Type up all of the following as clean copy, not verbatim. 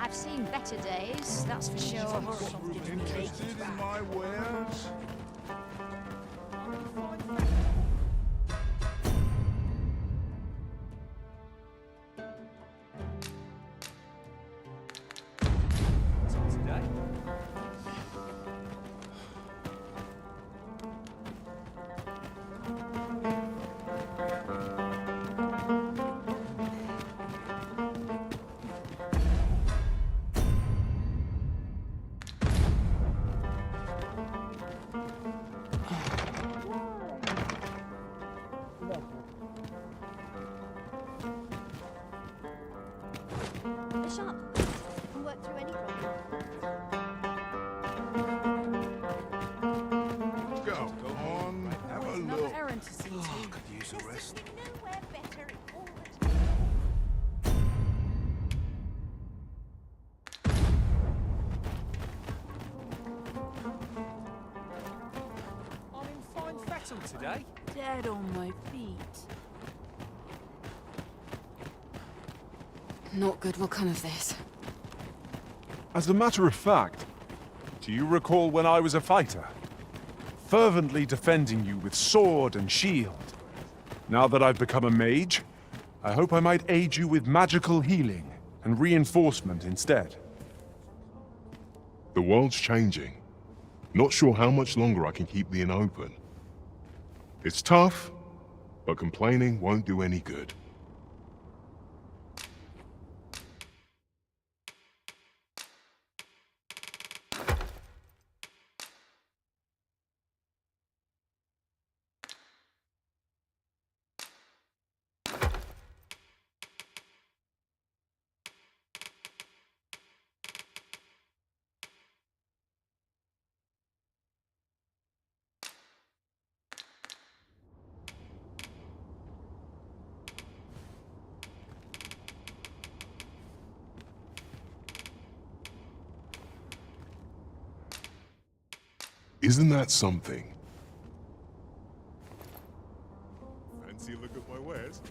I've seen better days, that's for sure. Interested in my wares? The shop can work through any problem. Go on, have a look. Errand to see to. Could use a rest. Nowhere better all the time. I'm in fine fettle today. Dead on my feet. Not good will come of this. As a matter of fact, do you recall when I was a fighter? Fervently defending you with sword and shield. Now that I've become a mage, I hope I might aid you with magical healing and reinforcement instead. The world's changing. Not sure how much longer I can keep the inn open. It's tough, but complaining won't do any good. Isn't that something? Fancy a look at my wares?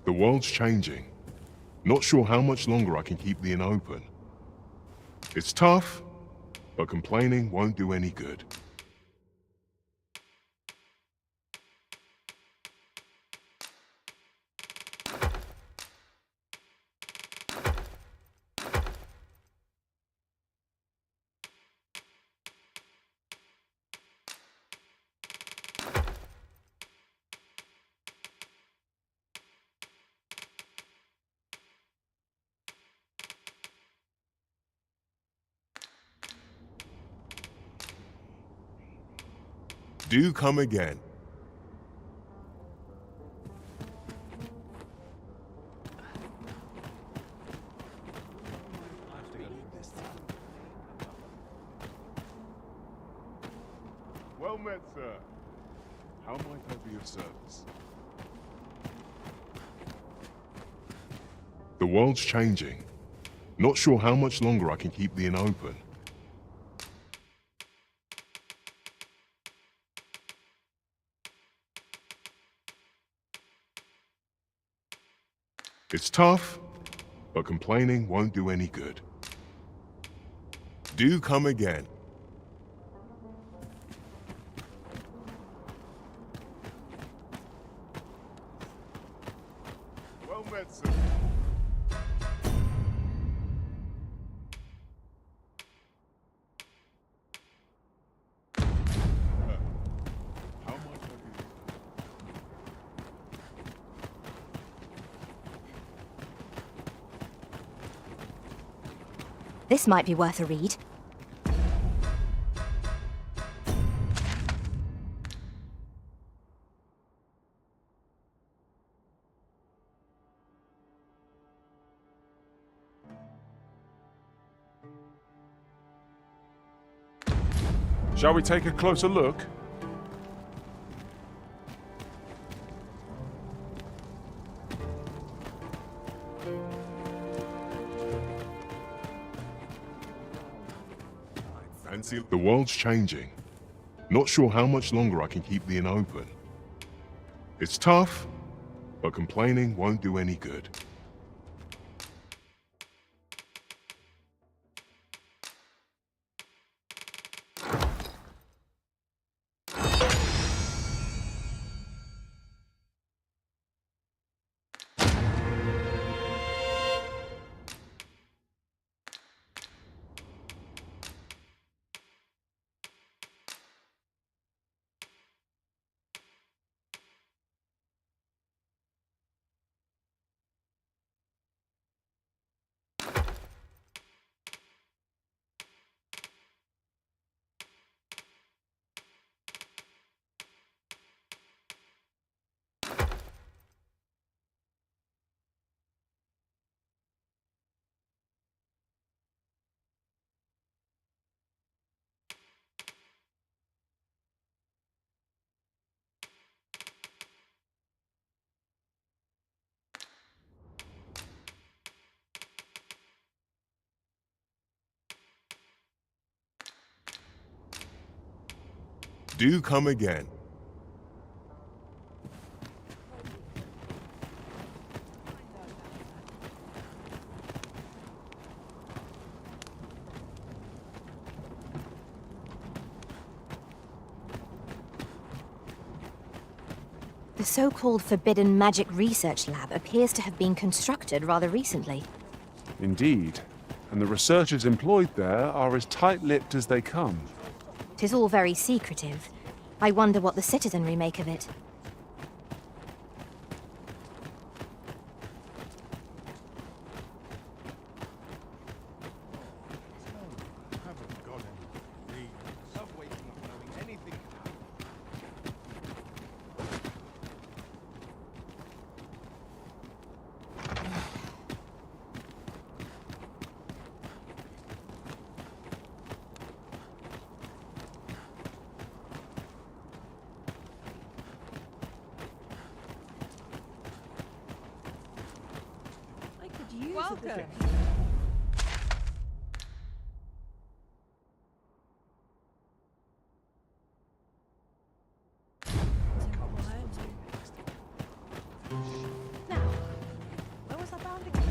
The world's changing. Not sure how much longer I can keep the inn open. It's tough, but complaining won't do any good. Do come again. Well met, sir. How might I be of service? The world's changing. Not sure how much longer I can keep the inn open. It's tough, but complaining won't do any good. Do come again. This might be worth a read. Shall we take a closer look? Fancy the world's changing. Not sure how much longer I can keep the inn open. It's tough, but complaining won't do any good. Do come again. The so-called Forbidden Magic Research Lab appears to have been constructed rather recently. Indeed. And the researchers employed there are as tight-lipped as they come. 'Tis all very secretive. I wonder what the citizenry make of it. Haven't got any leads. Love waking up knowing anything can happen. I could use Welcome. a bit. Now, where was I bound again?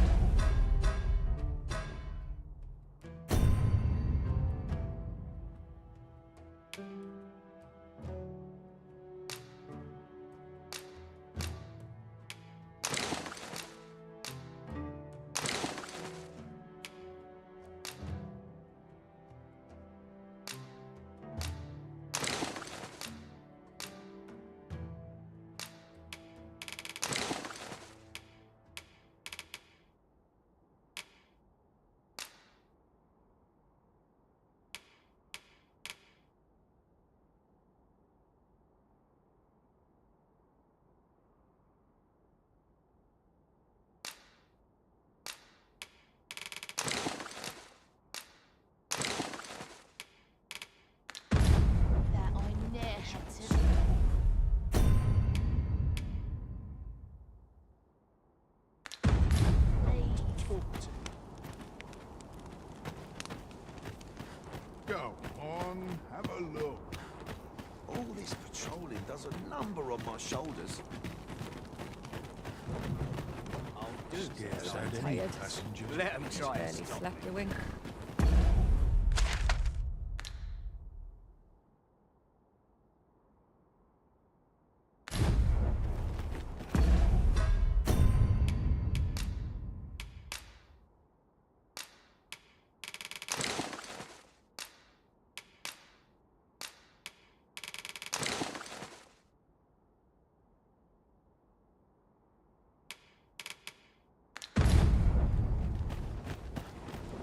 That I ne'er had to. Go on, have a look. All this patrolling does a number on my shoulders. I'll do Scarce it. had any passengers. Let them try it. Barely slept a wink.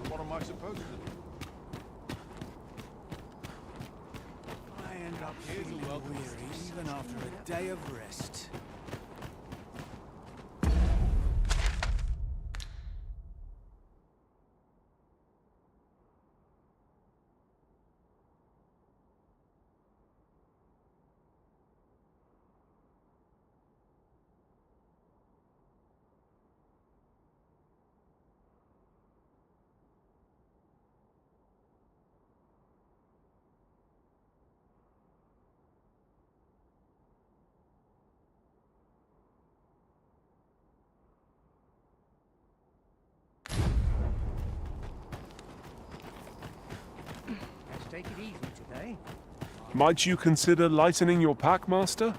What am I I end up feeling weary even after a day of rest. Take it easy today. Might you consider lightening your pack, Master?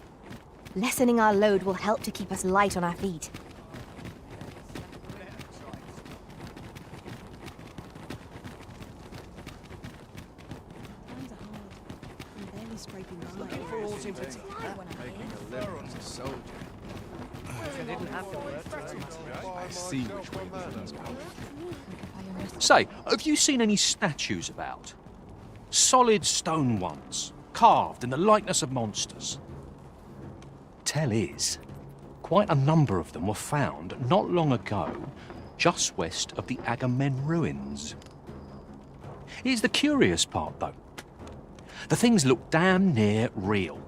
Lessening our load will help to keep us light on our feet. Times are hard. I'm barely scraping by. Falls in particular, making a living as a soldier. I didn't have to work to earn my I see which way things go. Say, have you seen any statues about? Solid stone ones, carved in the likeness of monsters. Tell is, quite a number of them were found not long ago, just west of the Agamemnon ruins. Here's the curious part, though. The things look damn near real.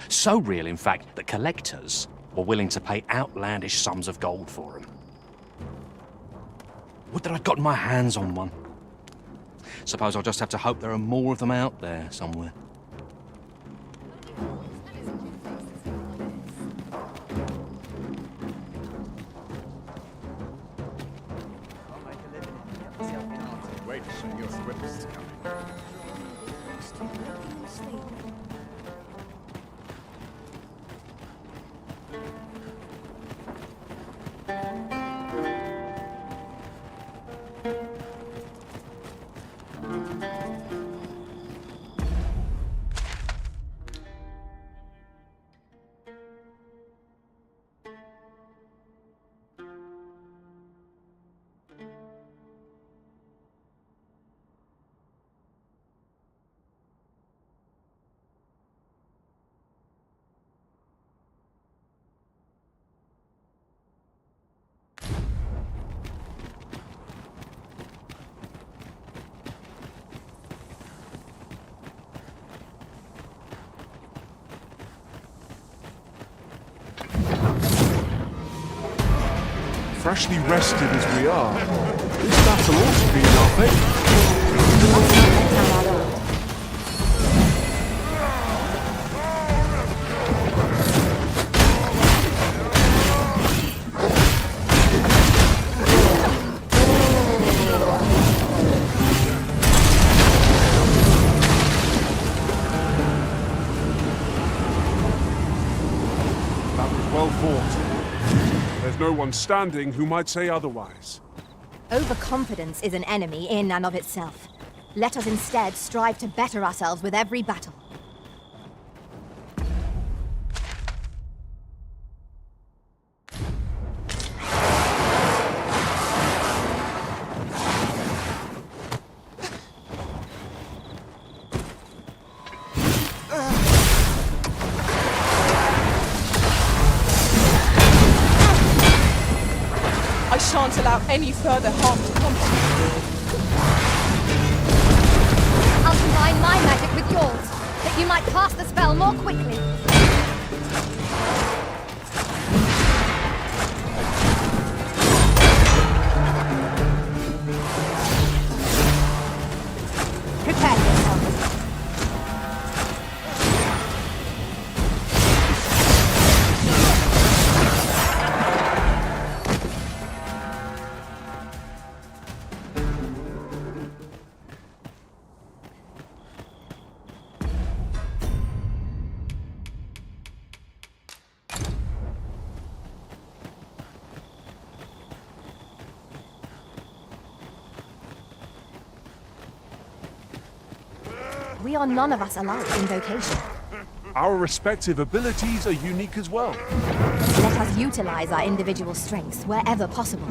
So real, in fact, that collectors were willing to pay outlandish sums of gold for them. Would that I'd gotten my hands on one. Suppose I'll just have to hope there are more of them out there somewhere. Wait till your equipment's coming. Freshly rested as we are, this battle ought to be in our That was well fought. There's no one standing who might say otherwise. Overconfidence is an enemy in and of itself. Let us instead strive to better ourselves with every battle. I shan't allow any further harm to come to you. I'll combine my magic with yours, that you might cast the spell more quickly. Prepare yourself. We are none of us alike in vocation. Our respective abilities are unique as well. Let us utilize our individual strengths wherever possible.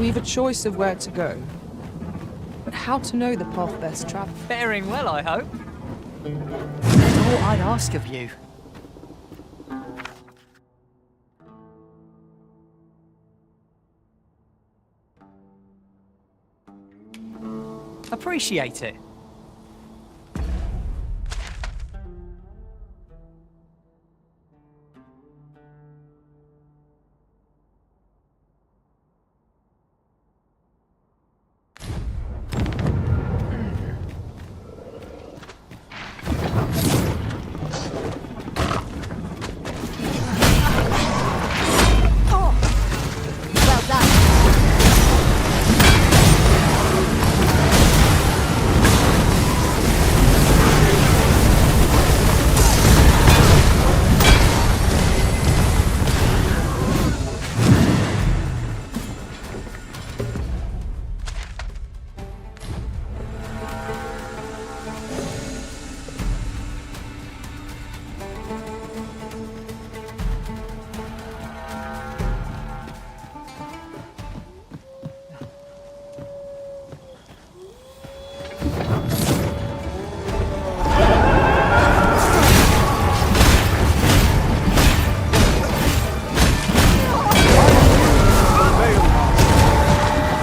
We've a choice of where to go. But how to know the path best traveled? Faring well, I hope. That's all I'd ask of you. Appreciate it. Well done.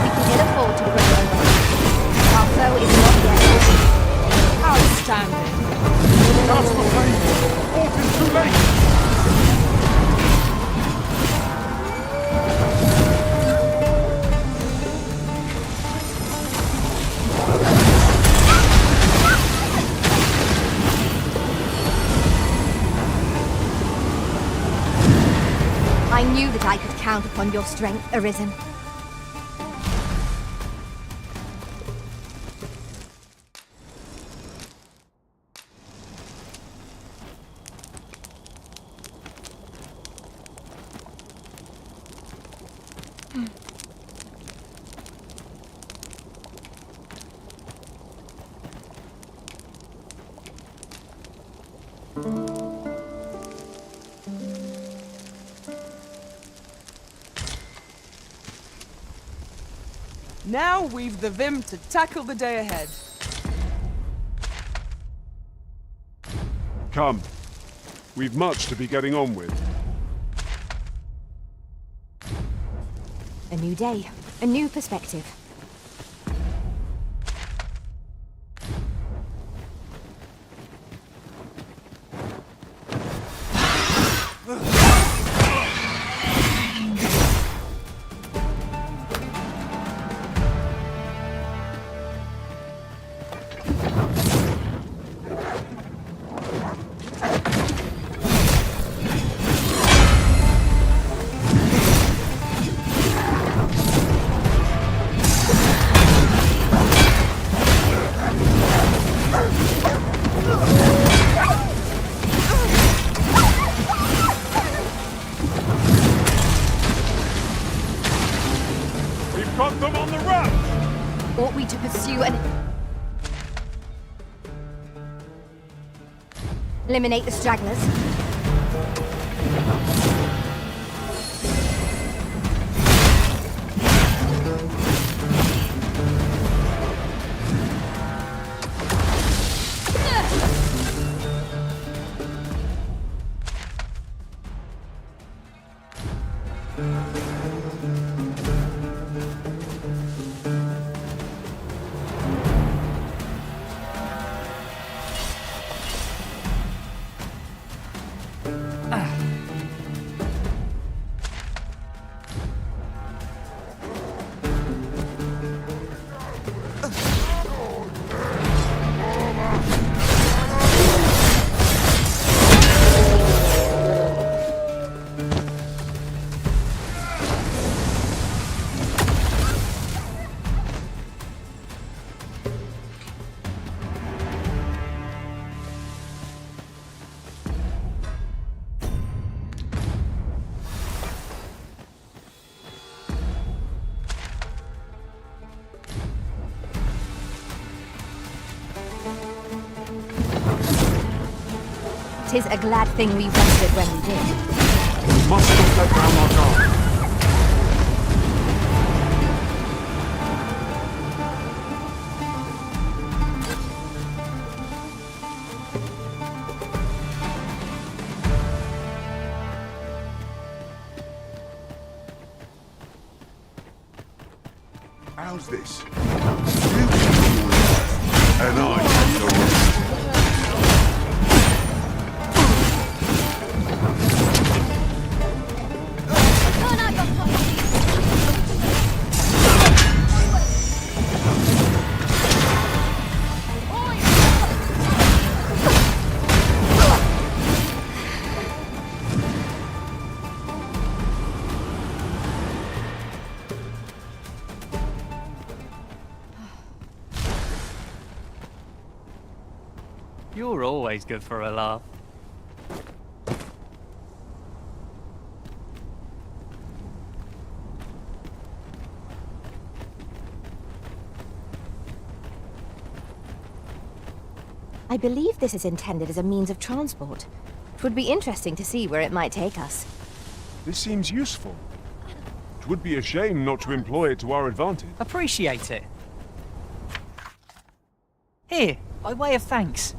We can ill afford to throw it away. Our foe is not yet. Outstanding. That's the thing! Fort is too late! I knew that I could count upon your strength, Arisen. Now we've the vim to tackle the day ahead. Come. We've much to be getting on with. A new day, a new perspective. We've got them on the run! Ought we to pursue and eliminate the stragglers? Tis a glad thing we rested when we did. We must not let down our guard. How's this? You can do your life, and I can go on. You're always good for a laugh. I believe this is intended as a means of transport. It would be interesting to see where it might take us. This seems useful. It would be a shame not to employ it to our advantage. Appreciate it. Here, by way of thanks.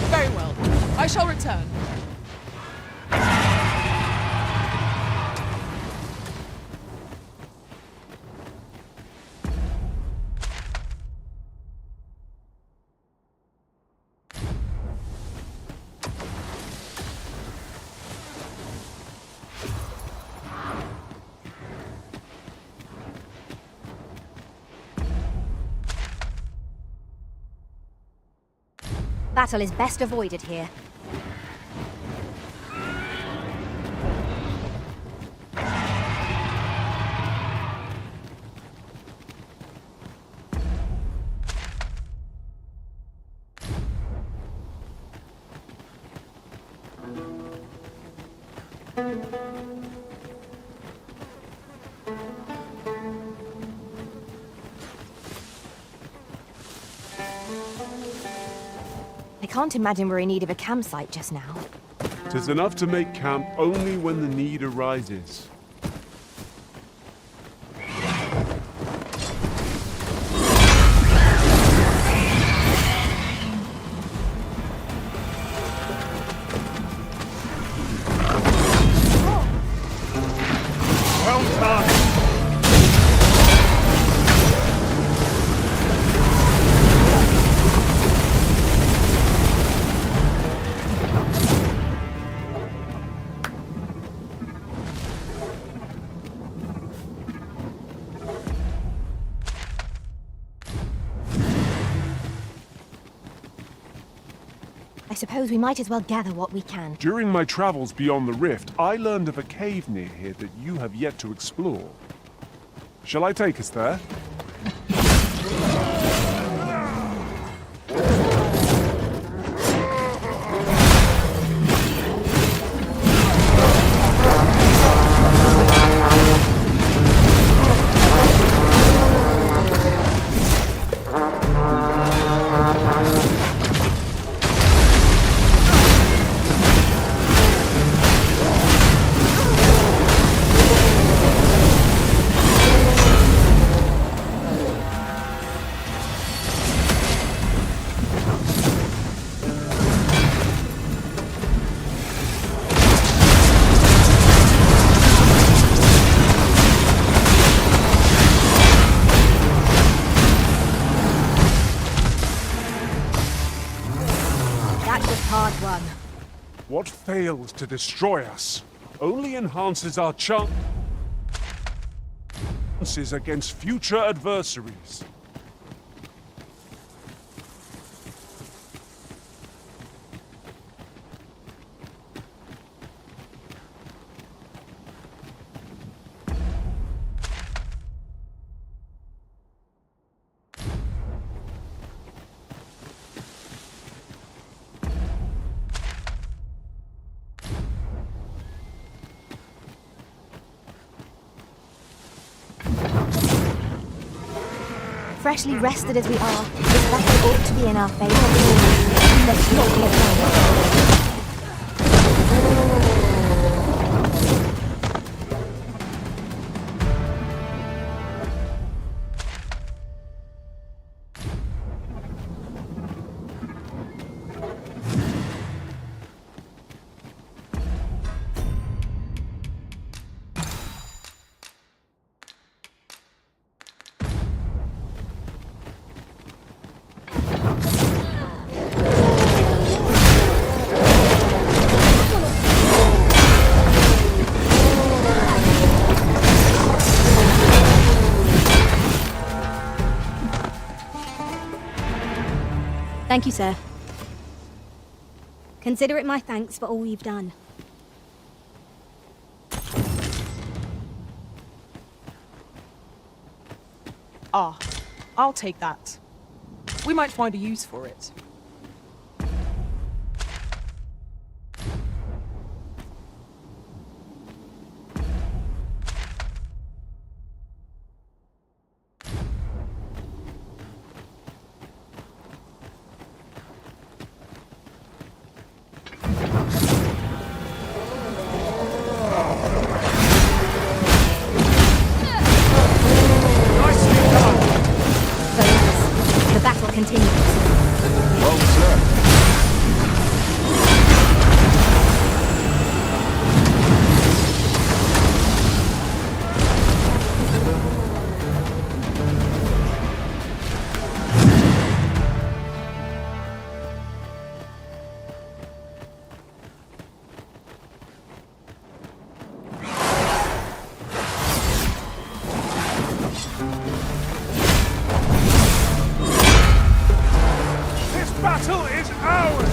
Very well. I shall return. Battle is best avoided here. I can't imagine we're in need of a campsite just now. 'Tis enough to make camp only when the need arises. Well done! I suppose we might as well gather what we can. During my travels beyond the rift, I learned of a cave near here that you have yet to explore. Shall I take us there? Hard one. What fails to destroy us only enhances our chances against future adversaries. Freshly rested as we are, this battle ought to be in our favour. Let's not let down. Thank you, sir. Consider it my thanks for all you've done. Ah, I'll take that. We might find a use for it. The battle continues. Well said. This battle is ours!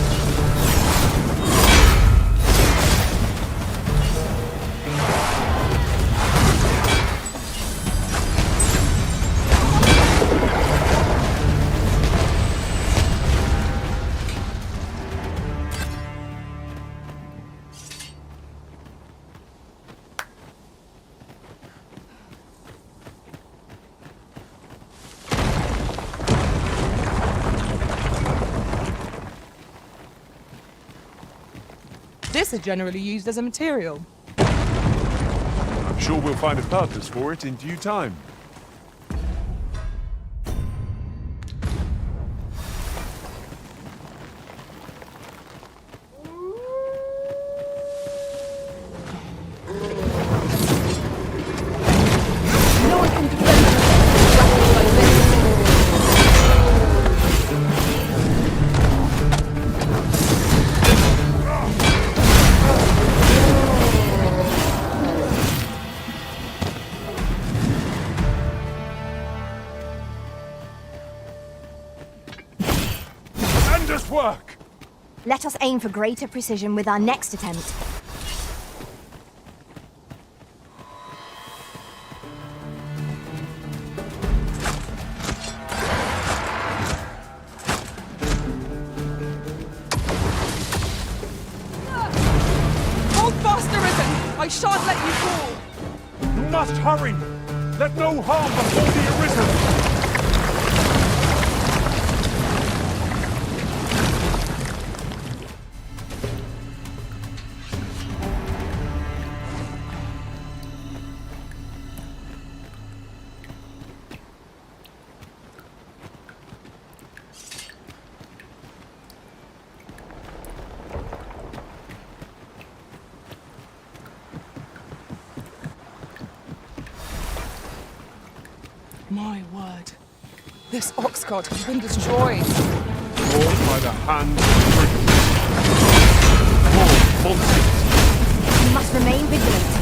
This is generally used as a material. I'm sure we'll find a purpose for it in due time. No one can defend us. Tremendous work! Let us aim for greater precision with our next attempt. Hold fast, Arisen! I shan't let you fall! You must hurry! Let no harm befall the Arisen! My word. This ox cart has been destroyed. Wrought by the hand of brigands. More monsters. We must remain vigilant.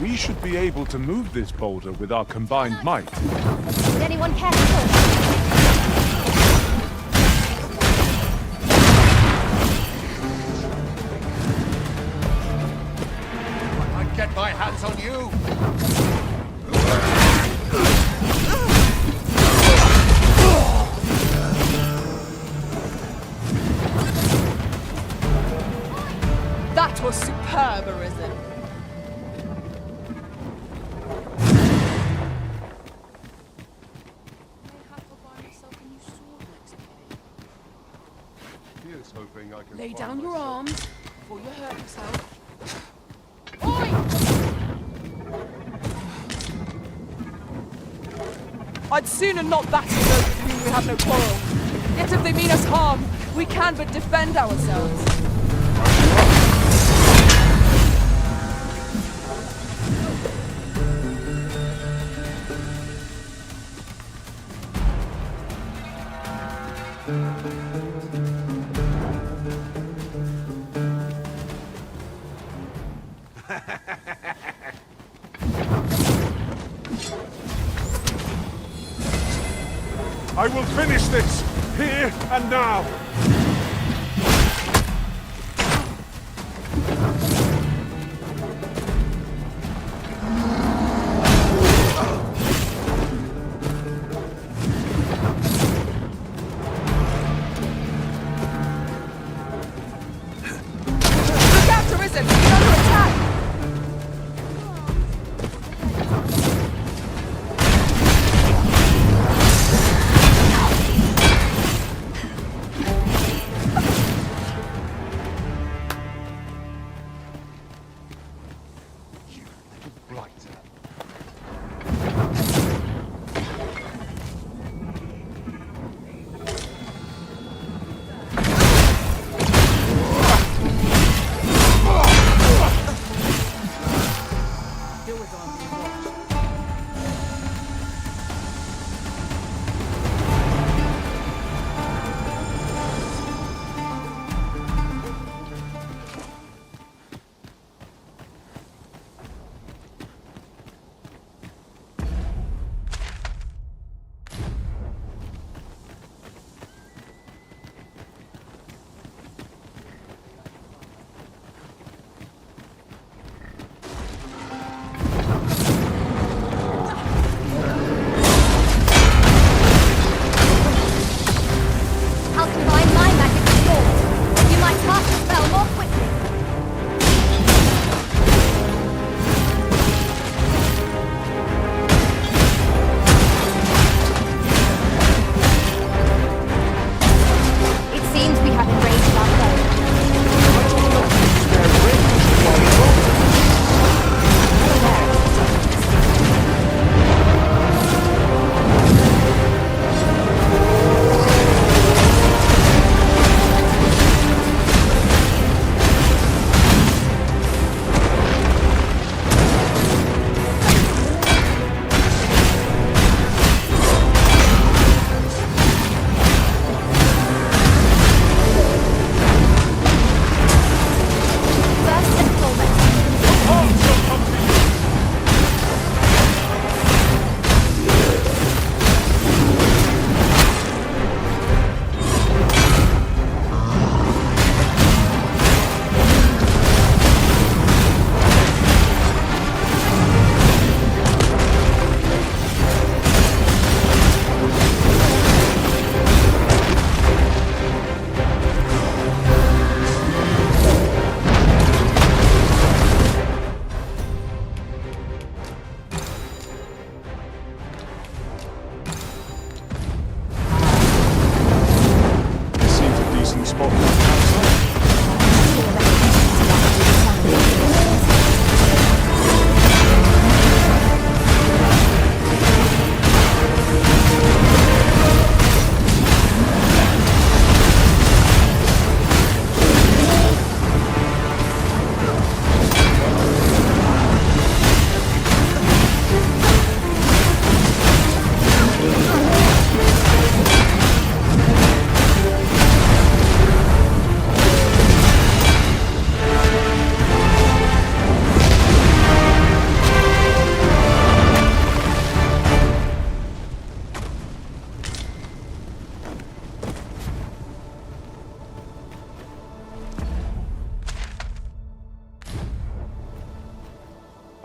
We should be able to move this boulder with our combined might. Would anyone care to push? you! That was superb, Arisen. Here's hoping I can Lay find down your myself. arms before you hurt yourself. I'd sooner not battle those with whom we have no quarrel. Yet if they mean us harm, we can but defend ourselves. I will finish this, here and now. Look out, Arisen! He's under attack!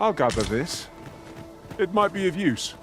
I'll gather this. It might be of use.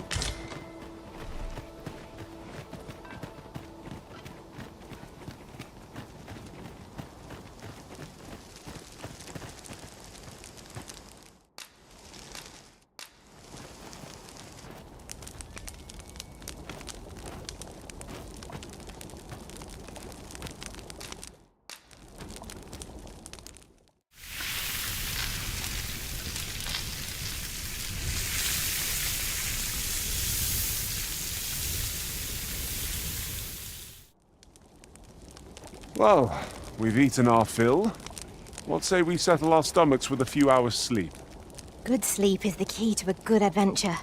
Well, we've eaten our fill. What say we settle our stomachs with a few hours' sleep? Good sleep is the key to a good adventure.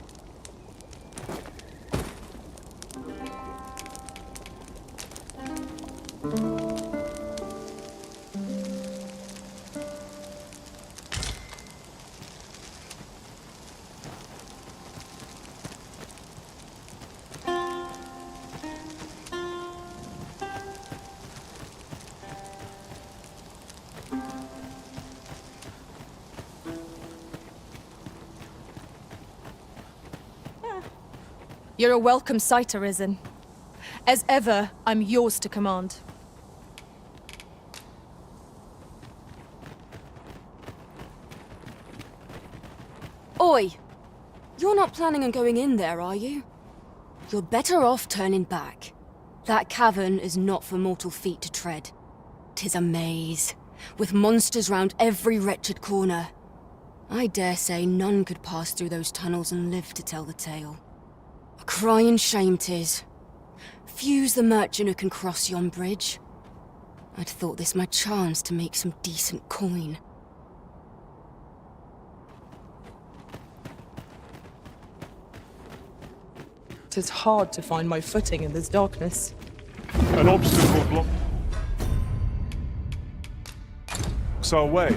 You're a welcome sight, Arisen. As ever, I'm yours to command. Oi! You're not planning on going in there, are you? You're better off turning back. That cavern is not for mortal feet to tread. 'Tis a maze, with monsters round every wretched corner. I dare say none could pass through those tunnels and live to tell the tale. A crying shame 'tis. Few's the merchant who can cross yon bridge. I'd thought this my chance to make some decent coin. 'Tis hard to find my footing in this darkness. An obstacle blocks our way.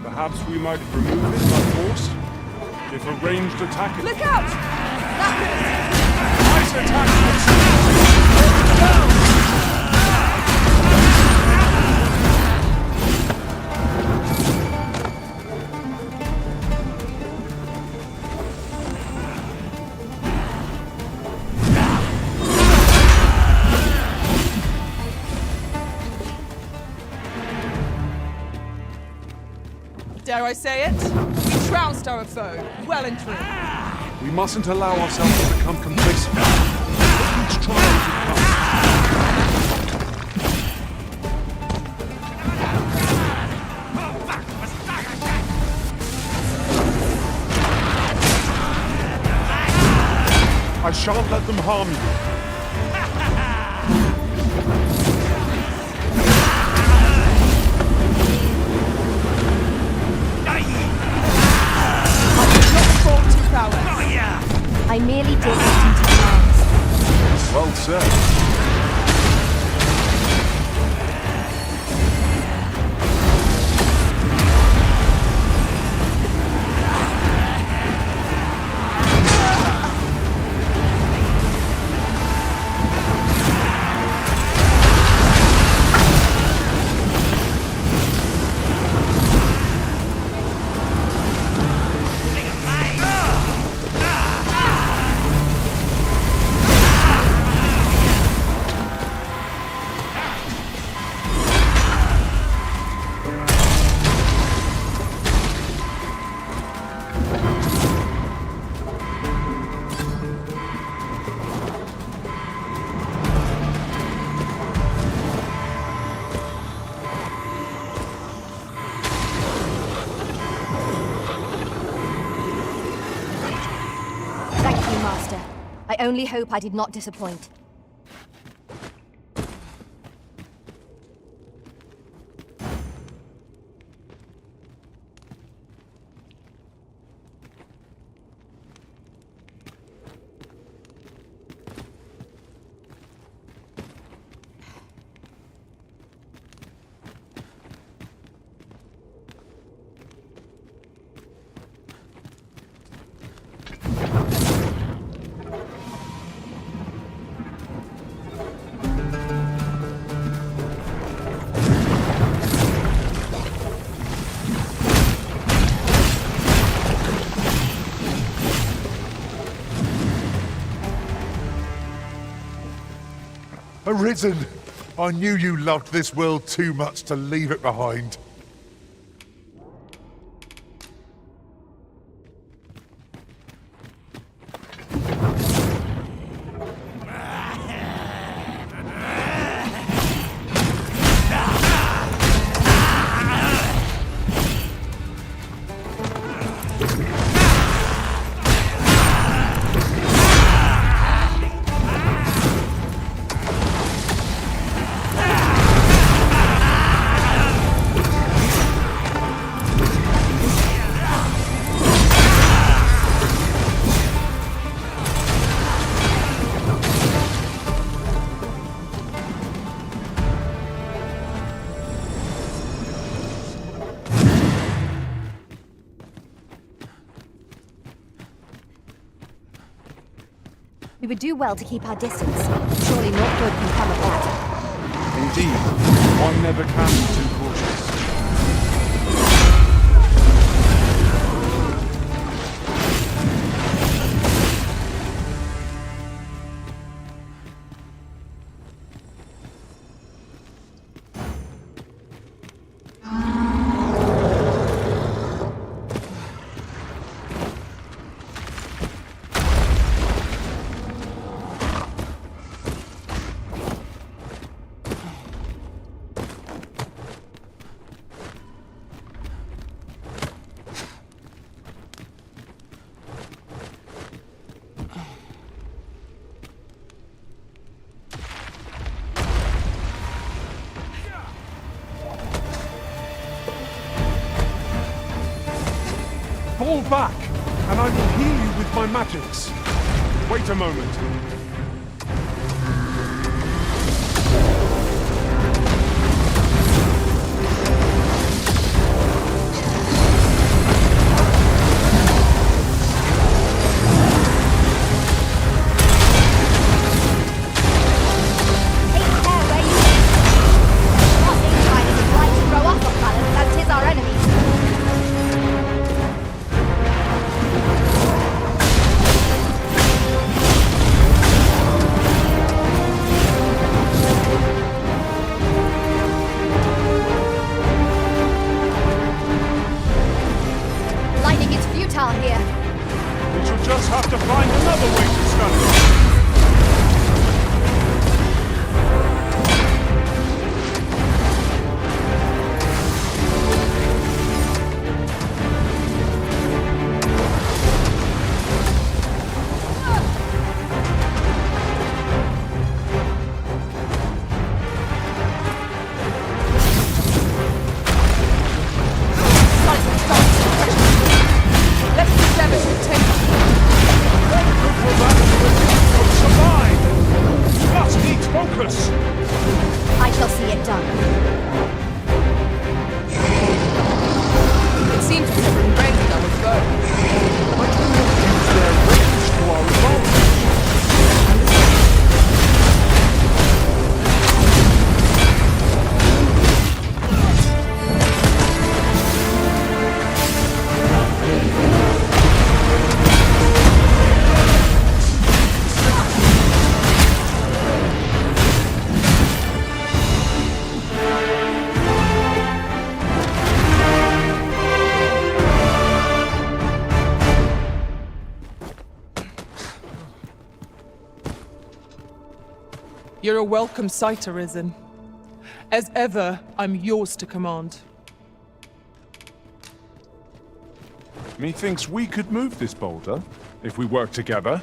Perhaps we might remove it by force? If a ranged attack... Look out! Nice attack! Dare I say it? We trounced our foe, well and truly. We mustn't allow ourselves to become complacent. Each trial I shan't let them harm you. I merely did what duty demands. Well said. I only hope I did not disappoint. Arisen! I knew you loved this world too much to leave it behind. We would do well to keep our distance. Surely not good can come of that. Indeed, one never can be too cautious. Fall back, and I will heal you with my magics. Wait a moment. Just have to find another way to stun it. I shall see it done. It seems as if we're ready to go. I do not use their range to our advantage. You're a welcome sight, Arisen. As ever, I'm yours to command. Methinks we could move this boulder if we work together.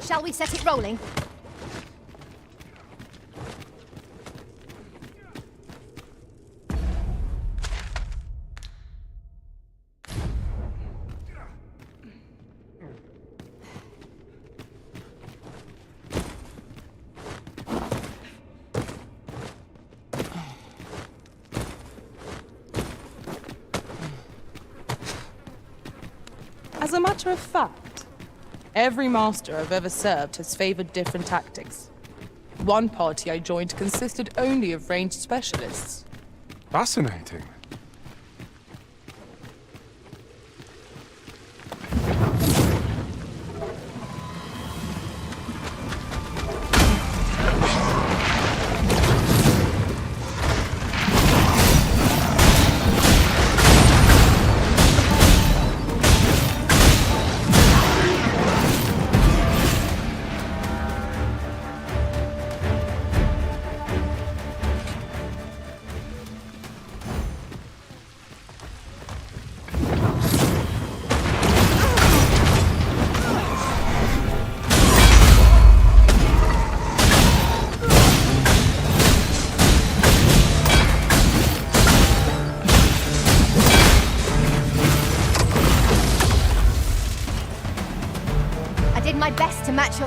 Shall we set it rolling? As a matter of fact, every master I've ever served has favored different tactics. One party I joined consisted only of ranged specialists. Fascinating.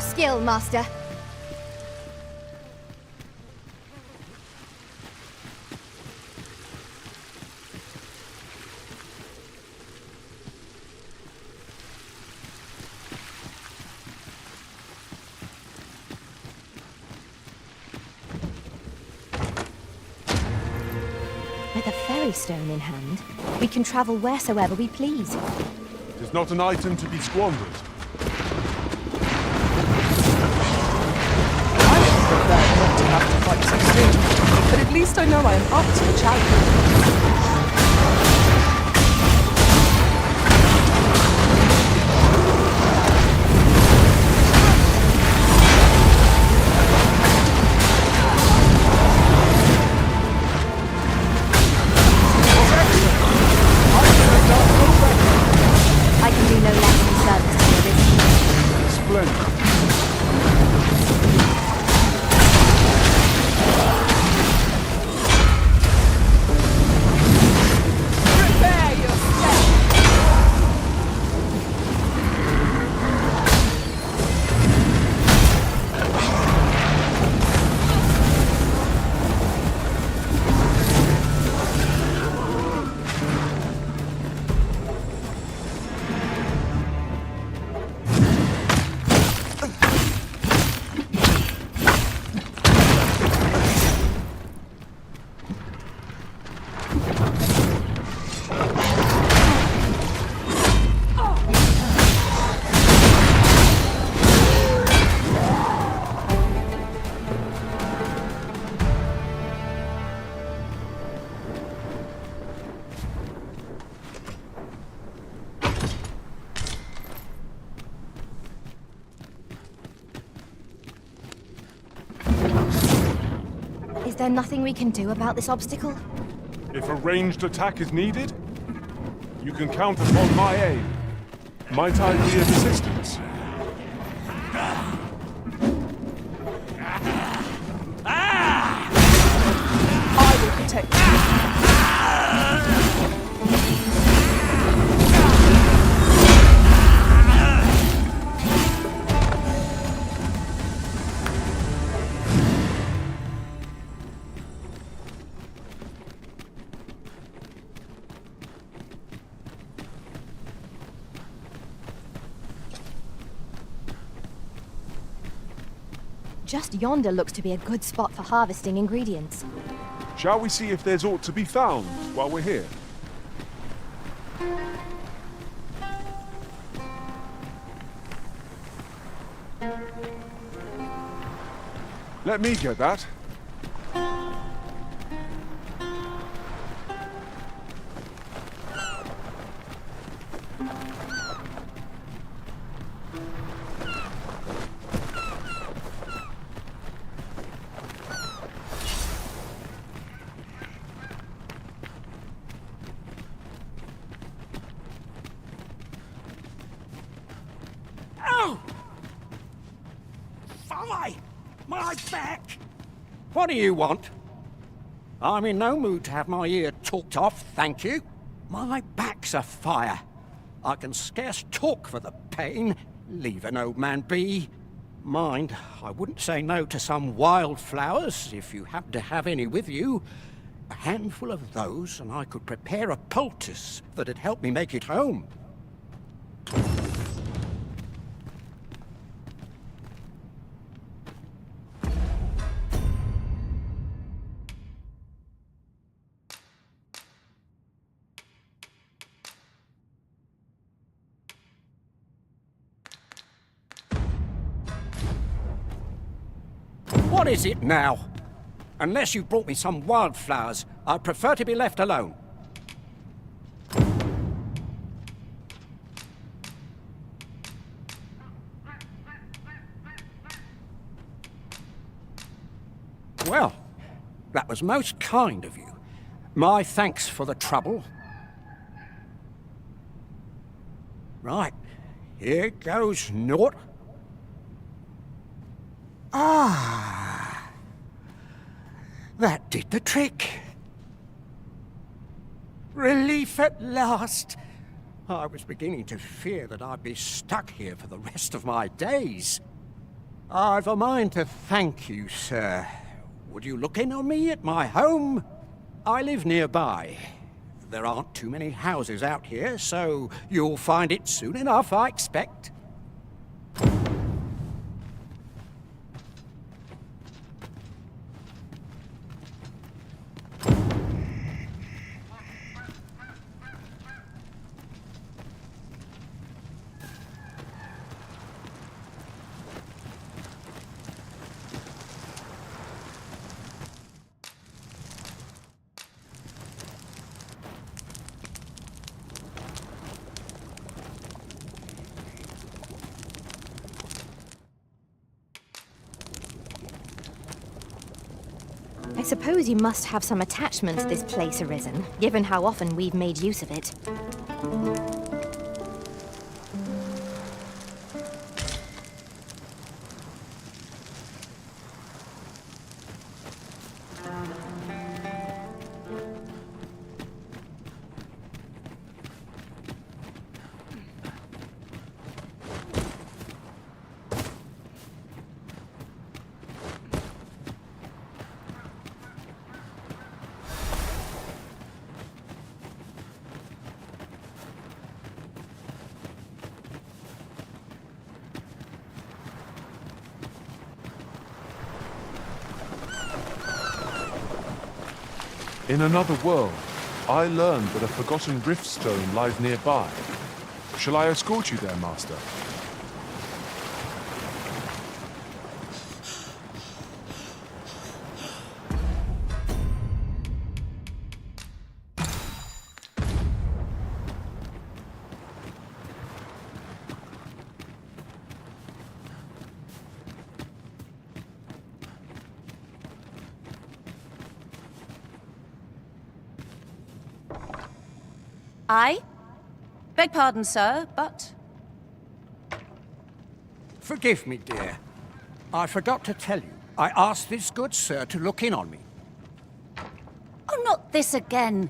your skill, Master. With a fairy stone in hand, we can travel wheresoever we please. It is not an item to be squandered. I would prefer not to have to fight so soon, but at least I know I am up to the challenge. I can do no less than service to your business. Splendid. Prepare yourself! Is there nothing we can do about this obstacle? If a ranged attack is needed, you can count upon my aid. Might I be of assistance? I will protect you. Just yonder looks to be a good spot for harvesting ingredients. Shall we see if there's aught to be found while we're here? Let me get that. Fie! My back! What do you want? I'm in no mood to have my ear talked off, thank you. My back's afire. I can scarce talk for the pain. Leave an old man be. Mind, I wouldn't say no to some wildflowers, if you happen to have any with you. A handful of those, and I could prepare a poultice that'd help me make it home. What is it now? Unless you brought me some wildflowers, I'd prefer to be left alone. Well, that was most kind of you. My thanks for the trouble. Right, here goes naught. Ah, that did the trick. Relief at last. I was beginning to fear that I'd be stuck here for the rest of my days. I've a mind to thank you, sir. Would you look in on me at my home? I live nearby. There aren't too many houses out here, so you'll find it soon enough, I expect. I suppose you must have some attachment to this place, Arisen, given how often we've made use of it. In another world, I learned that a forgotten rift stone lies nearby. Shall I escort you there, Master? I beg pardon, sir, but... Forgive me, dear. I forgot to tell you. I asked this good sir to look in on me. Oh, not this again.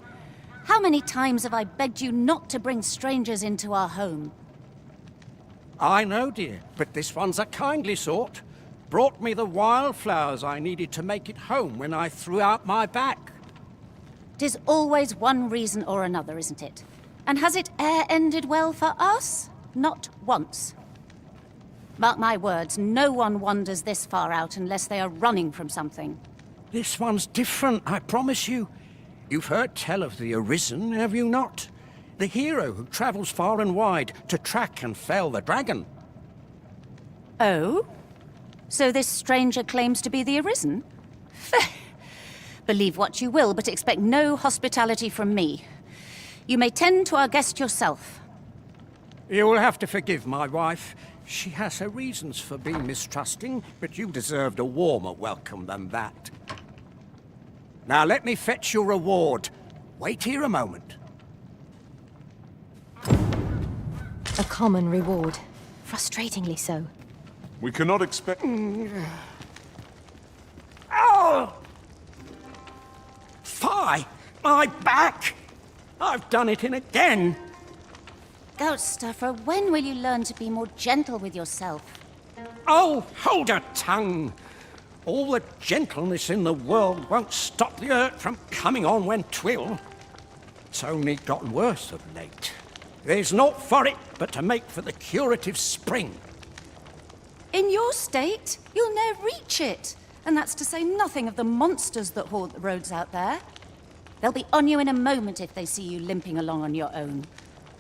How many times have I begged you not to bring strangers into our home? I know, dear, but this one's a kindly sort. Brought me the wildflowers I needed to make it home when I threw out my back. 'Tis always one reason or another, isn't it? And has it e'er ended well for us? Not once. Mark my words, no one wanders this far out unless they are running from something. This one's different, I promise you. You've heard tell of the Arisen, have you not? The hero who travels far and wide to track and fell the dragon. Oh? So this stranger claims to be the Arisen? Believe what you will, but expect no hospitality from me. You may tend to our guest yourself. You will have to forgive my wife. She has her reasons for being mistrusting, but you deserved a warmer welcome than that. Now let me fetch your reward. Wait here a moment. A common reward. Frustratingly so. We cannot expect... Oh! Fie! My back! I've done it in again! Goat stuffer, when will you learn to be more gentle with yourself? Oh, hold your tongue! All the gentleness in the world won't stop the hurt from coming on when 'twill. It's only gotten worse of late. There's naught for it but to make for the curative spring. In your state, you'll ne'er reach it. And that's to say nothing of the monsters that haunt the roads out there. They'll be on you in a moment if they see you limping along on your own.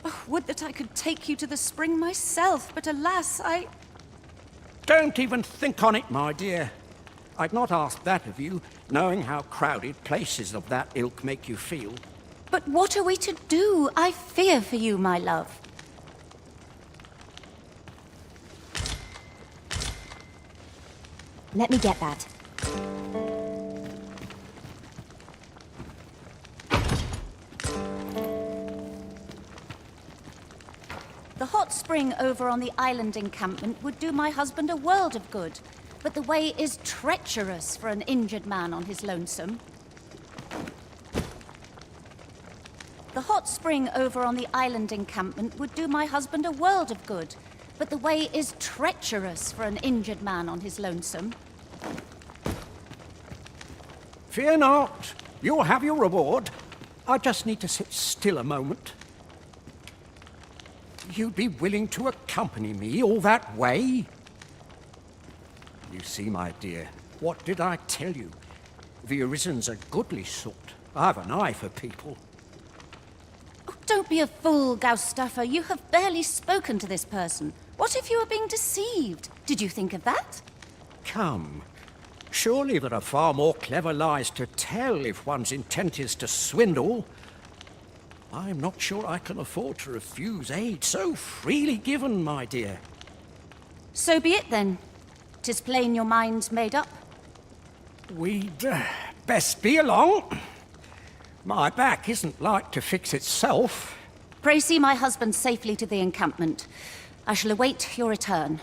Oh, would that I could take you to the spring myself, but alas, I... Don't even think on it, my dear. I'd not ask that of you, knowing how crowded places of that ilk make you feel. But what are we to do? I fear for you, my love. Let me get that. The hot spring over on the island encampment would do my husband a world of good, but the way is treacherous for an injured man on his lonesome. The hot spring over on the island encampment would do my husband a world of good, but the way is treacherous for an injured man on his lonesome. Fear not. You'll have your reward. I just need to sit still a moment. You'd be willing to accompany me all that way? You see, my dear, what did I tell you? The Arisen's a goodly sort. I've an eye for people. Oh, don't be a fool, Gaustaffer. You have barely spoken to this person. What if you were being deceived? Did you think of that? Come. Surely there are far more clever lies to tell if one's intent is to swindle. I'm not sure I can afford to refuse aid so freely given, my dear. So be it then. 'Tis plain your mind's made up. We'd best be along. My back isn't like to fix itself. Pray see my husband safely to the encampment. I shall await your return.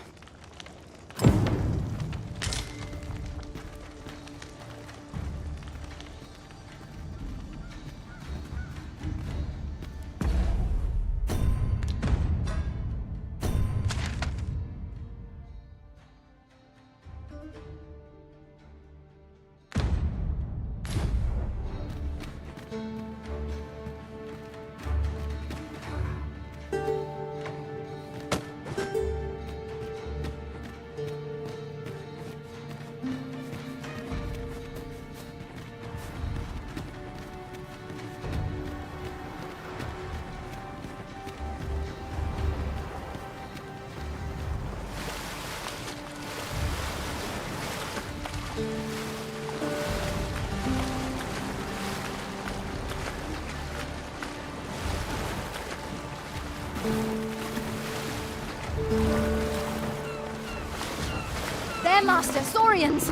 There, Master! Saurians!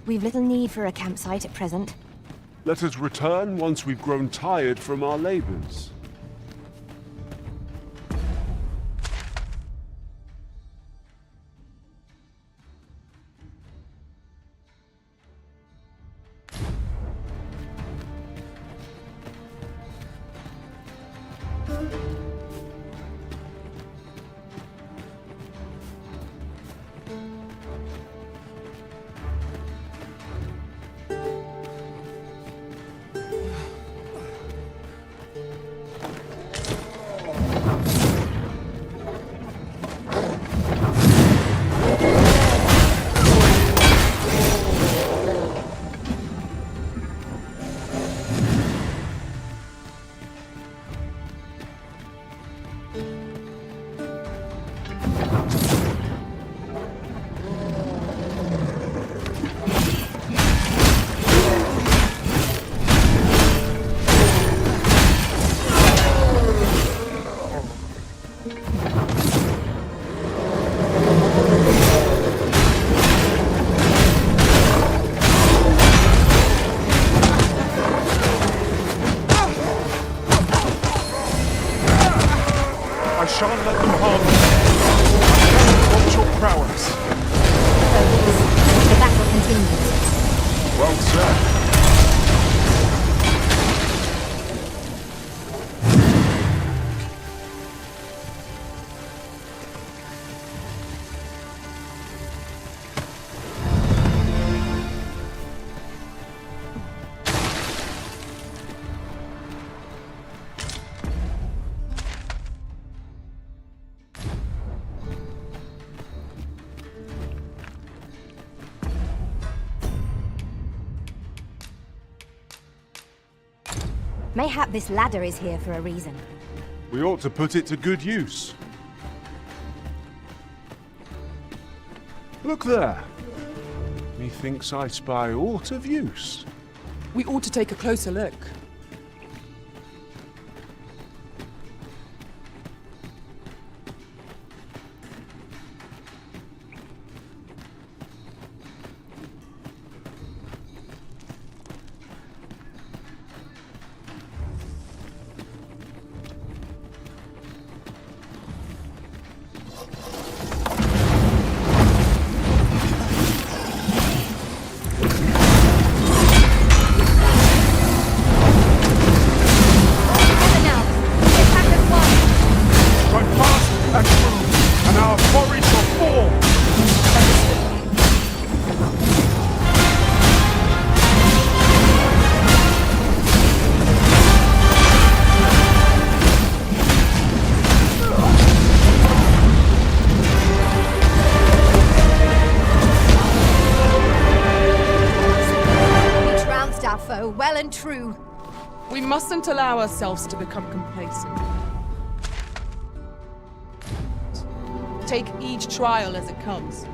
We've little need for a campsite at present. Let us return once we've grown tired from our labors. Shan't let them harm you. Watch your prowess. The battle continues. Well said. Mayhap this ladder is here for a reason. We ought to put it to good use. Look there. Methinks I spy aught of use. We ought to take a closer look. Well and true. We mustn't allow ourselves to become complacent. Take each trial as it comes.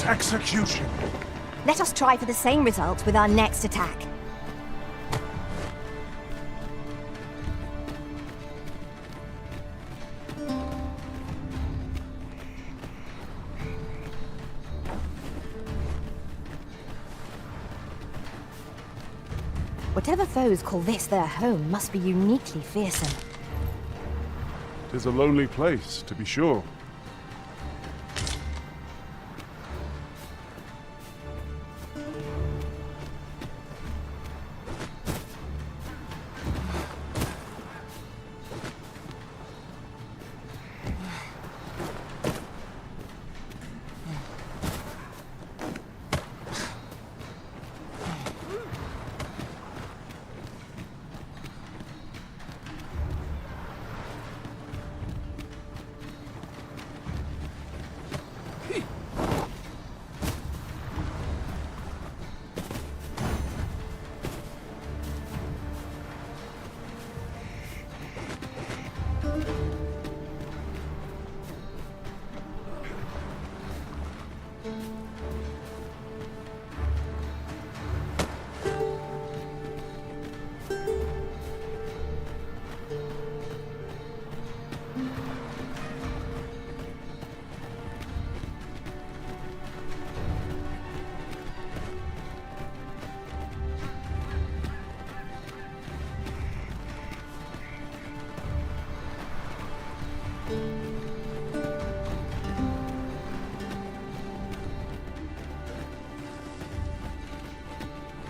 Execution. Let us try for the same result with our next attack. Whatever foes call this their home must be uniquely fearsome. 'Tis a lonely place, to be sure.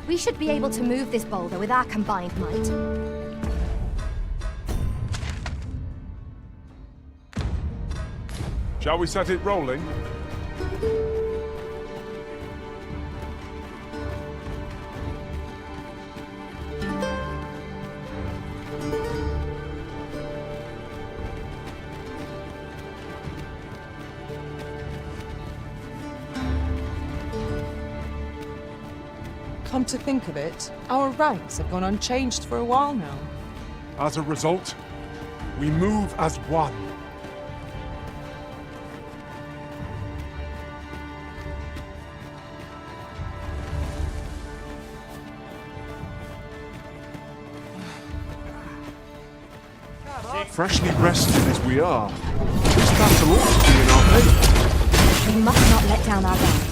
We should be able to move this boulder with our combined might. Shall we set it rolling? Come to think of it, our ranks have gone unchanged for a while now. As a result, we move as one. Freshly rested as we are, this battle ought to be in our favour. We must not let down our guard.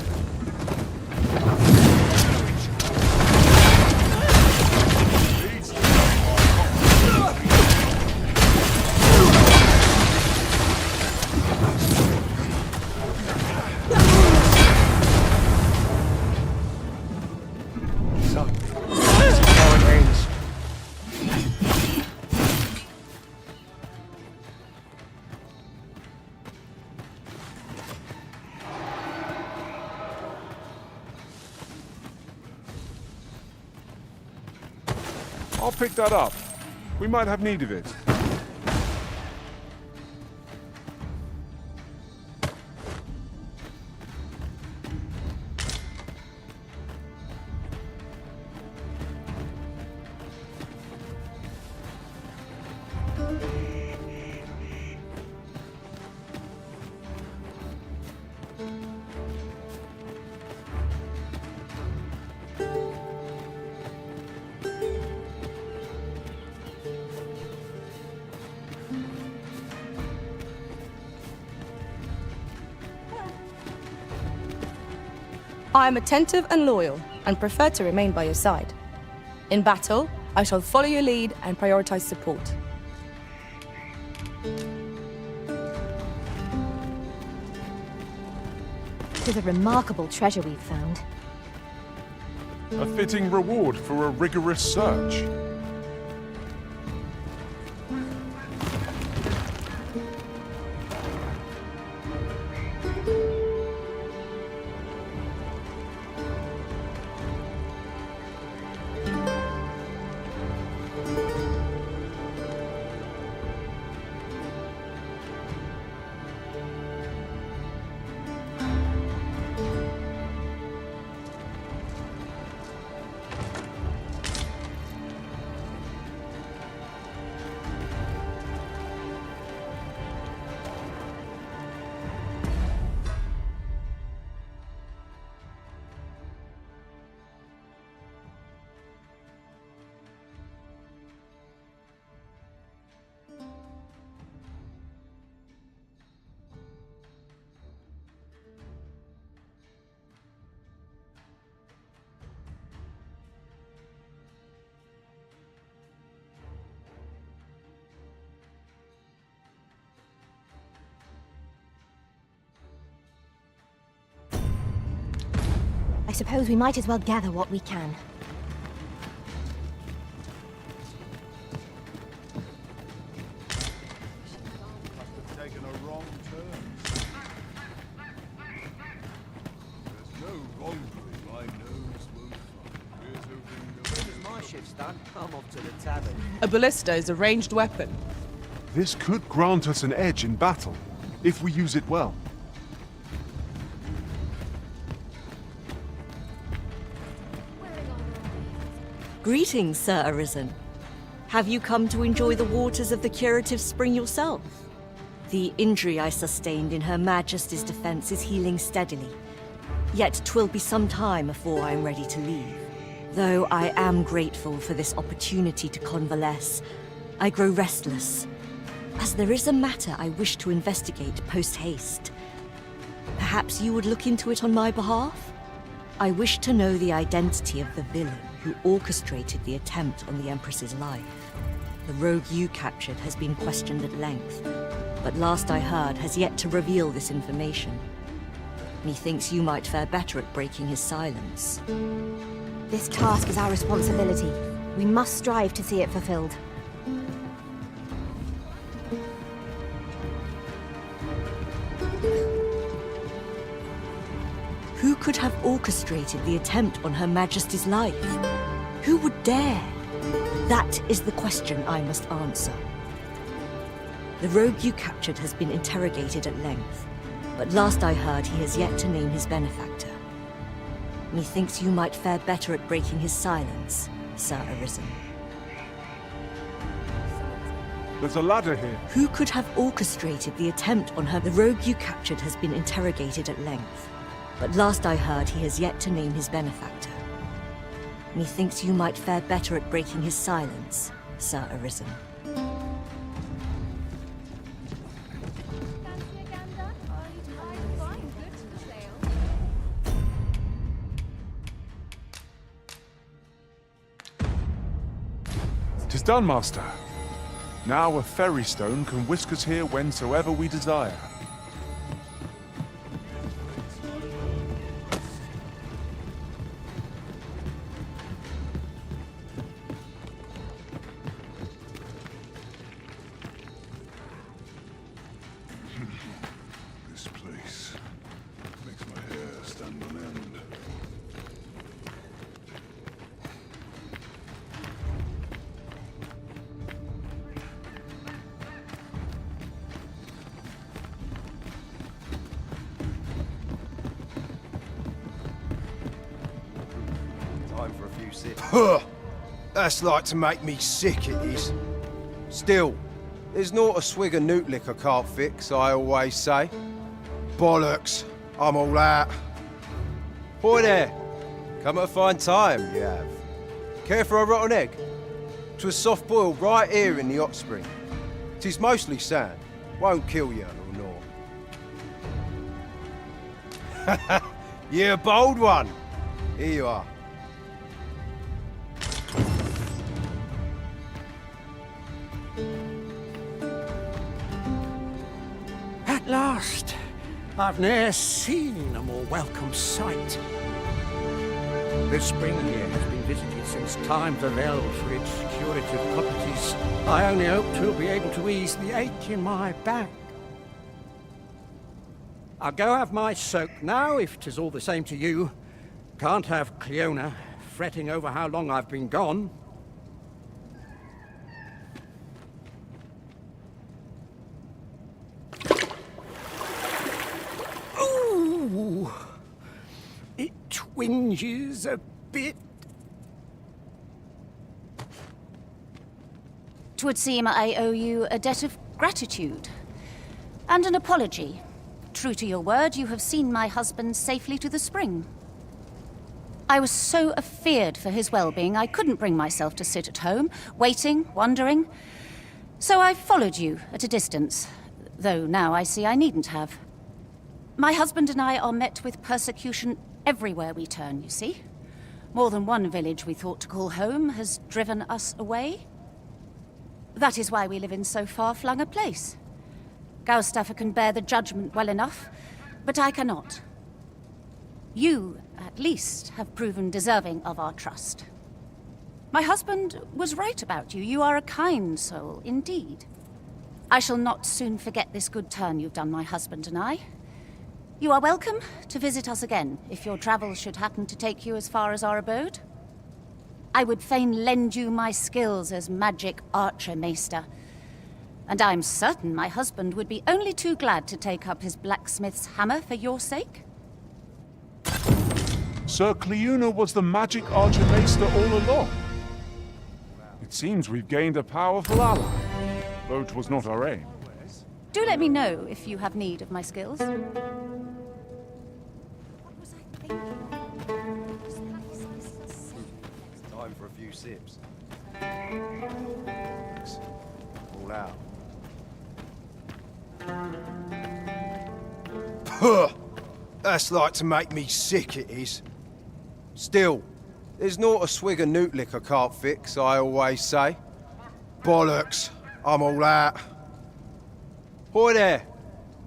I'll pick that up. We might have need of it. I am attentive and loyal, and prefer to remain by your side. In battle, I shall follow your lead and prioritize support. It is a remarkable treasure we've found. A fitting reward for a rigorous search. I suppose we might as well gather what we can. Must have taken a wrong turn. There's no wrongdoing my nose won't find. Here's hoping no. As soon as my shift's done, I'm off to the tavern. A ballista is a ranged weapon. This could grant us an edge in battle, if we use it well. Greetings, Sir Arisen. Have you come to enjoy the waters of the curative spring yourself? The injury I sustained in Her Majesty's defense is healing steadily. Yet 'twill be some time afore I am ready to leave. Though I am grateful for this opportunity to convalesce, I grow restless, as there is a matter I wish to investigate post-haste. Perhaps you would look into it on my behalf? I wish to know the identity of the villain who orchestrated the attempt on the Empress's life. The rogue you captured has been questioned at length, but last I heard has yet to reveal this information. Methinks you might fare better at breaking his silence. This task is our responsibility. We must strive to see it fulfilled. Who could have orchestrated the attempt on Her Majesty's life? Who would dare? That is the question I must answer. The rogue you captured has been interrogated at length, but last I heard he has yet to name his benefactor. Methinks you might fare better at breaking his silence, Sir Arisen. There's a ladder here. Who could have orchestrated the attempt on her? The rogue you captured has been interrogated at length, but last I heard he has yet to name his benefactor. Methinks you might fare better at breaking his silence, Sir Arisen. Tis done, Master. Now a ferry stone can whisk us here whensoever we desire. This place makes my hair stand on end. few sips. Huh! That's like to make me sick, it is. Still, there's naught a swig of newt liquor can't fix, I always say. Bollocks, I'm all out. Boy there, come at a fine time, you have. Care for a rotten egg? 'Twas soft boiled right here in the hot spring. 'Tis mostly sand, won't kill you or naught. You're a bold one. Here you are. At last, I've ne'er seen a more welcome sight. This spring here has been visited since times of eld for its curative properties. I only hope to be able to ease the ache in my back. I'll go have my soak now, if 'tis all the same to you. Can't have Cleona fretting over how long I've been gone. Ooh, it twinges a bit. 'Twould seem I owe you a debt of gratitude and an apology. True to your word, you have seen my husband safely to the spring. I was so afeard for his well-being, I couldn't bring myself to sit at home, waiting, wondering. So I followed you at a distance, though now I see I needn't have. My husband and I are met with persecution everywhere we turn, you see. More than one village we thought to call home has driven us away. That is why we live in so far-flung a place. Gaustaffer can bear the judgment well enough, but I cannot. You, at least, have proven deserving of our trust. My husband was right about you. You are a kind soul, indeed. I shall not soon forget this good turn you've done my husband and I. You are welcome to visit us again, if your travels should happen to take you as far as our abode. I would fain lend you my skills as magic archer maester, and I'm certain my husband would be only too glad to take up his blacksmith's hammer for your sake. Sir Cleona was the magic archer-maester all along. It seems we've gained a powerful ally, though it was not our aim. Do let me know if you have need of my skills. Time for a few sips. All out. Puh! That's like to make me sick, it is. Still, there's naught a swig of newt liquor can't fix, I always say. Bollocks, I'm all out. Boy there,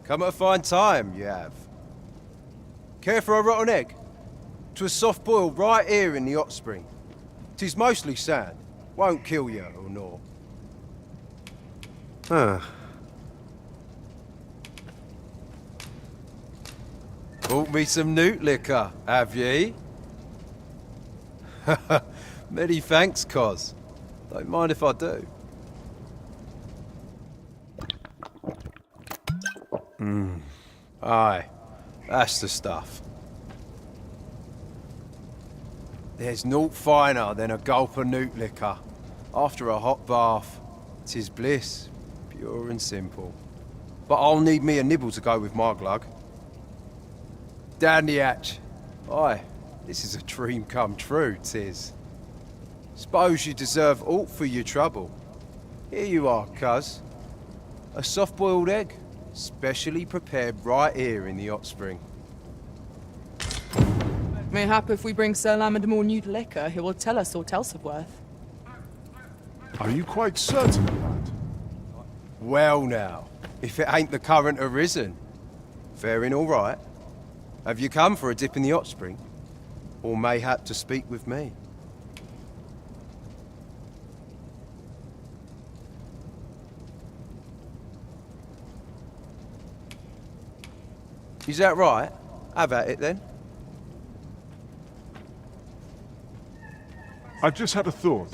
come at a fine time, you have. Care for a rotten egg? 'Twas soft boiled right here in the hot spring. 'Tis mostly sand, won't kill you or naught. Bought me some newt liquor, have ye? Many thanks, Cos. Don't mind if I do. Aye, that's the stuff. There's naught finer than a gulp of newt liquor. After a hot bath, 'tis bliss, pure and simple. But I'll need me a nibble to go with my glug. Down the hatch. Aye, this is a dream come true, 'tis. Suppose you deserve aught for your trouble. Here you are, cuz. A soft-boiled egg, specially prepared right here in the hot spring. Mayhap if we bring Sir Lamond more new liquor, he will tell us aught else of worth. Are you quite certain of that? Well now, if it ain't the current arisen. Faring all right. Have you come for a dip in the hot spring? Or mayhap to speak with me? Is that right? Have at it then. I've just had a thought.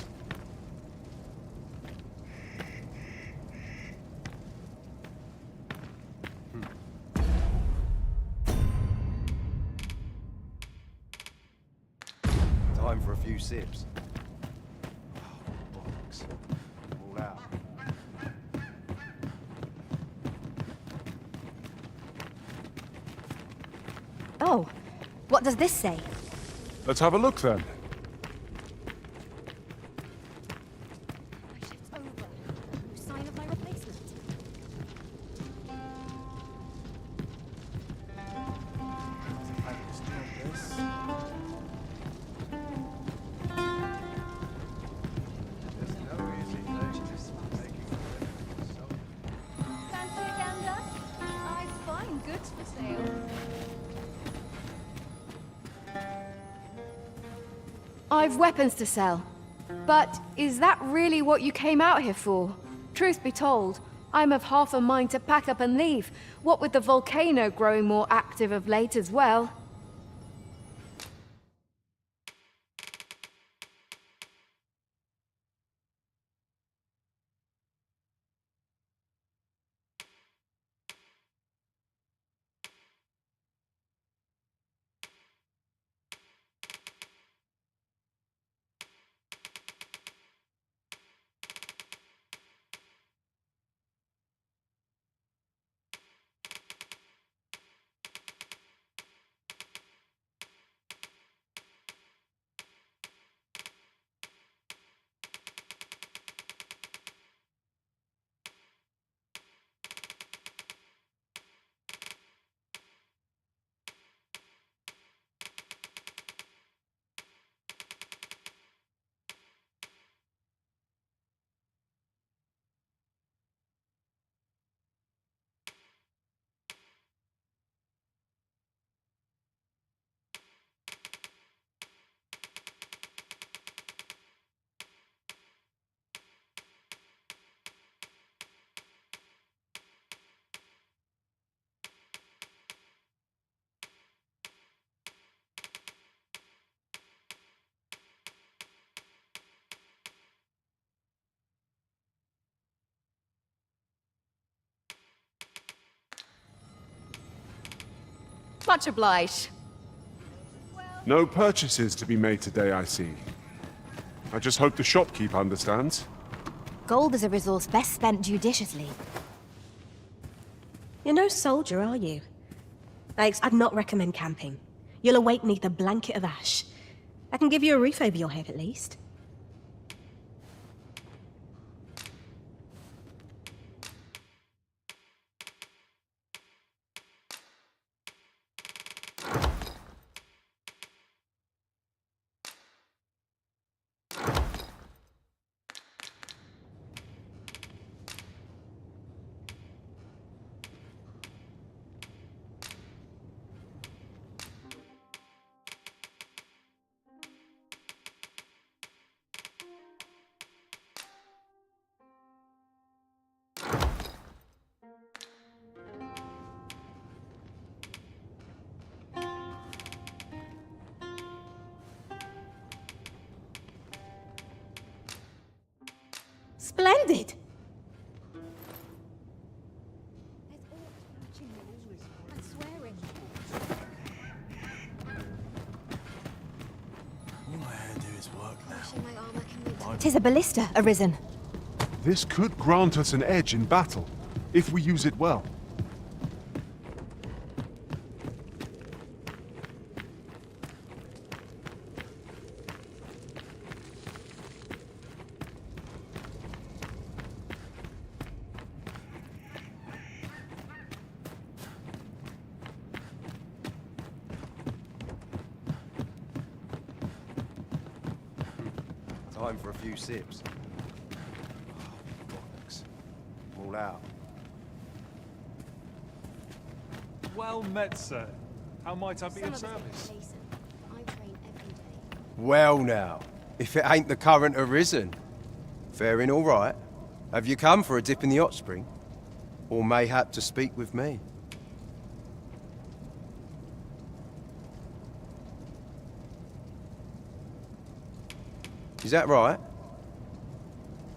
Time for a few sips. Bollocks. All out. Oh, what does this say? Let's have a look then. My shift's over. No sign of my replacement. Fancy a gander? I've fine goods for sale. I've weapons to sell. But is that really what you came out here for? Truth be told, I'm of half a mind to pack up and leave, what with the volcano growing more active of late as well. Much obliged. No purchases to be made today, I see. I just hope the shopkeep understands. Gold is a resource best spent judiciously. You're no soldier, are you? I'd not recommend camping. You'll awake neath a blanket of ash. I can give you a roof over your head at least. Splendid! Tis a ballista arisen. This could grant us an edge in battle, if we use it well. Time for a few sips. Bollocks. All out. Well met, sir. How might I be of service? Well now, if it ain't the current arisen. Faring all right. Have you come for a dip in the hot spring? Or mayhap to speak with me? Is that right?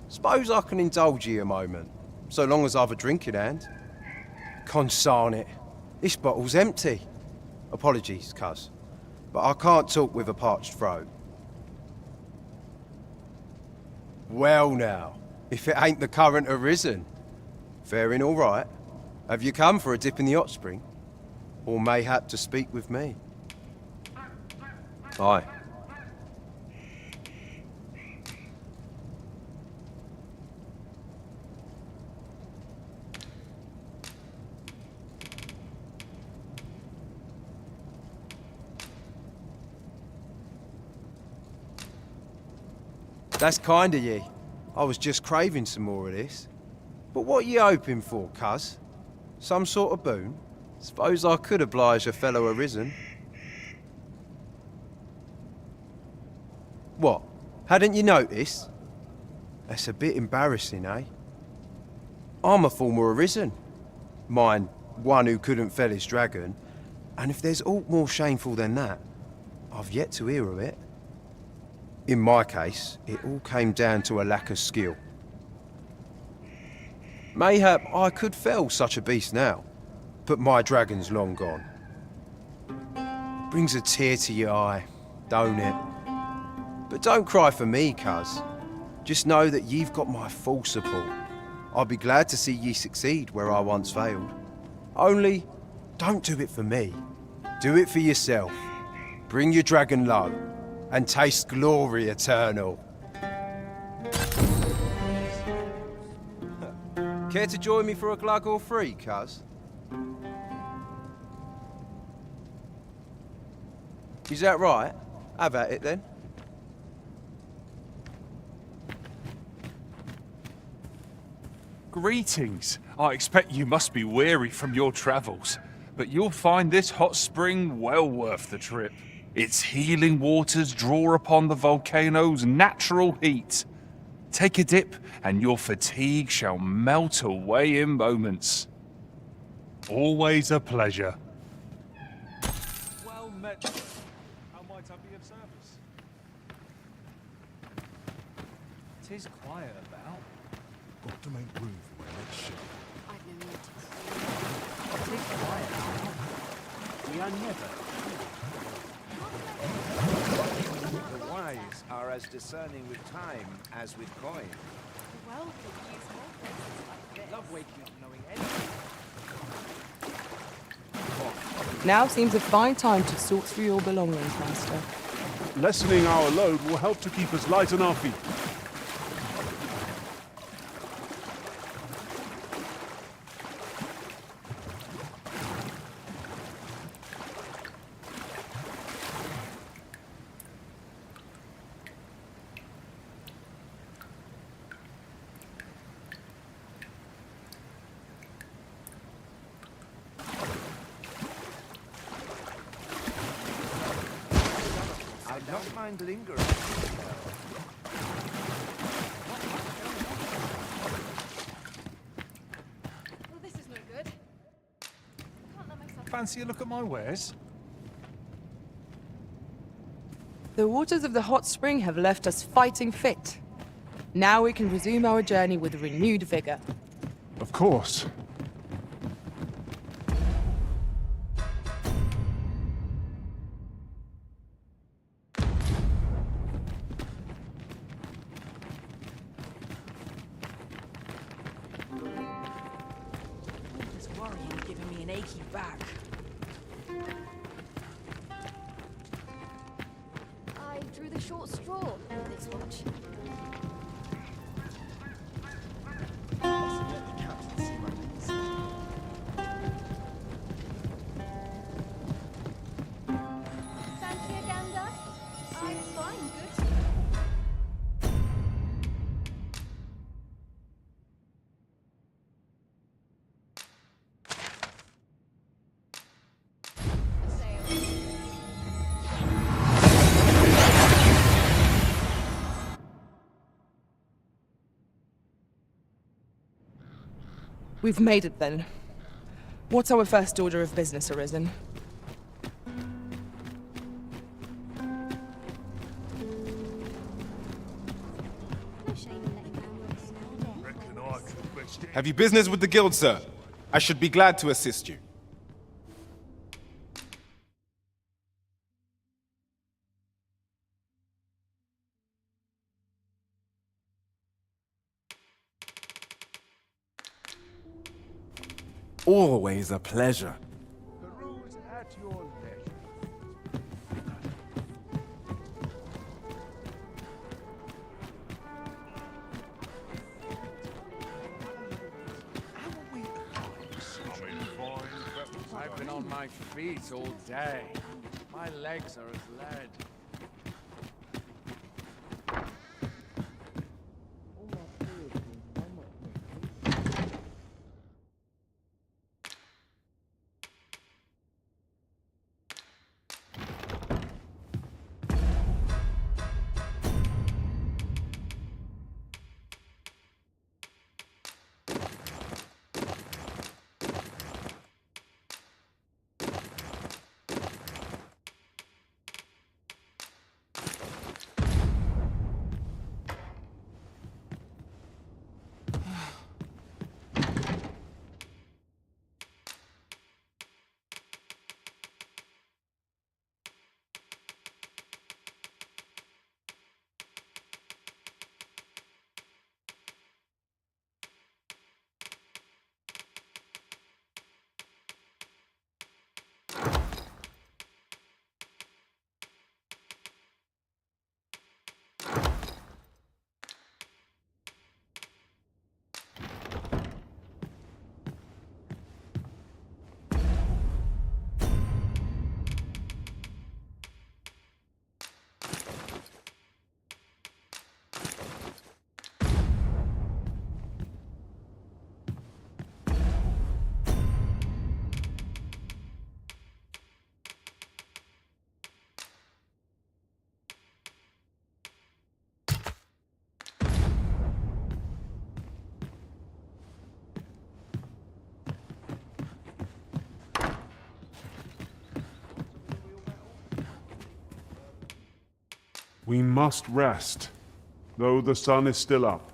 Suppose I can indulge you a moment, so long as I've a drink in hand. Consarn it. This bottle's empty. Apologies, cuz, but I can't talk with a parched throat. Well now, if it ain't the current arisen. Faring all right. Have you come for a dip in the hot spring? Or mayhap to speak with me? Aye. That's kind of ye. I was just craving some more of this. But what you hoping for, cuz? Some sort of boon? Suppose I could oblige a fellow arisen. What? Hadn't you noticed? That's a bit embarrassing, eh? I'm a former arisen. Mine, one who couldn't fell his dragon. And if there's aught more shameful than that, I've yet to hear of it. In my case, it all came down to a lack of skill. Mayhap I could fell such a beast now, but my dragon's long gone. Brings a tear to your eye, don't it? But don't cry for me, cuz. Just know that you've got my full support. I'll be glad to see ye succeed where I once failed. Only, don't do it for me. Do it for yourself. Bring your dragon low, and taste glory eternal. Care to join me for a glug or three, cuz? Is that right? Have at it then. Greetings. I expect you must be weary from your travels, but you'll find this hot spring well worth the trip. Its healing waters draw upon the volcano's natural heat. Take a dip, and your fatigue shall melt away in moments. Always a pleasure. Well met. How might I be of service? 'Tis quiet about. Got to make room for my next ship. I've no need to. 'Tis quiet. We are never. The wise are as discerning with time as with coin. Well, could use more places like this. Love waking up knowing anything. Now seems a fine time to sort through your belongings, Master. Lessening our load will help to keep us light on our feet. I don't mind lingering. Well, this is no good. Can't let myself. Fancy a look at my wares? The waters of the hot spring have left us fighting fit. Now we can resume our journey with renewed vigor. Of course. This worrying giving me an achy back. I drew the short straw in this watch. Fancy a gander? I find good. We've made it then. What's our first order of business, Arisen? Have you business with the guild, sir? I should be glad to assist you. Always a pleasure. Peruse at your leisure. I've been on my feet all day. My legs are as lead. We must rest, though the sun is still up.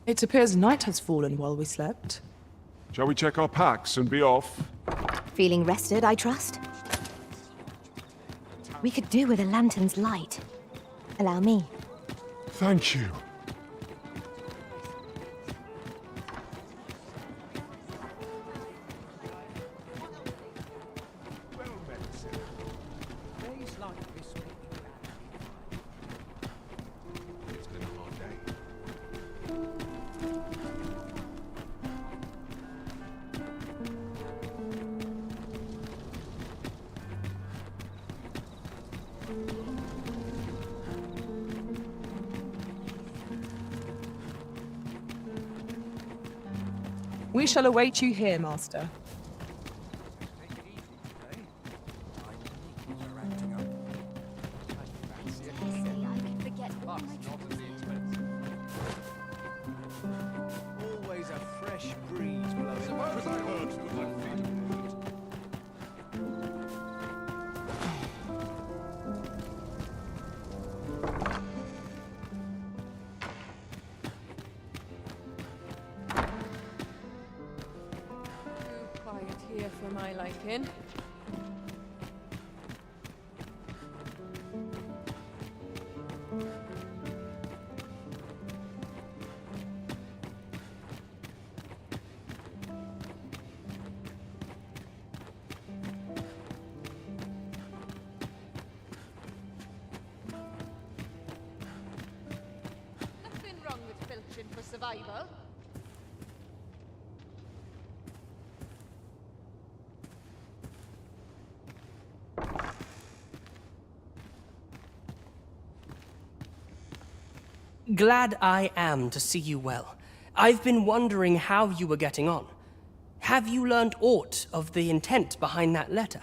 It appears night has fallen while we slept. Shall we check our packs and be off? Feeling rested, I trust? We could do with a lantern's light. Allow me. Thank you. Days like this make me glad. It's been a hard day. We shall await you here, Master. Always a fresh breeze blowing. Too quiet here for my liking. Nothing wrong with filching for survival. Glad I am to see you well. I've been wondering how you were getting on. Have you learned aught of the intent behind that letter?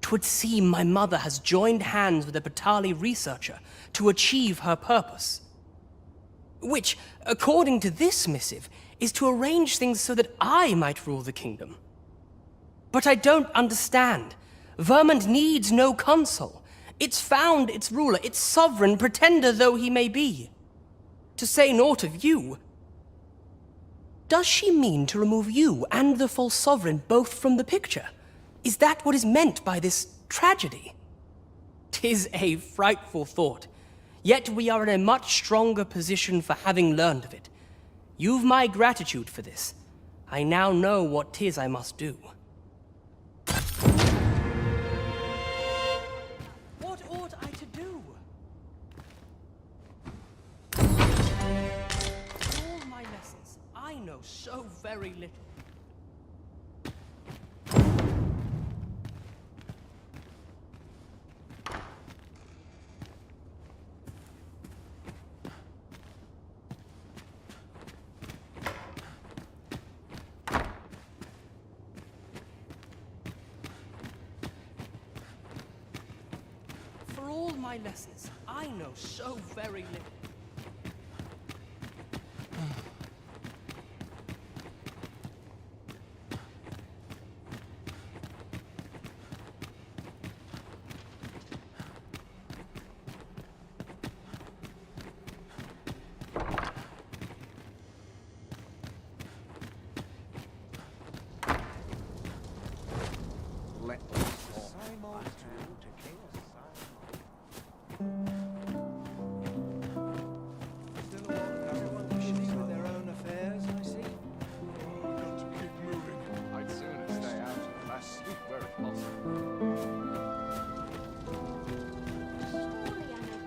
'Twould seem my mother has joined hands with a Batali researcher to achieve her purpose. Which, according to this missive, is to arrange things so that I might rule the kingdom. But I don't understand. Vermont needs no consul. It's found its ruler, its sovereign, pretender though he may be. To say naught of you. Does she mean to remove you and the false sovereign both from the picture? Is that what is meant by this tragedy? 'Tis a frightful thought, yet we are in a much stronger position for having learned of it. You've my gratitude for this. I now know what 'tis I must do. What ought I to do? All my lessons, I know so very little. For all my lessons, I know so very little.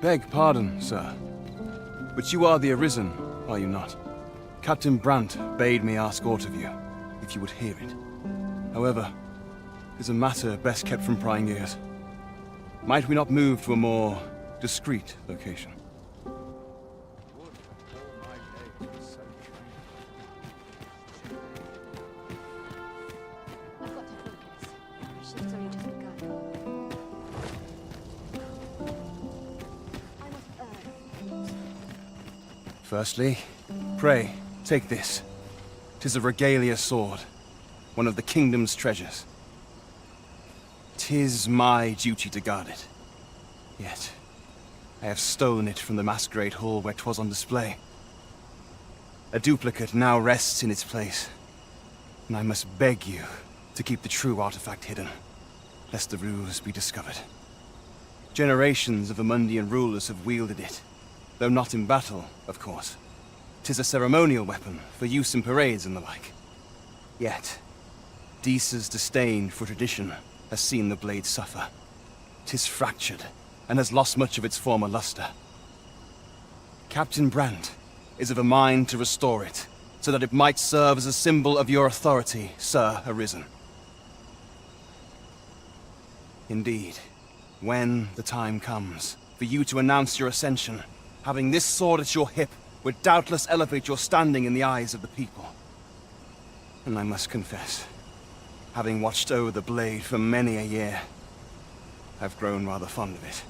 Beg pardon, sir. But you are the Arisen, are you not? Captain Brandt bade me ask aught of you, if you would hear it. However, it is a matter best kept from prying ears. Might we not move to a more discreet location? Firstly, pray, take this. 'Tis a regalia sword, one of the kingdom's treasures. 'Tis my duty to guard it. Yet, I have stolen it from the masquerade hall where 'twas on display. A duplicate now rests in its place, and I must beg you to keep the true artifact hidden, lest the ruse be discovered. Generations of Amundian rulers have wielded it, though not in battle, of course. 'Tis a ceremonial weapon for use in parades and the like. Yet, Disa's disdain for tradition has seen the blade suffer. 'Tis fractured, and has lost much of its former luster. Captain Brandt is of a mind to restore it, so that it might serve as a symbol of your authority, Sir Arisen. Indeed, when the time comes for you to announce your ascension, having this sword at your hip would doubtless elevate your standing in the eyes of the people. And I must confess, having watched over the blade for many a year, I've grown rather fond of it.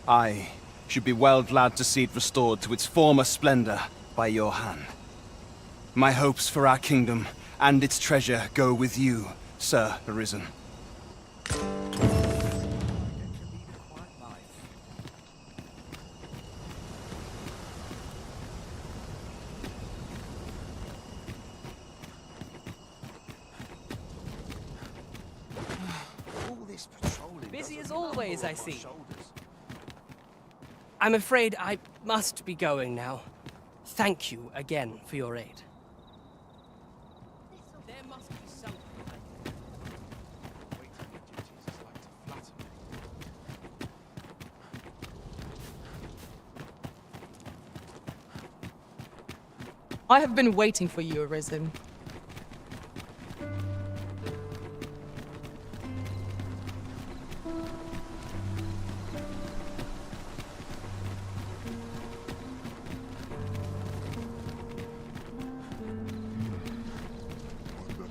I should be well glad to see it restored to its former splendor by your hand. My hopes for our kingdom and its treasure go with you, Sir Arisen. Busy as always, I see. I'm afraid I must be going now. Thank you again for your aid. There must be something. I have been waiting for you, Arisen.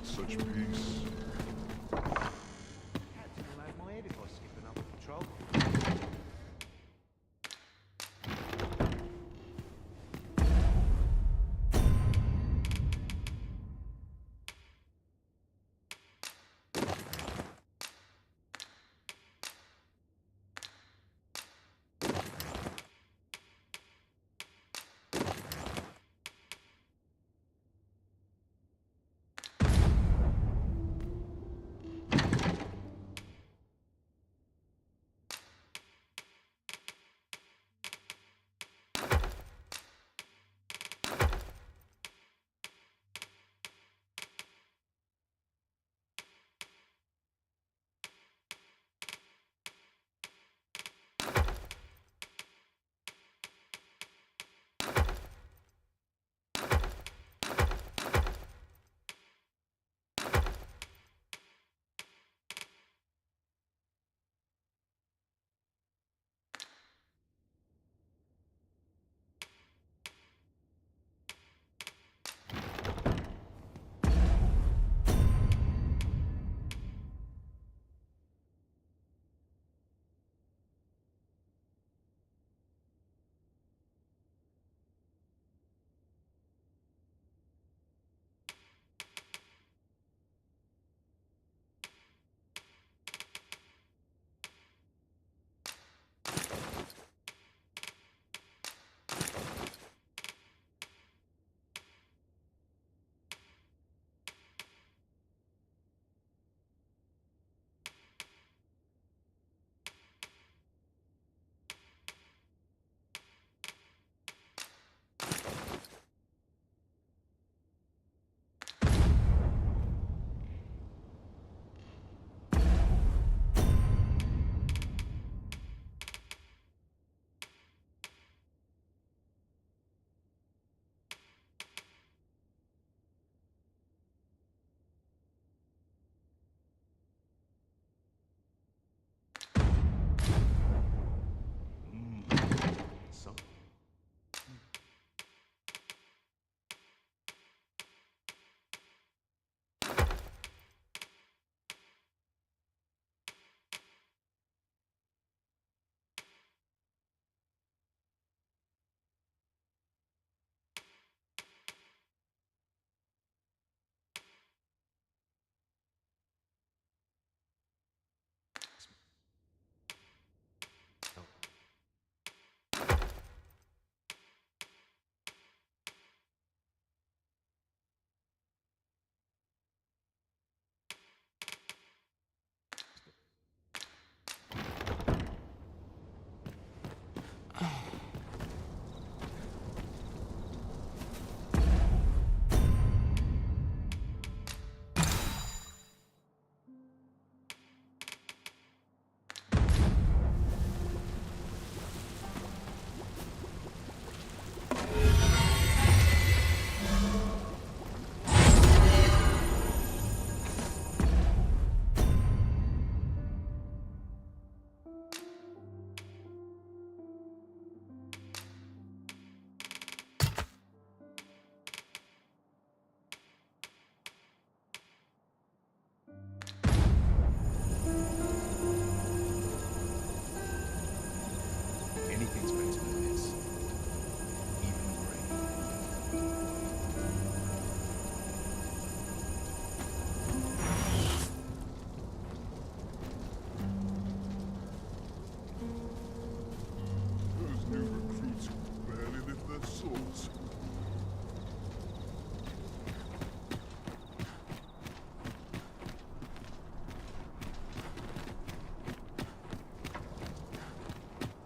Such peace.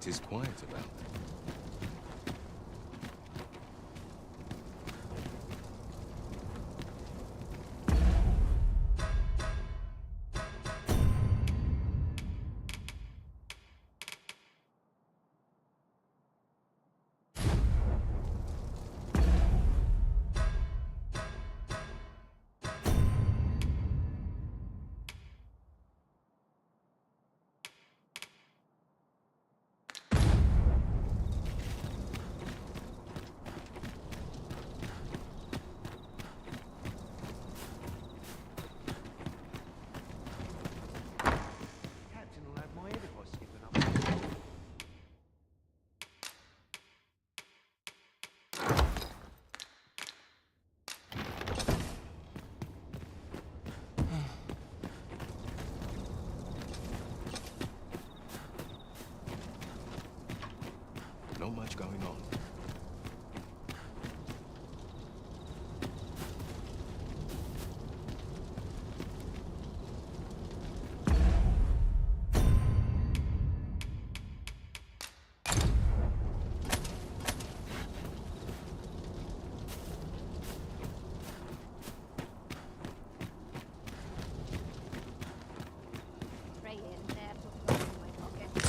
'Tis quiet about. Captain will have my head if I skip another. Not much going on.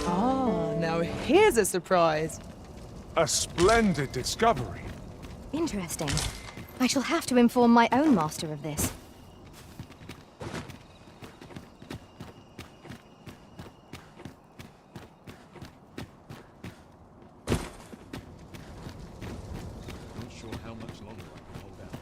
Ah, now here's a surprise. A splendid discovery. Interesting. I shall have to inform my own master of this. Not sure how much longer I can hold out.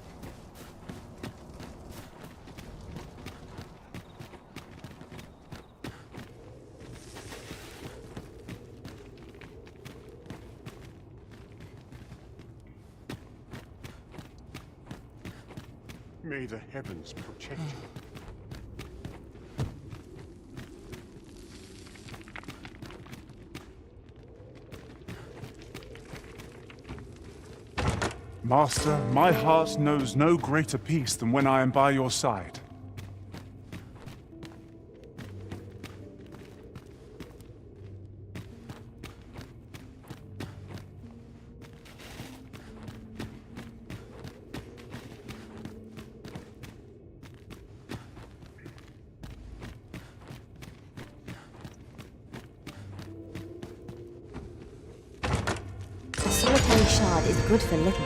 May the heavens protect you. Master, my heart knows no greater peace than when I am by your side. A solitary shard is good for little.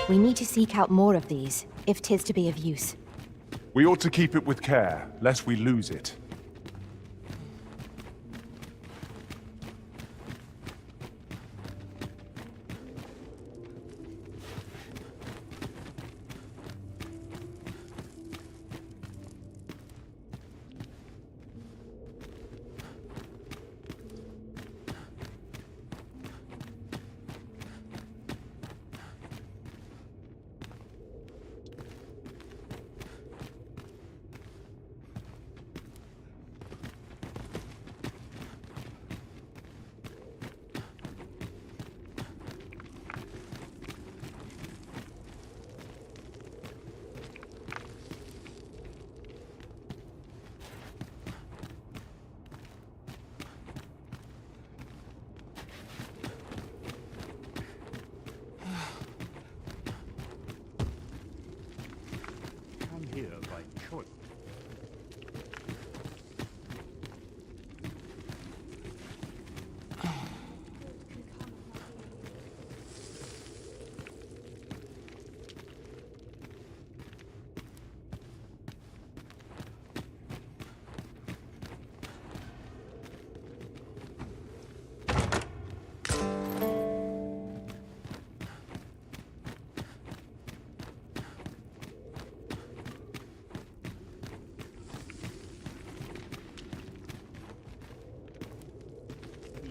We need to seek out more of these, if 'tis to be of use. We ought to keep it with care, lest we lose it. Come here by choice.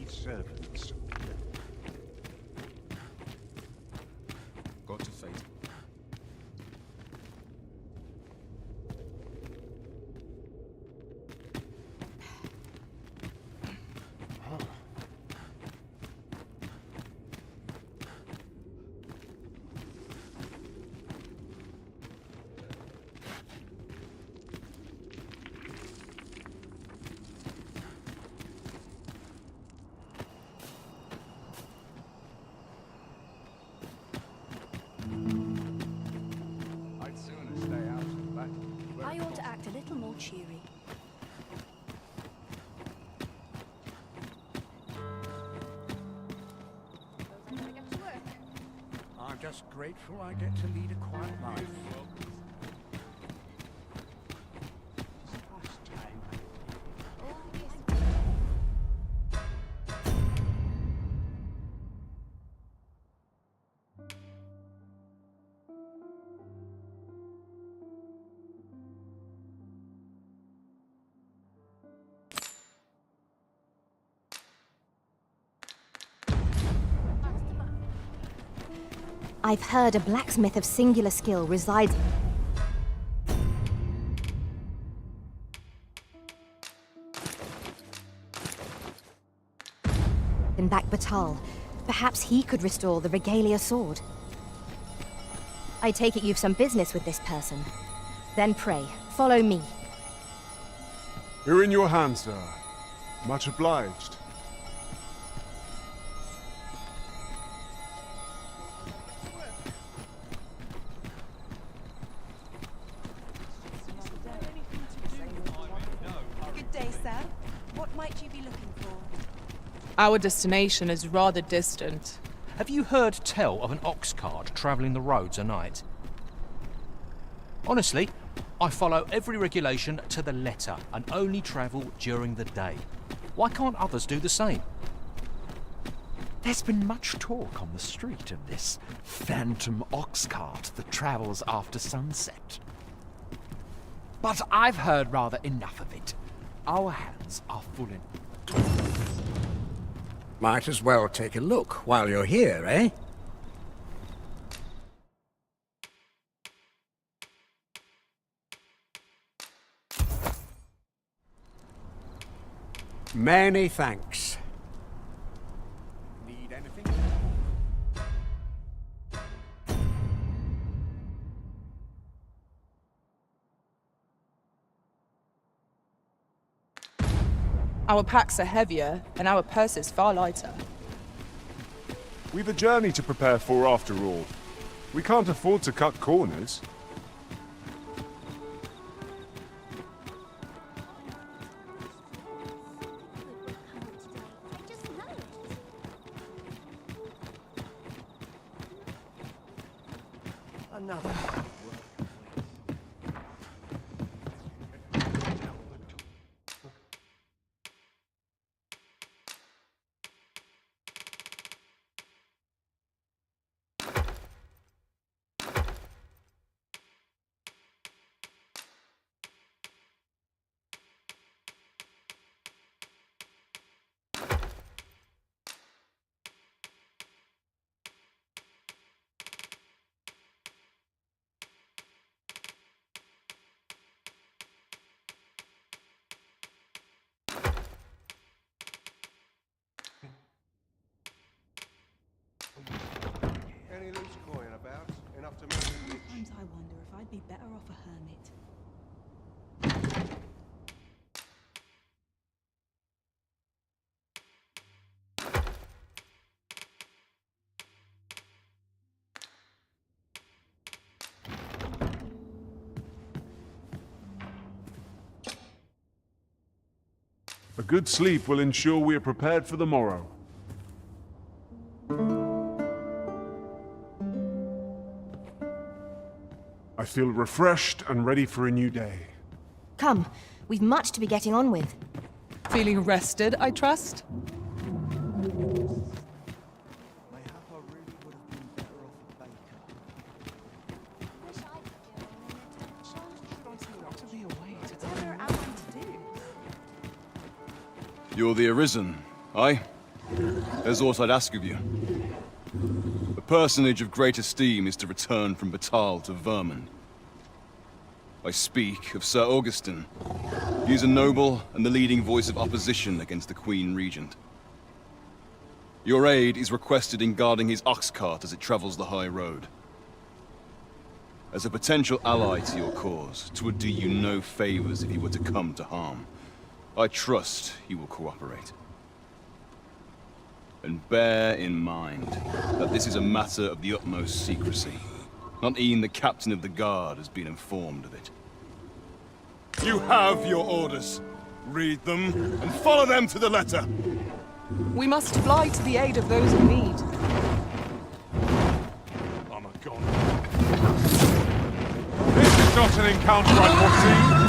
Servants. Got to face it. just grateful I get to lead a quiet life. I've heard a blacksmith of singular skill resides in Batal. Perhaps he could restore the Regalia sword. I take it you've some business with this person. Then pray, follow me. We're in your hands, sir. Much obliged. Good day, sir. What might you be looking for? Our destination is rather distant. Have you heard tell of an ox cart travelling the roads at night? Honestly, I follow every regulation to the letter and only travel during the day. Why can't others do the same? There's been much talk on the street of this phantom ox cart that travels after sunset. But I've heard rather enough of it. Our hands are full in. Might as well take a look while you're here, eh? Many thanks. Need anything? Our packs are heavier, and our purses far lighter. We've a journey to prepare for after all. We can't afford to cut corners. Another. Any loose coin about? Enough to make me rich? Sometimes I wonder if I'd be better off a hermit. A good sleep will ensure we are prepared for the morrow. I feel refreshed and ready for a new day. Come, we've much to be getting on with. Feeling rested, I trust? You're the Arisen, aye? There's aught I'd ask of you. A personage of great esteem is to return from Batal to Vermund. I speak of Sir Augustin. He is a noble and the leading voice of opposition against the Queen Regent. Your aid is requested in guarding his ox cart as it travels the high road. As a potential ally to your cause, 'twould do you no favors if he were to come to harm. I trust he will cooperate. And bear in mind that this is a matter of the utmost secrecy. Not even the captain of the guard has been informed of it. You have your orders. Read them and follow them to the letter. We must fly to the aid of those in need. I'm not an encounter I foresee.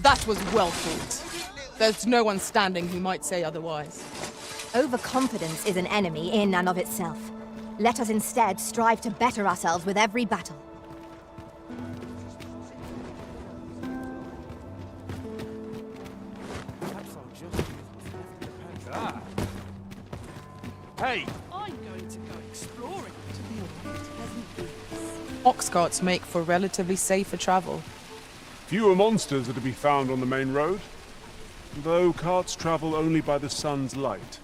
That was well fought. There's no one standing who might say otherwise. Overconfidence is an enemy in and of itself. Let us instead strive to better ourselves with every battle. Hey! I'm going to go exploring. To be a pleasant breeze. Ox carts make for relatively safer travel. Fewer monsters are to be found on the main road, though carts travel only by the sun's light.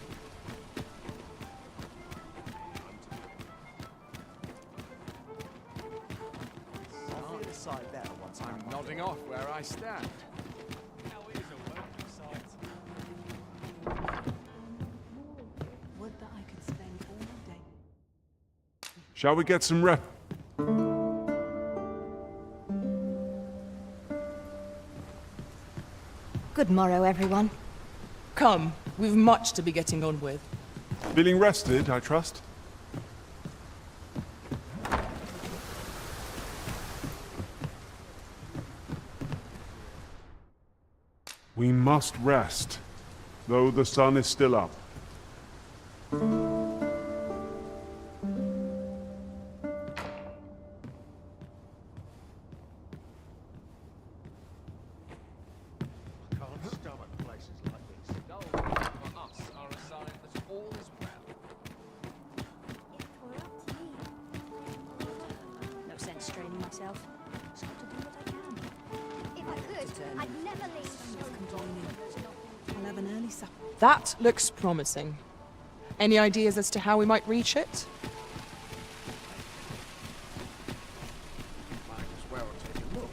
I'm nodding off where I stand. Would that I could spend all day. Shall we get some rep? Good morrow, everyone. Come, we've much to be getting on with. Feeling rested, I trust? We must rest, though the sun is still up. No sense straining myself. Just got to do what I can. If I could, I'd never leave. I'll have an early supper. That looks promising. Any ideas as to how we might reach it? Might as well take a look.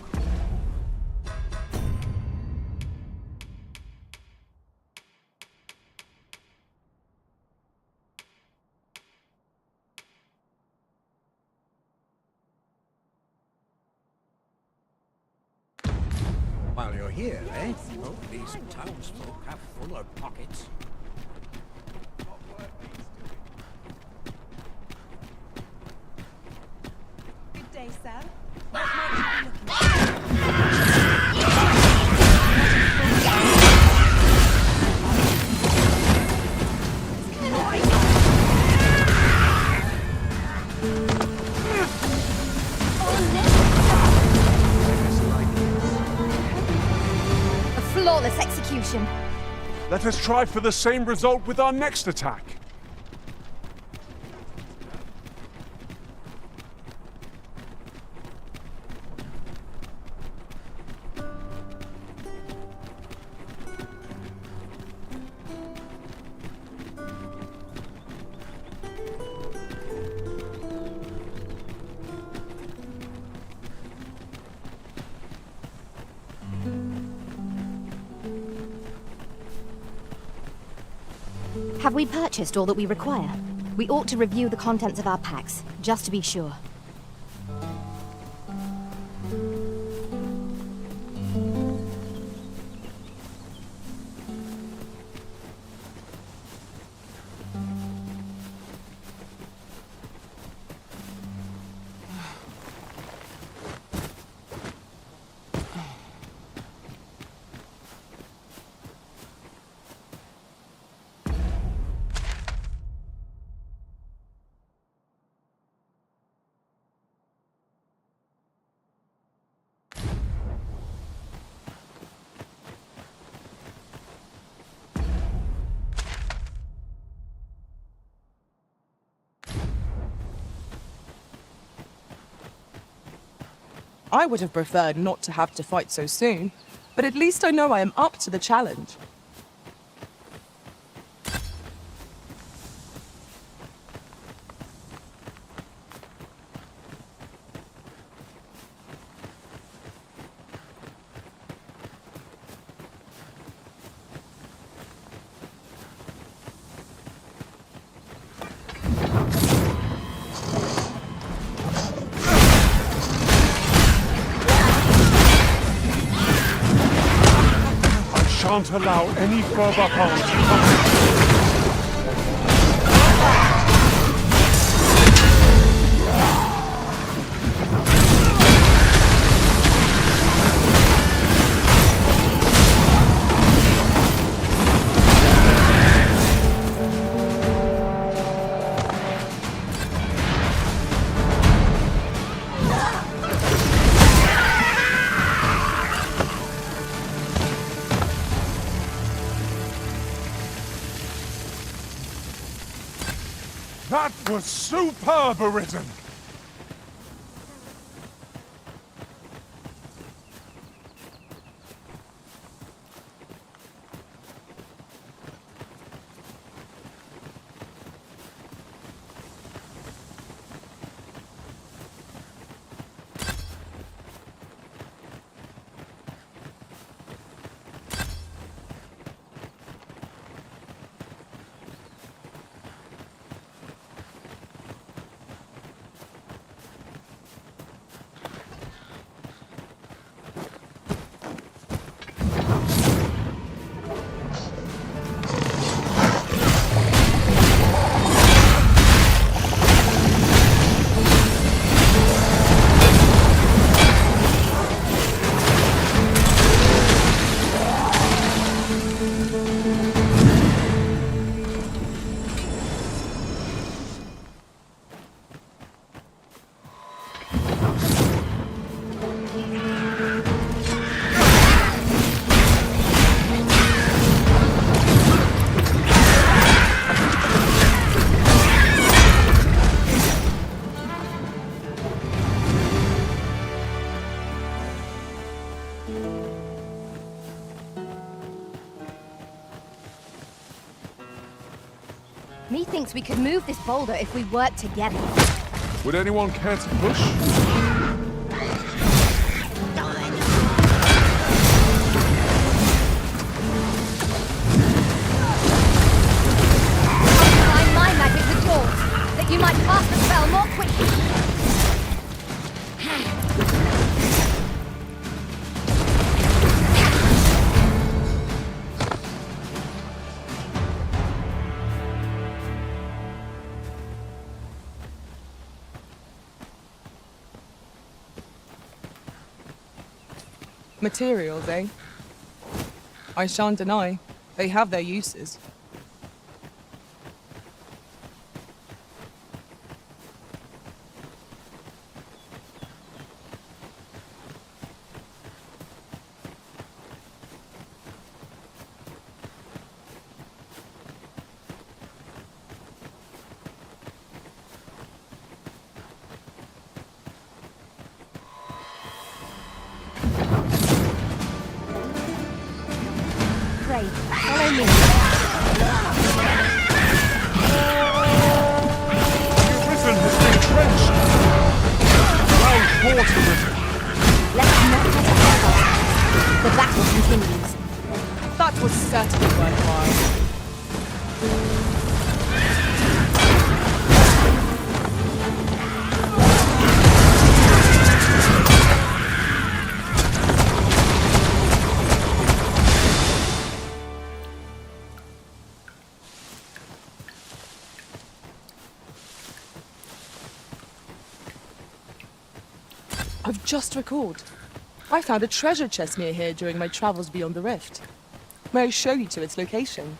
While you're here, eh? Oh, these townsfolk have fuller pockets. Good day, sir. A flawless execution. Let us try for the same result with our next attack. Have we purchased all that we require? We ought to review the contents of our packs, just to be sure. I would have preferred not to have to fight so soon, but at least I know I am up to the challenge. Can't allow any further harm to come. That was superb, Arisen! Methinks we could move this boulder if we work together. Would anyone care to push? Combine my magic with yours, that you might cast the spell more quickly. Materials, eh? I shan't deny, they have their uses. Pray, follow me. I've just recalled. I found a treasure chest near here during my travels beyond the rift. May I show you to its location?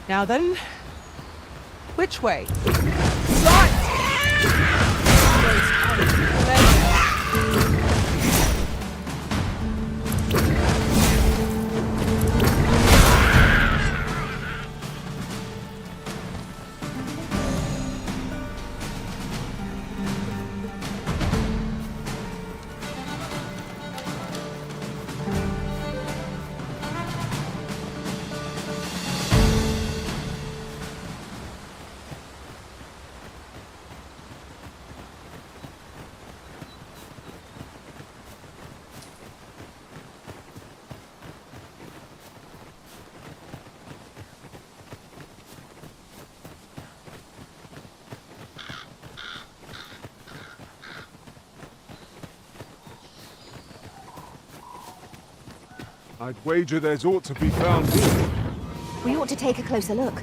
Now then, which way? I'd wager there's aught to be found here. We ought to take a closer look.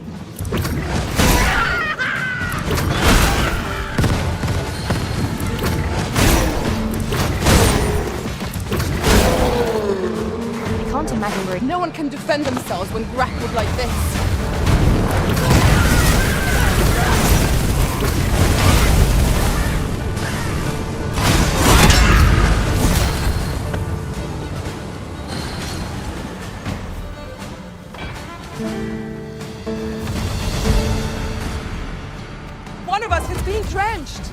I can't imagine we're... No one can defend themselves when grappled like this. One of us is being drenched!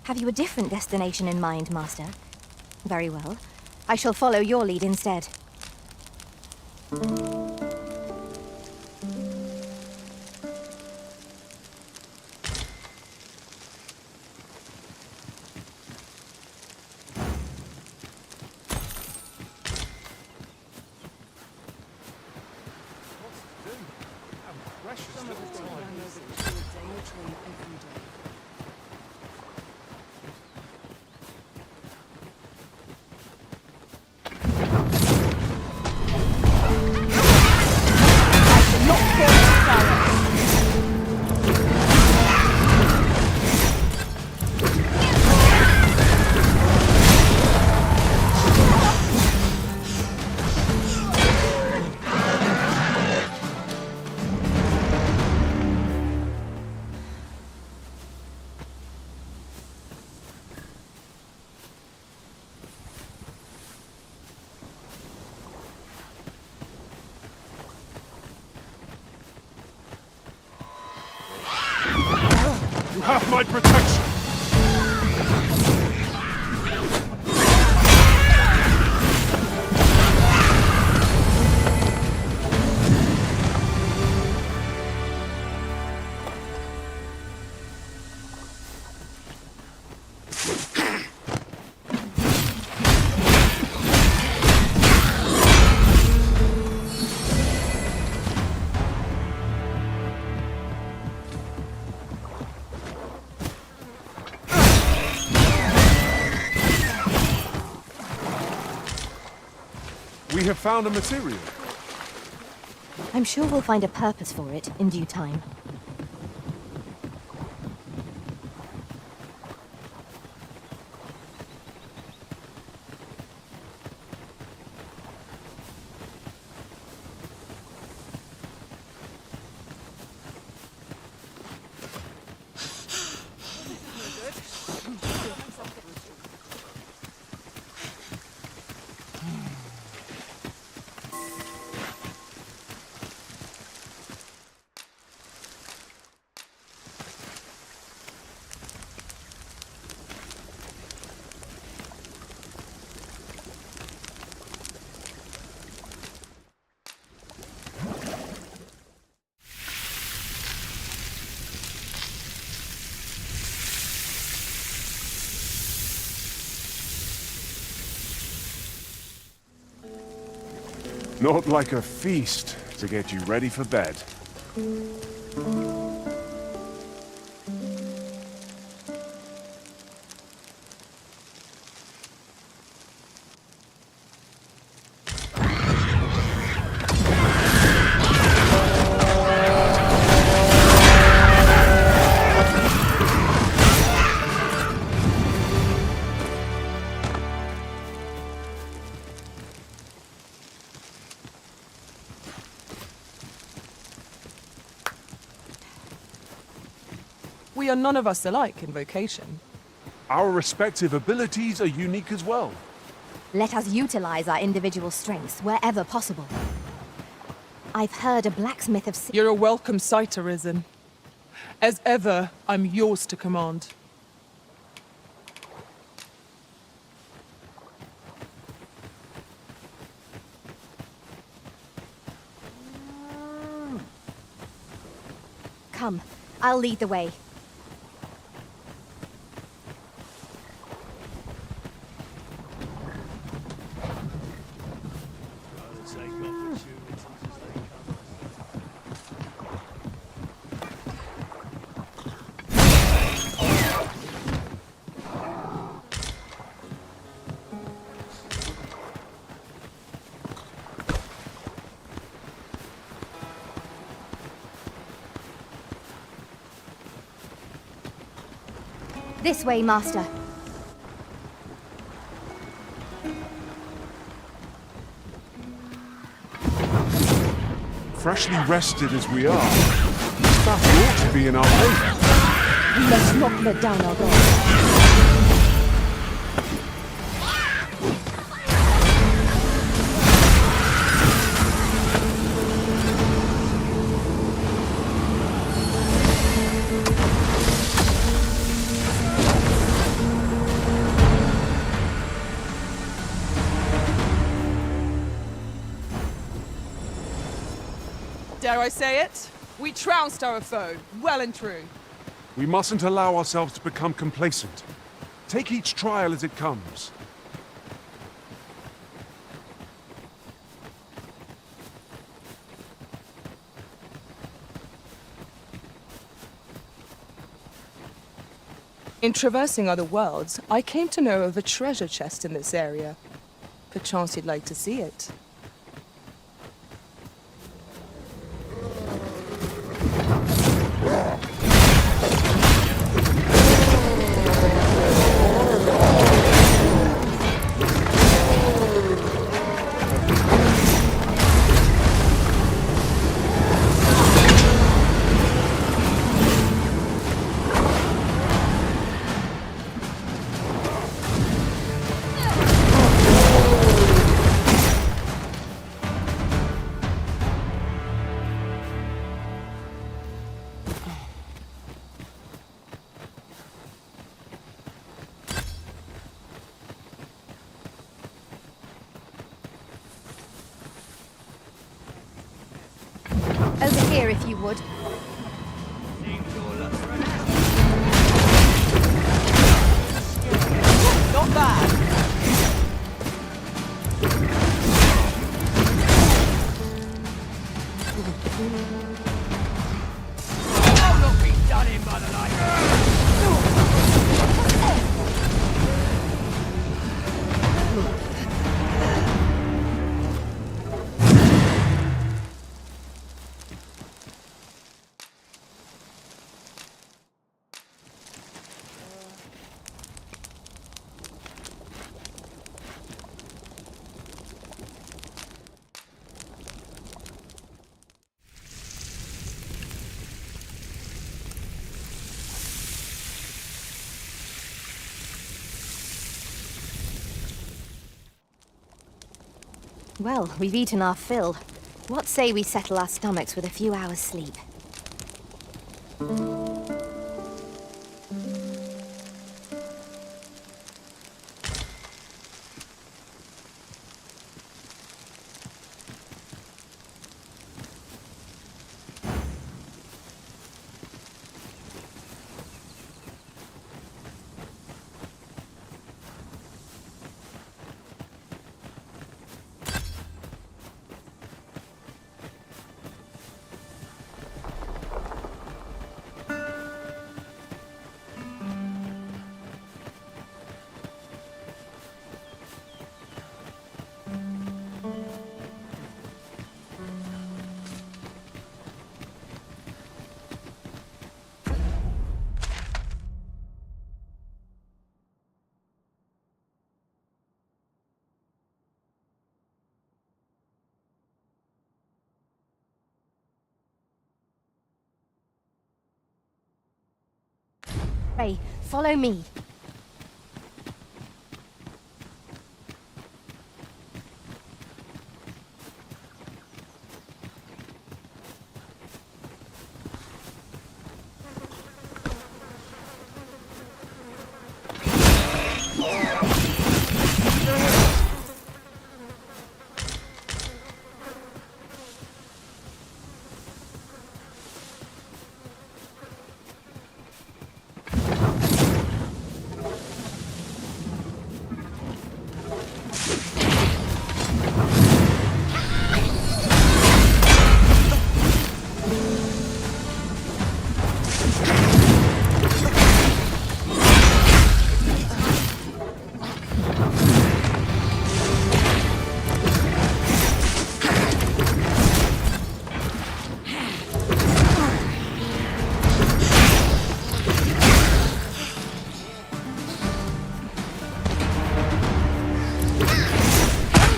Have you a different destination in mind, Master? Very well. I shall follow your lead instead. You have my protection! We have found a material. I'm sure we'll find a purpose for it in due time. Not like a feast to get you ready for bed. We are none of us alike in vocation. Our respective abilities are unique as well. Let us utilize our individual strengths wherever possible. I've heard a blacksmith of... You're a welcome sight, Arisen. As ever, I'm yours to command. Come, I'll lead the way. This way, Master. Freshly rested as we are, this battle ought to be in our favor. We must not let down our guard. Dare I say it? We trounced our foe, well and true. We mustn't allow ourselves to become complacent. Take each trial as it comes. In traversing other worlds, I came to know of a treasure chest in this area. Perchance you'd like to see it. Over here, if you would. Not bad. I'll not be done in by the light. Well, we've eaten our fill. What say we settle our stomachs with a few hours' sleep? Hey, follow me.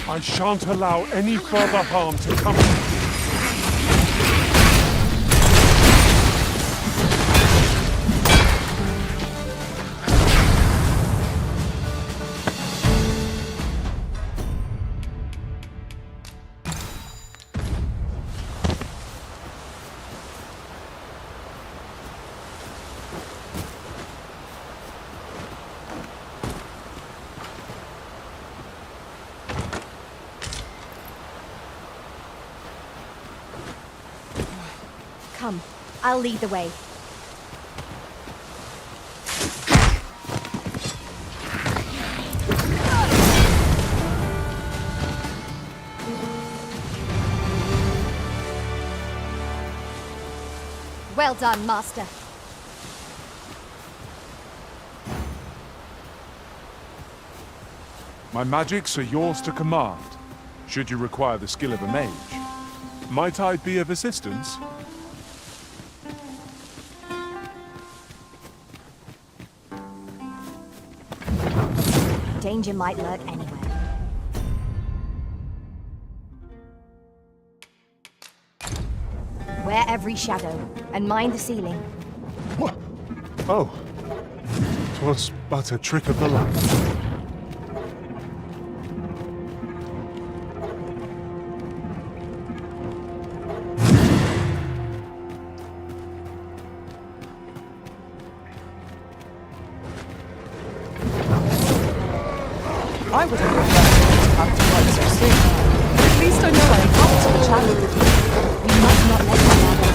I shan't allow any further harm to come to you. Come, I'll lead the way. Well done, Master. My magics are yours to command, should you require the skill of a mage. Might I be of assistance? Danger might lurk anywhere. Wear every shadow, and mind the ceiling. What? Oh. 'Twas but a trick of the light. I would have preferred to have to fight so soon. At least I know I'm up to the challenge. We must not let them gather.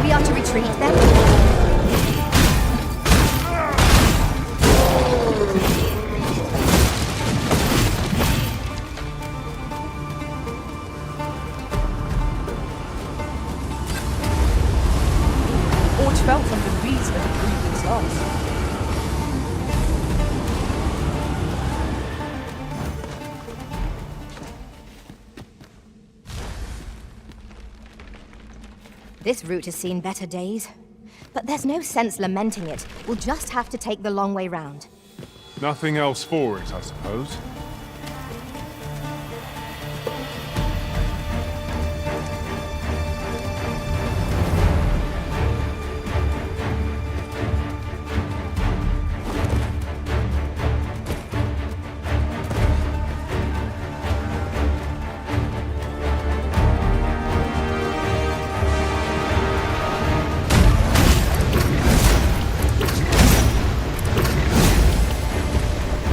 We are to retreat then? Aught fell from the breeze that had breathed its last. This route has seen better days. But there's no sense lamenting it. We'll just have to take the long way round. Nothing else for it, I suppose.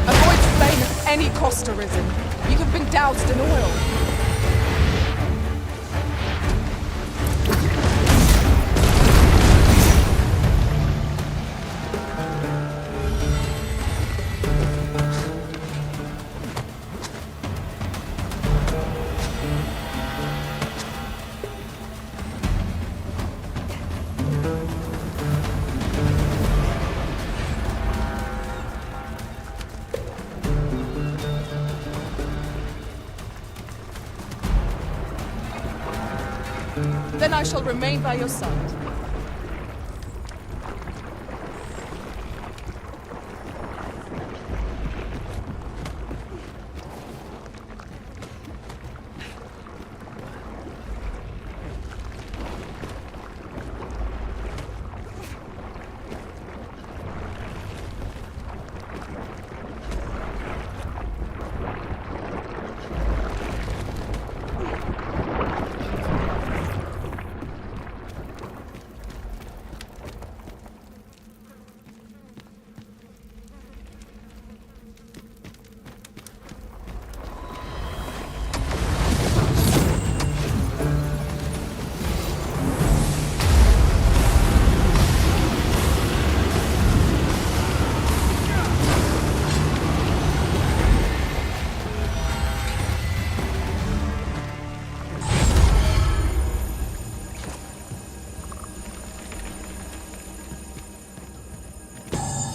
Avoid fame at any cost arisen. You have been doused in oil. Then I shall remain by your side.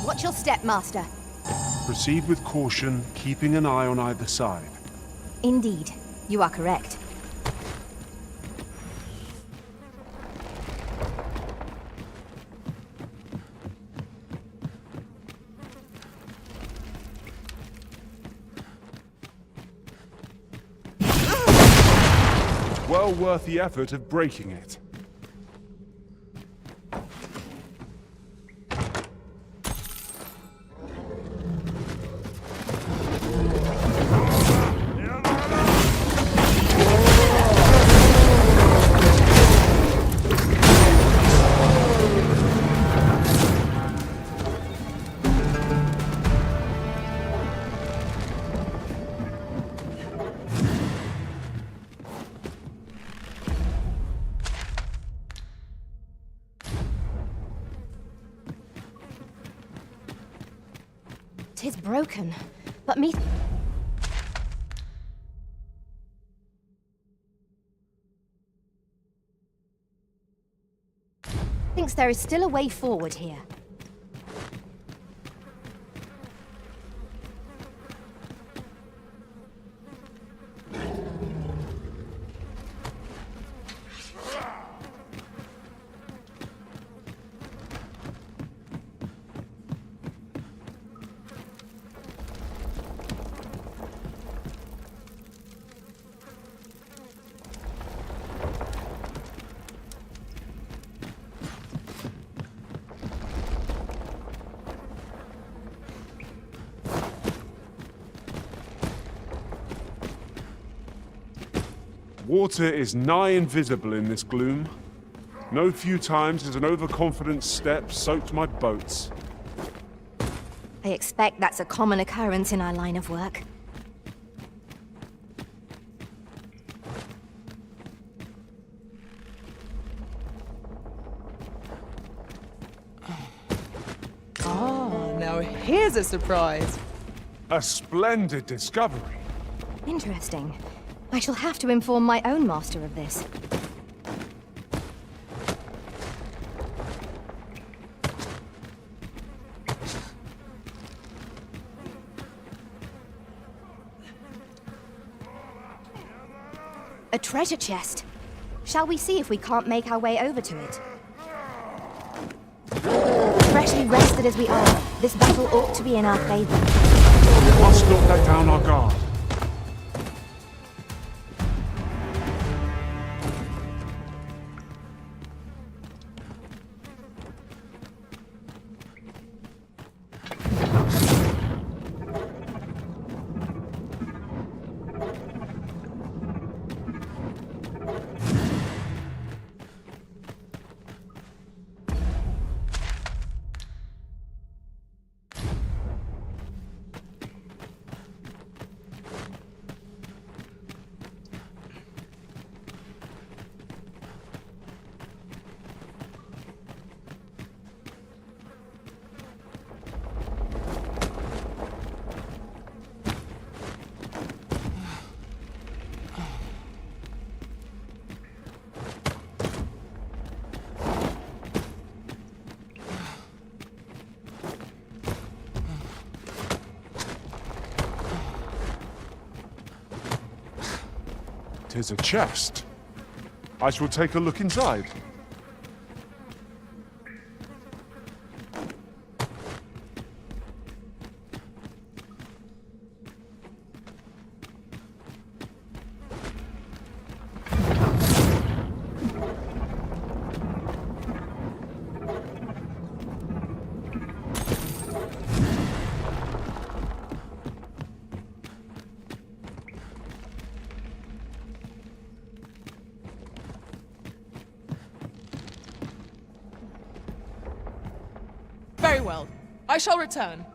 Watch your step, Master. Proceed with caution, keeping an eye on either side. Indeed, you are correct. Well worth the effort of breaking it. Tis broken, but me... thinks there is still a way forward here. Water is nigh invisible in this gloom. No few times has an overconfident step soaked my boats. I expect that's a common occurrence in our line of work. Ah, now here's a surprise. A splendid discovery. Interesting. I shall have to inform my own master of this. A treasure chest. Shall we see if we can't make our way over to it? Freshly rested as we are, this battle ought to be in our favor. We must not let down our guard. Tis a chest. I shall take a look inside. Very well. I shall return.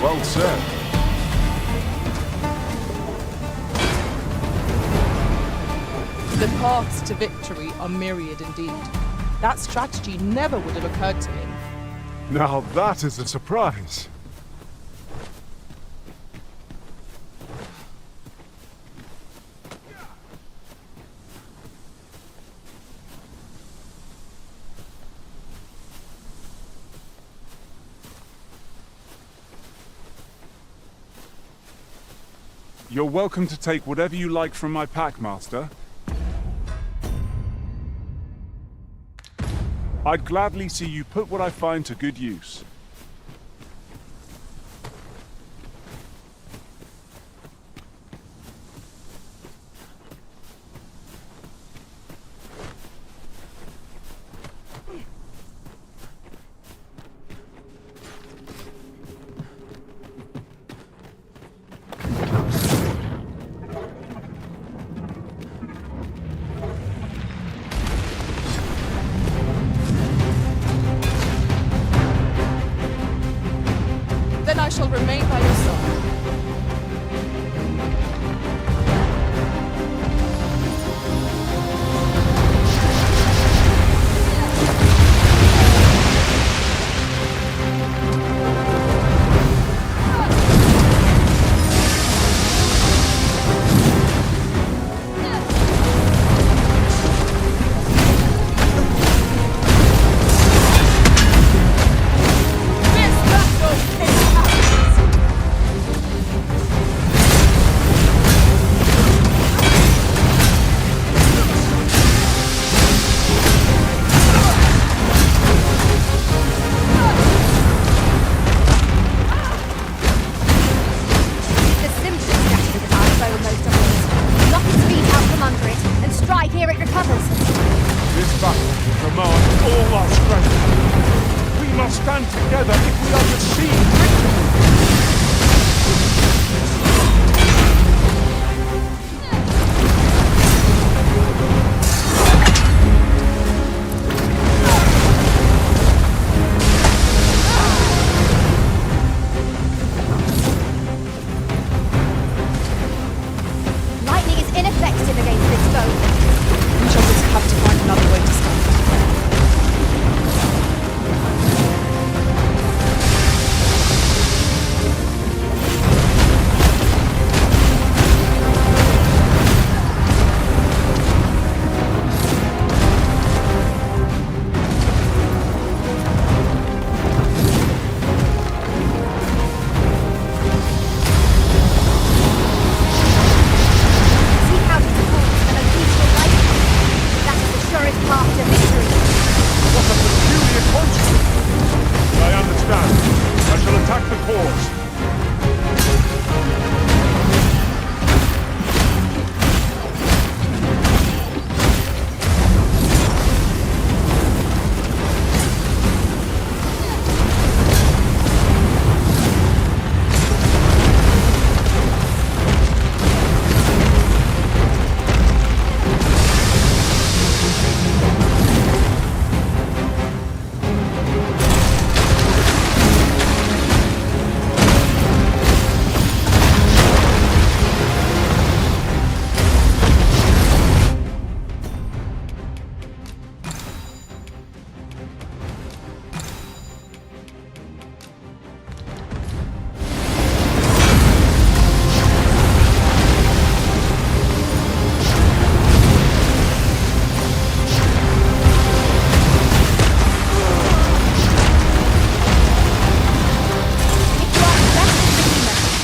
Well said. The paths to victory are myriad indeed. That strategy never would have occurred to me. Now that is a surprise. You're welcome to take whatever you like from my pack, Master. I'd gladly see you put what I find to good use. Then I shall remain by your side. This battle is ours! stand together if we are to see victory. Lightning is ineffective against this foe. We shall just have to find another way to stop it. Seek out its cause and unleash your lightning. That is the surest path to victory. What a peculiar construct! I understand. I shall attack the cause.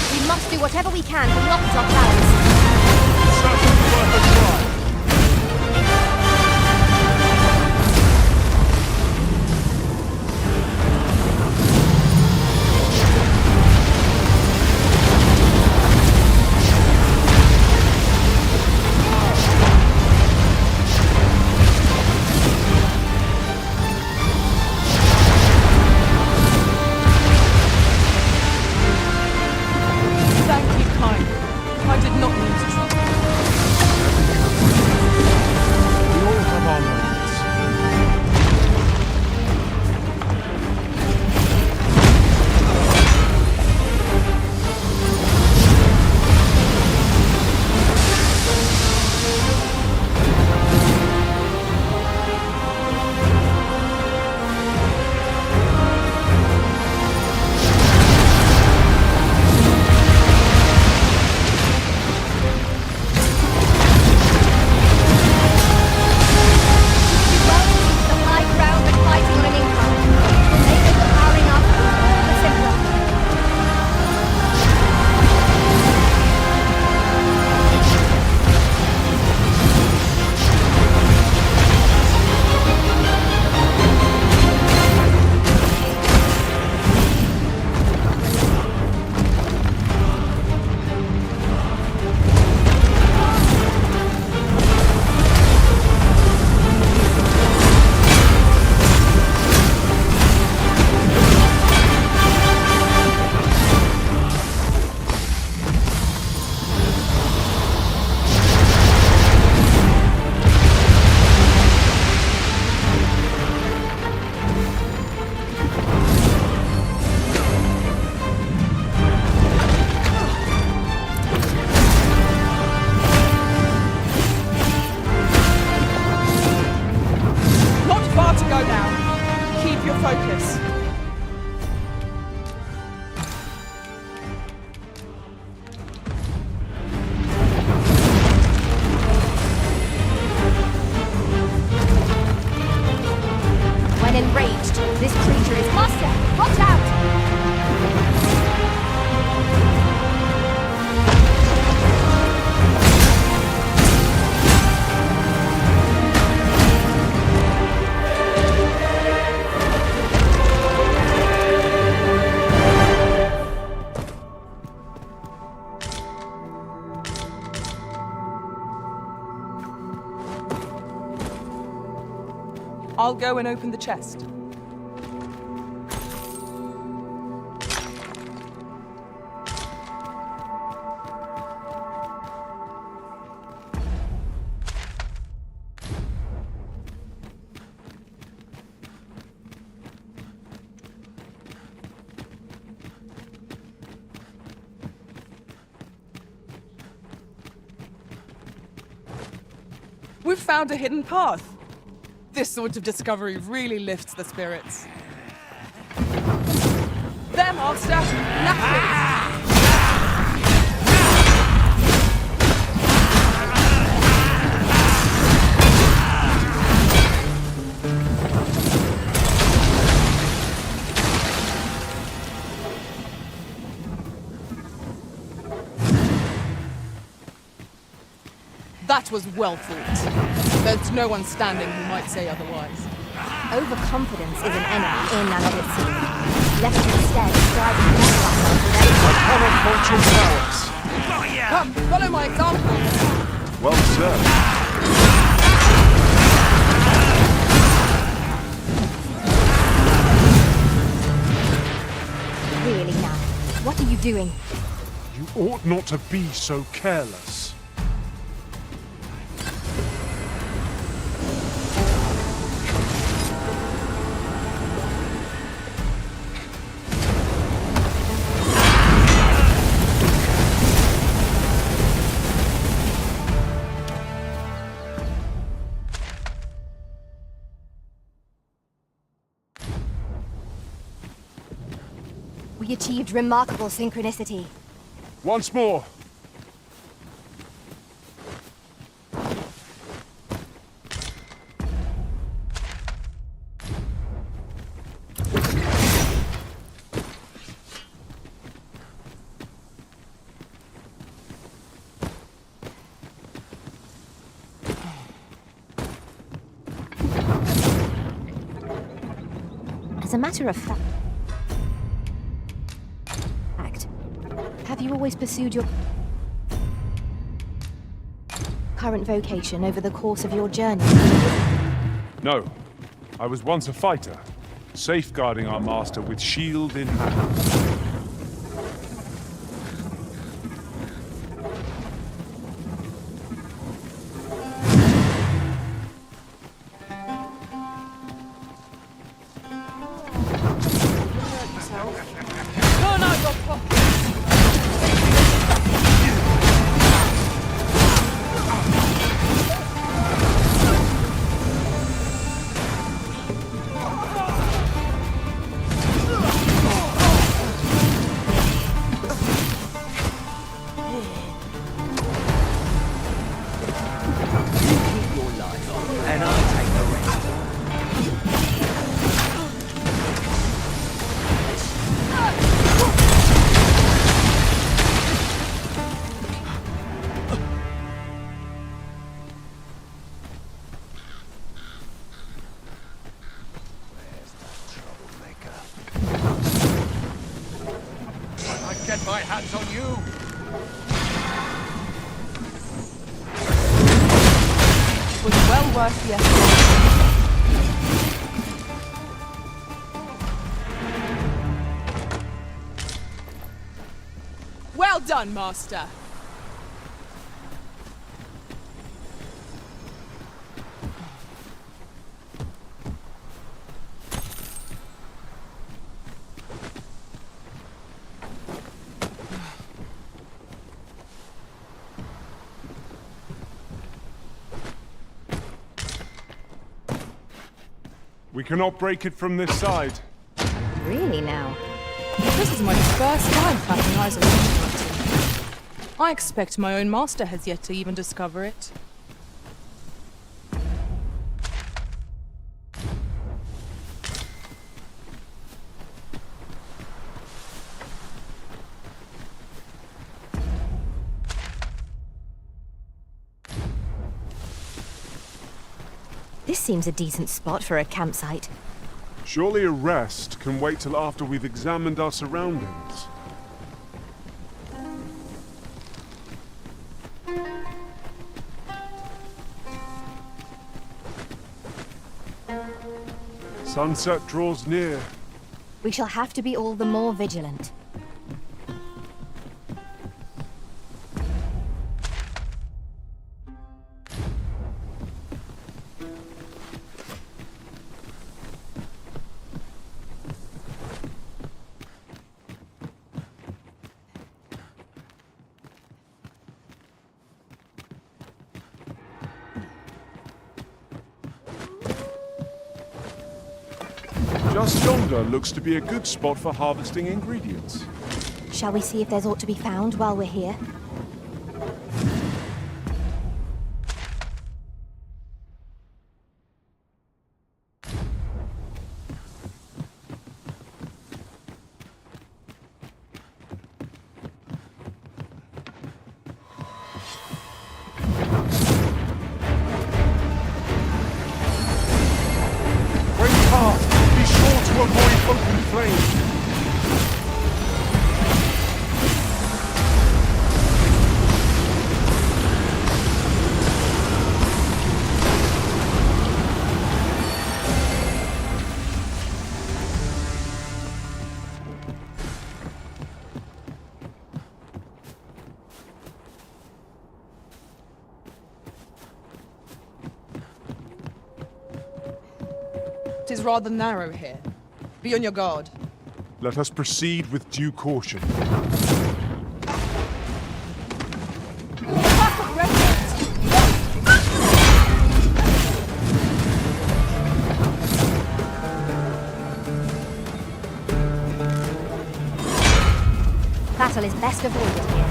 We must do whatever we can to lock our plans. Certainly worth a try. Thank you kindly. I did not mean to trouble. We all have our moments. The high ground and fighting on an incline. Make it the powering up, the simpler. Not far to go now. Keep your focus. When enraged, this creature is master. Watch out! I'll go and open the chest. We've found a hidden path. This sort of discovery really lifts the spirits. There, Master! Knackers! That was well thought. There's no one standing who might say otherwise. Overconfidence is an enemy in and of itself. Let us instead strive to measure ourselves with anything. I cannot fault your prowess. Come, follow my example. Well said. Really now, what are you doing? You ought not to be so careless. We achieved remarkable synchronicity. Once more. As a matter of fact, have you always pursued your current vocation over the course of your journey? No. I was once a fighter, safeguarding our master with shield in hand. Get my hands on you! It was well worth the effort. Well done, Master. We cannot break it from this side. Really now? This is my first time clapping eyes on it. I expect my own master has yet to even discover it. This seems a decent spot for a campsite. Surely a rest can wait till after we've examined our surroundings. Sunset draws near. We shall have to be all the more vigilant. Just yonder looks to be a good spot for harvesting ingredients. Shall we see if there's aught to be found while we're here? Be sure to avoid open flames. It is rather narrow here. Be on your guard. Let us proceed with due caution. Battle is best avoided here.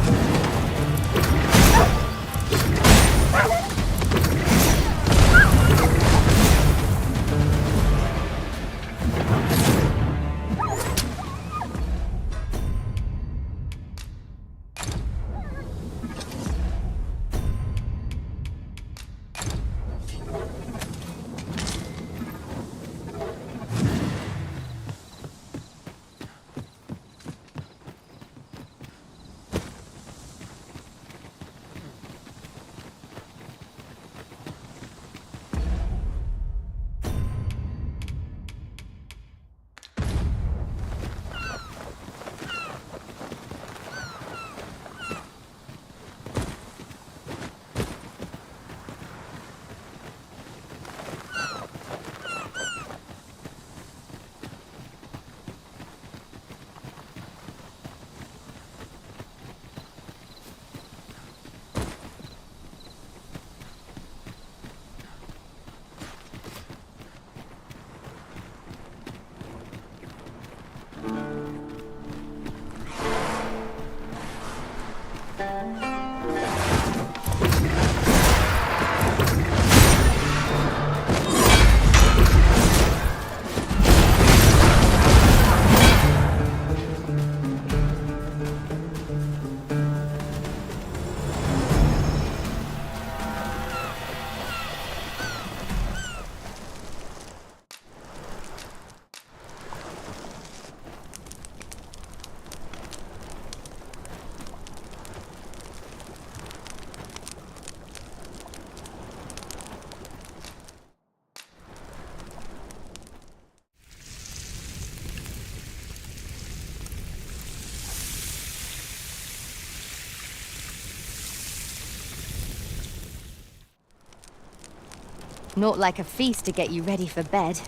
Not like a feast to get you ready for bed.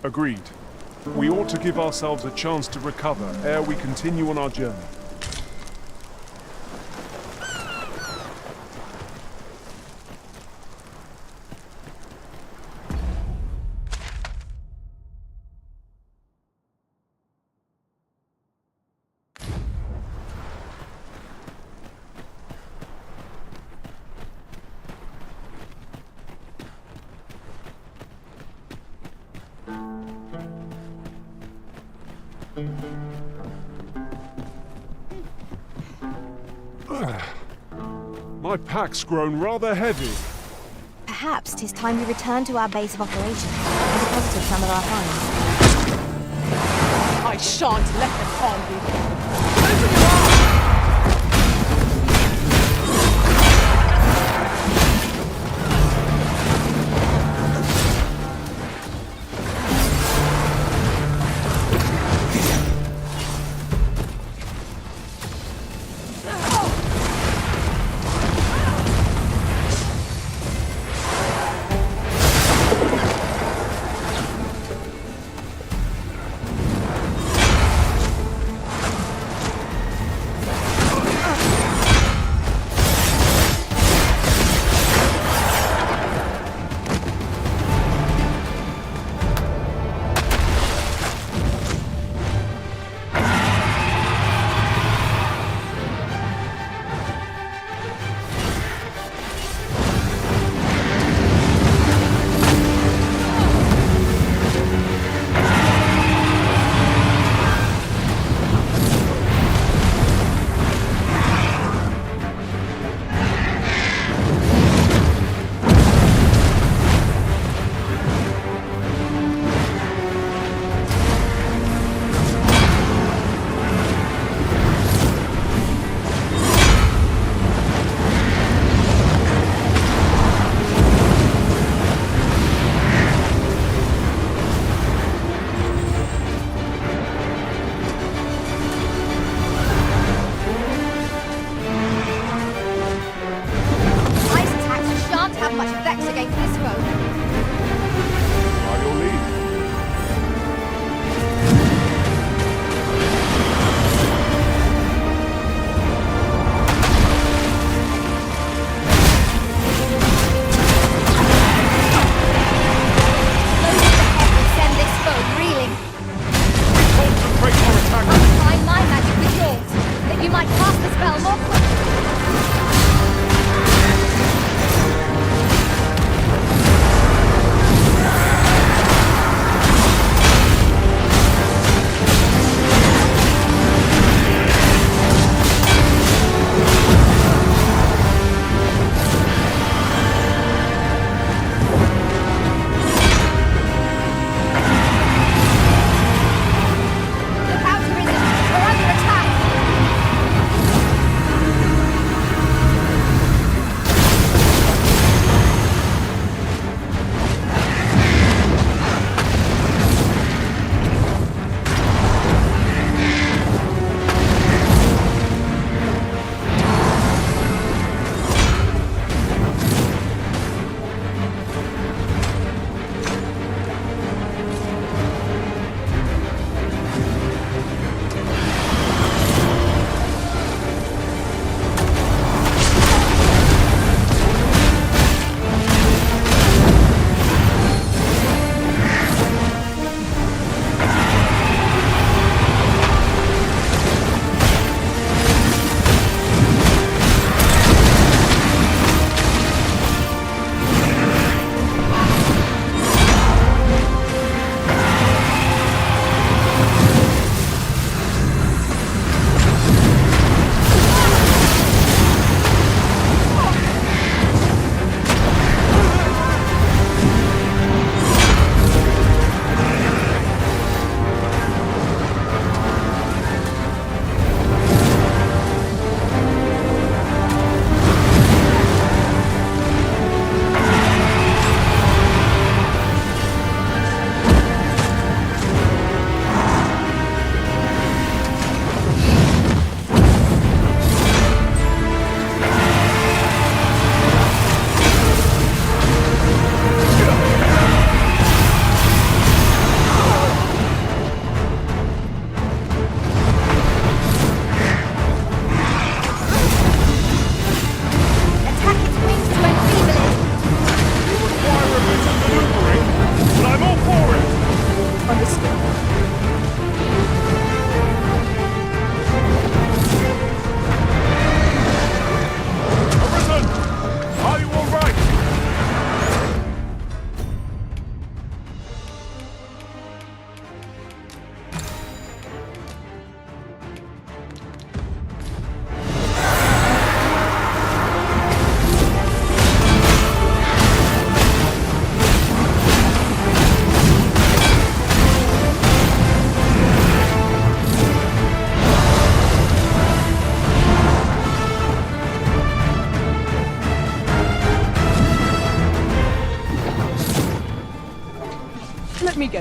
Agreed. We ought to give ourselves a chance to recover ere we continue on our journey. My pack's grown rather heavy. Perhaps 'tis time we return to our base of operations and deposited some of our finds. I shan't let them harm you. Open your eyes!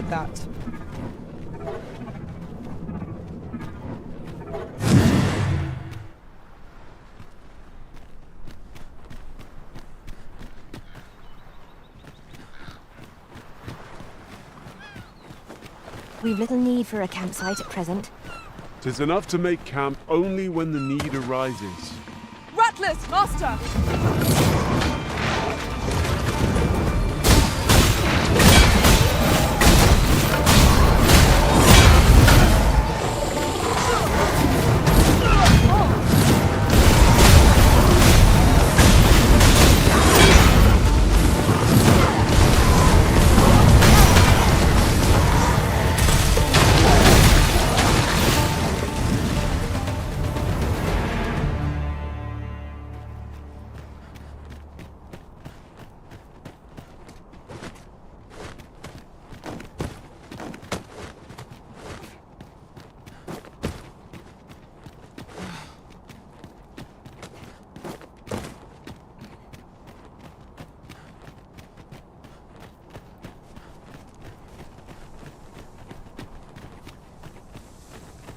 get that. We've little need for a campsite at present. 'Tis enough to make camp only when the need arises. Rattlers, master!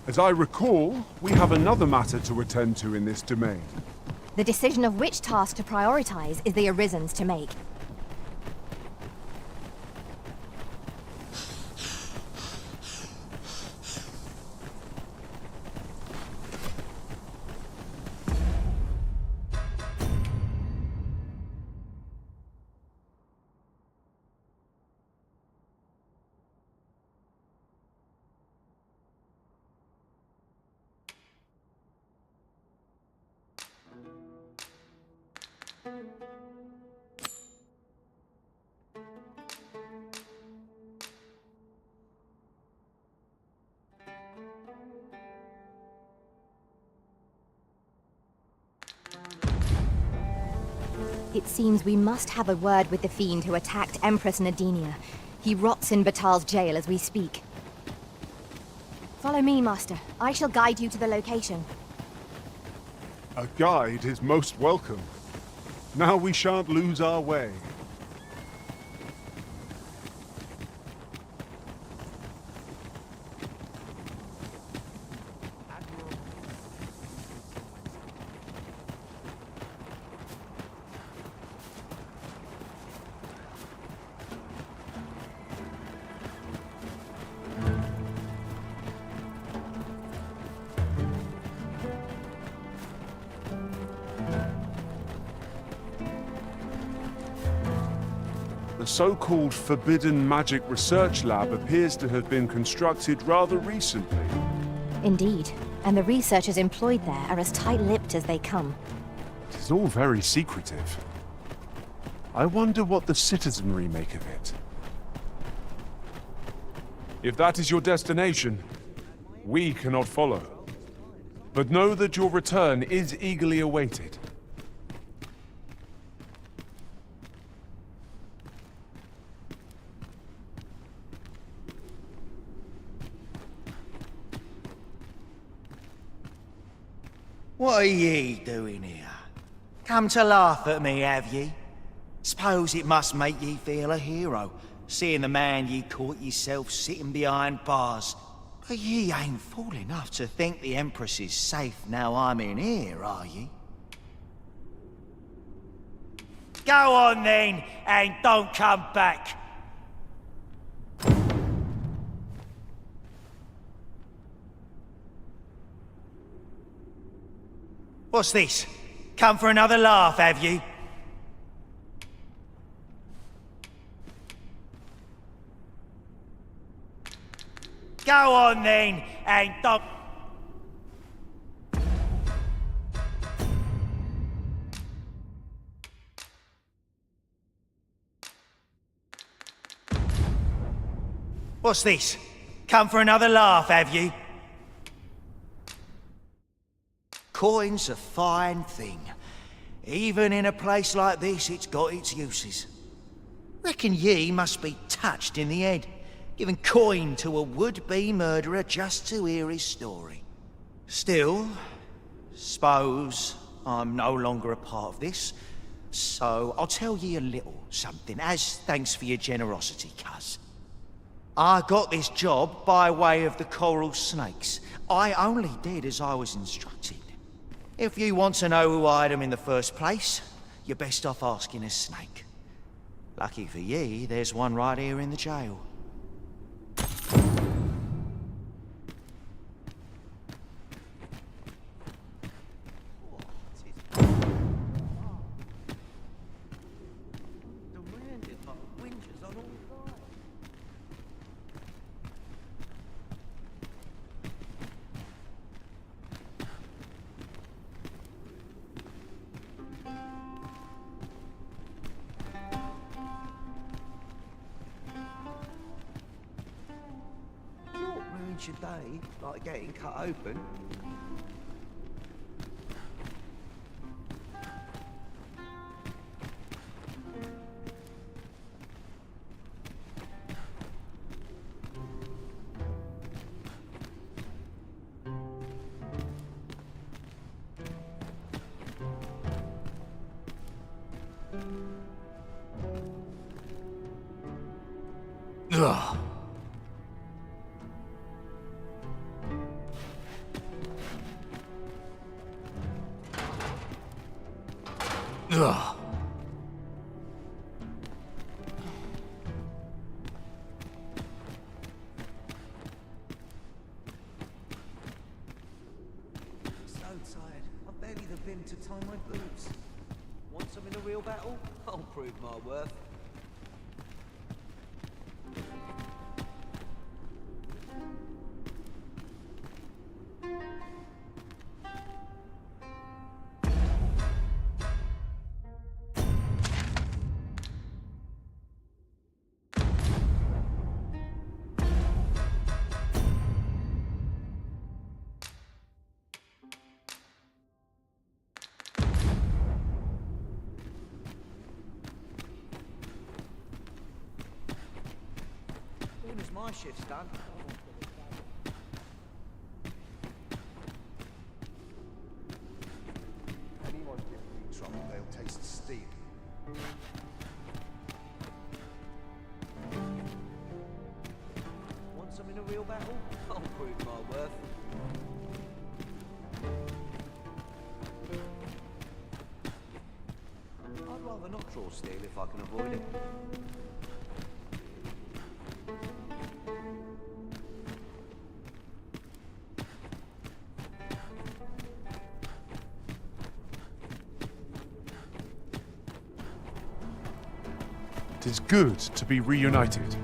As I recall, we have another matter to attend to in this domain. The decision of which task to prioritize is the Arisen's to make. It seems we must have a word with the fiend who attacked Empress Nadinia. He rots in Batal's jail as we speak. Follow me, Master. I shall guide you to the location. A guide is most welcome. Now we shan't lose our way. The so-called Forbidden Magic Research Lab appears to have been constructed rather recently. Indeed, and the researchers employed there are as tight-lipped as they come. It is all very secretive. I wonder what the citizenry make of it. If that is your destination, we cannot follow. But know that your return is eagerly awaited. What are ye doing here? Come to laugh at me, have ye? Suppose it must make ye feel a hero, seeing the man ye caught yourself sitting behind bars. But ye ain't fool enough to think the Empress is safe now I'm in here, are ye? Go on then, and don't come back. What's this? Come for another laugh, have you? Go on then, and don't... What's this? Come for another laugh, have you? Coin's a fine thing. Even in a place like this, it's got its uses. Reckon ye must be touched in the head, giving coin to a would-be murderer just to hear his story. Still, suppose I'm no longer a part of this, so I'll tell ye a little something, as thanks for your generosity, cuz. I got this job by way of the coral snakes. I only did as I was instructed. If you want to know who hired them in the first place, you're best off asking a snake. Lucky for ye, there's one right here in the jail. Your day, like getting cut open. Ugh. Ugh. So tired. I've barely the vim to tie my boots. Want some in a real battle? I'll prove my worth. My shift's done. Anyone give me trouble, they'll taste steel. Want some in a real battle? I'll prove my worth. I'd rather not draw steel if I can avoid it. It is good to be reunited.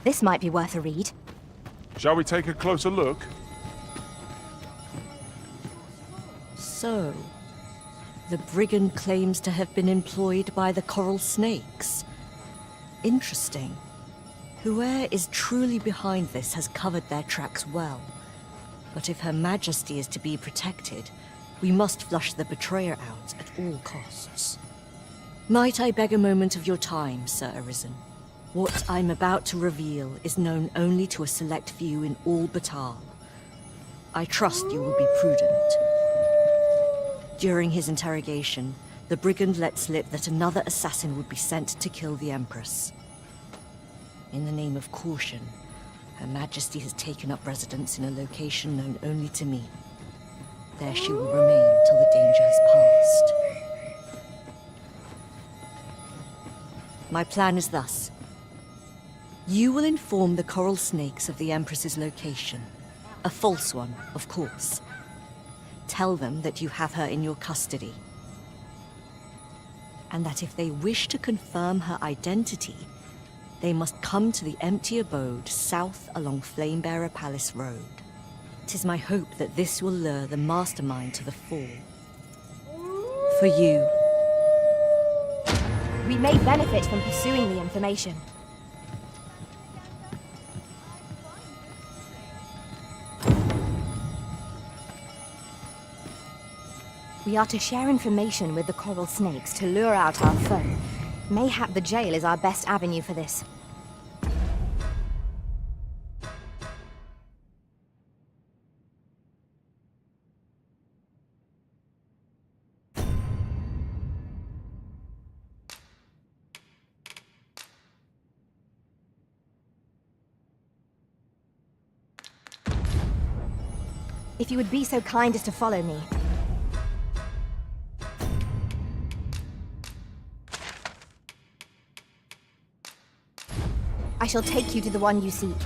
This might be worth a read. Shall we take a closer look? So, the brigand claims to have been employed by the coral snakes. Interesting. Whoever is truly behind this has covered their tracks well. But if Her Majesty is to be protected, we must flush the betrayer out at all costs. Might I beg a moment of your time, Sir Arisen? What I'm about to reveal is known only to a select few in all Batal. I trust you will be prudent. During his interrogation, the brigand let slip that another assassin would be sent to kill the Empress. In the name of caution, Her Majesty has taken up residence in a location known only to me. There she will remain till the danger has passed. My plan is thus. You will inform the coral snakes of the Empress's location. A false one, of course. Tell them that you have her in your custody. And that if they wish to confirm her identity, they must come to the empty abode south along Flamebearer Palace Road. 'Tis my hope that this will lure the mastermind to the fore. For you. We may benefit from pursuing the information. We are to share information with the coral snakes to lure out our foe. Mayhap the jail is our best avenue for this. If you would be so kind as to follow me. I shall take you to the one you seek.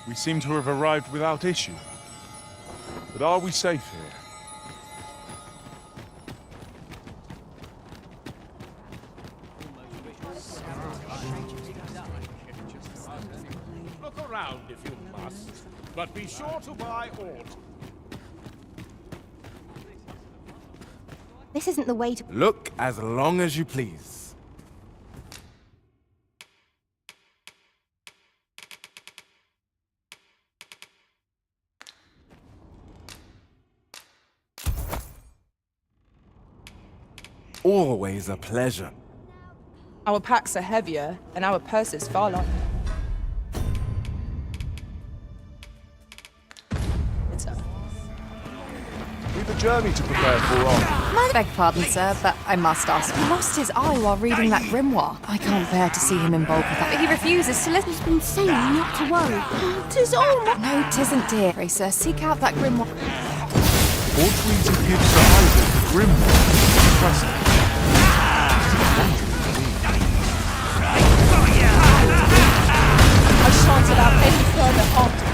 We seem to have arrived without issue. But are we safe here? Look around if you must, but be sure to buy aught. This isn't the way to... Look as long as you please. Always a pleasure. Our packs are heavier, and our purses far lighter. We've a journey to prepare for on. Beg pardon, sir, but I must ask. He lost his eye while reading that grimoire. I can't bear to see him involved with that. But he refuses to listen. He's been saying not to worry. Tis all. No, tisn't, dear. Pray, sir, seek out that grimoire. Ought we to give Sir Isaac the grimoire present? I shan't allow any further harm to come.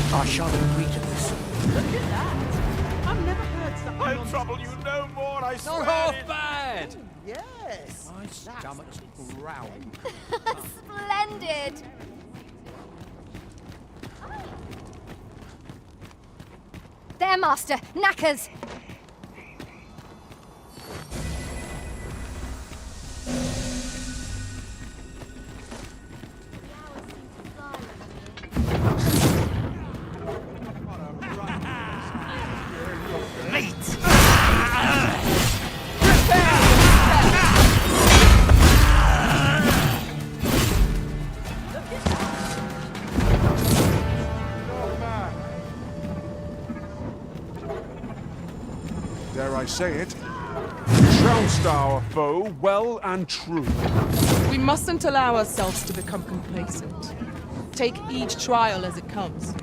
I shan't agree to this. Look at that! I've never heard something. I'll trouble you no more, I swear. Not half bad! Yes! My stomach's growling. Splendid! There, Master! Knackers! Dare I say it? Trounced our foe well and true. We mustn't allow ourselves to become complacent. Take each trial as it comes.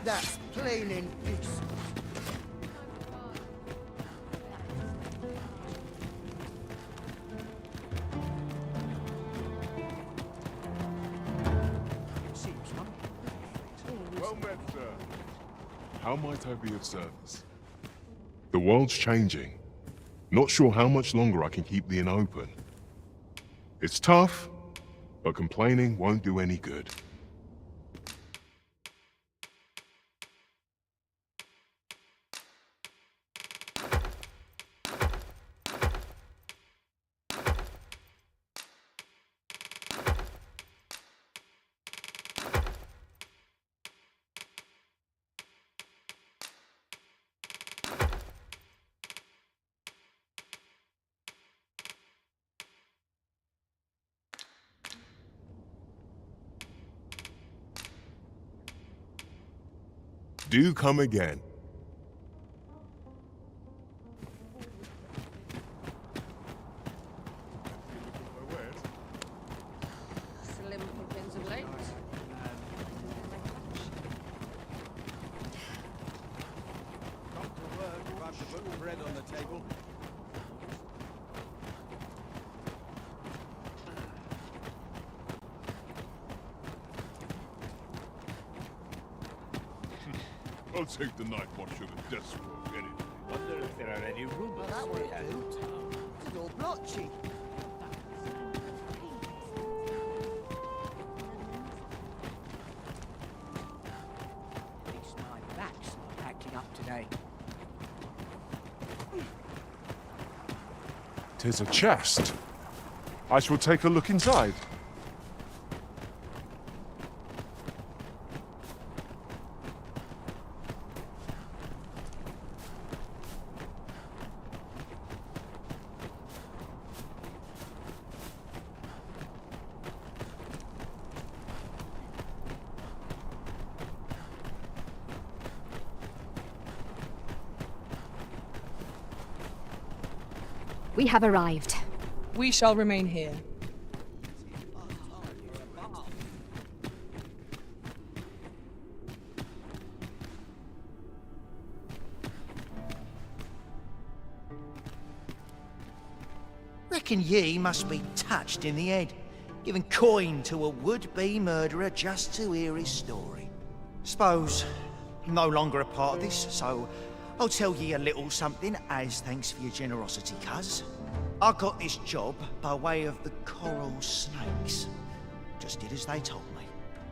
That's plain indecent. Well met, sir. How might I be of service? The world's changing. Not sure how much longer I can keep the inn open. It's tough, but complaining won't do any good. Do come again. Slim pickings of late. Come to work, about to put bread on the table. I'll take the night watch of the desk work any day. Wonder if there are any rumors. That would do. It's all blotchy. 'Tis a chest. I shall take a look inside. We have arrived. We shall remain here. Reckon ye must be touched in the head, giving coin to a would-be murderer just to hear his story. Suppose I'm no longer a part of this, so I'll tell ye a little something as thanks for your generosity, cuz. I got this job by way of the Coral Snakes. Just did as they told me.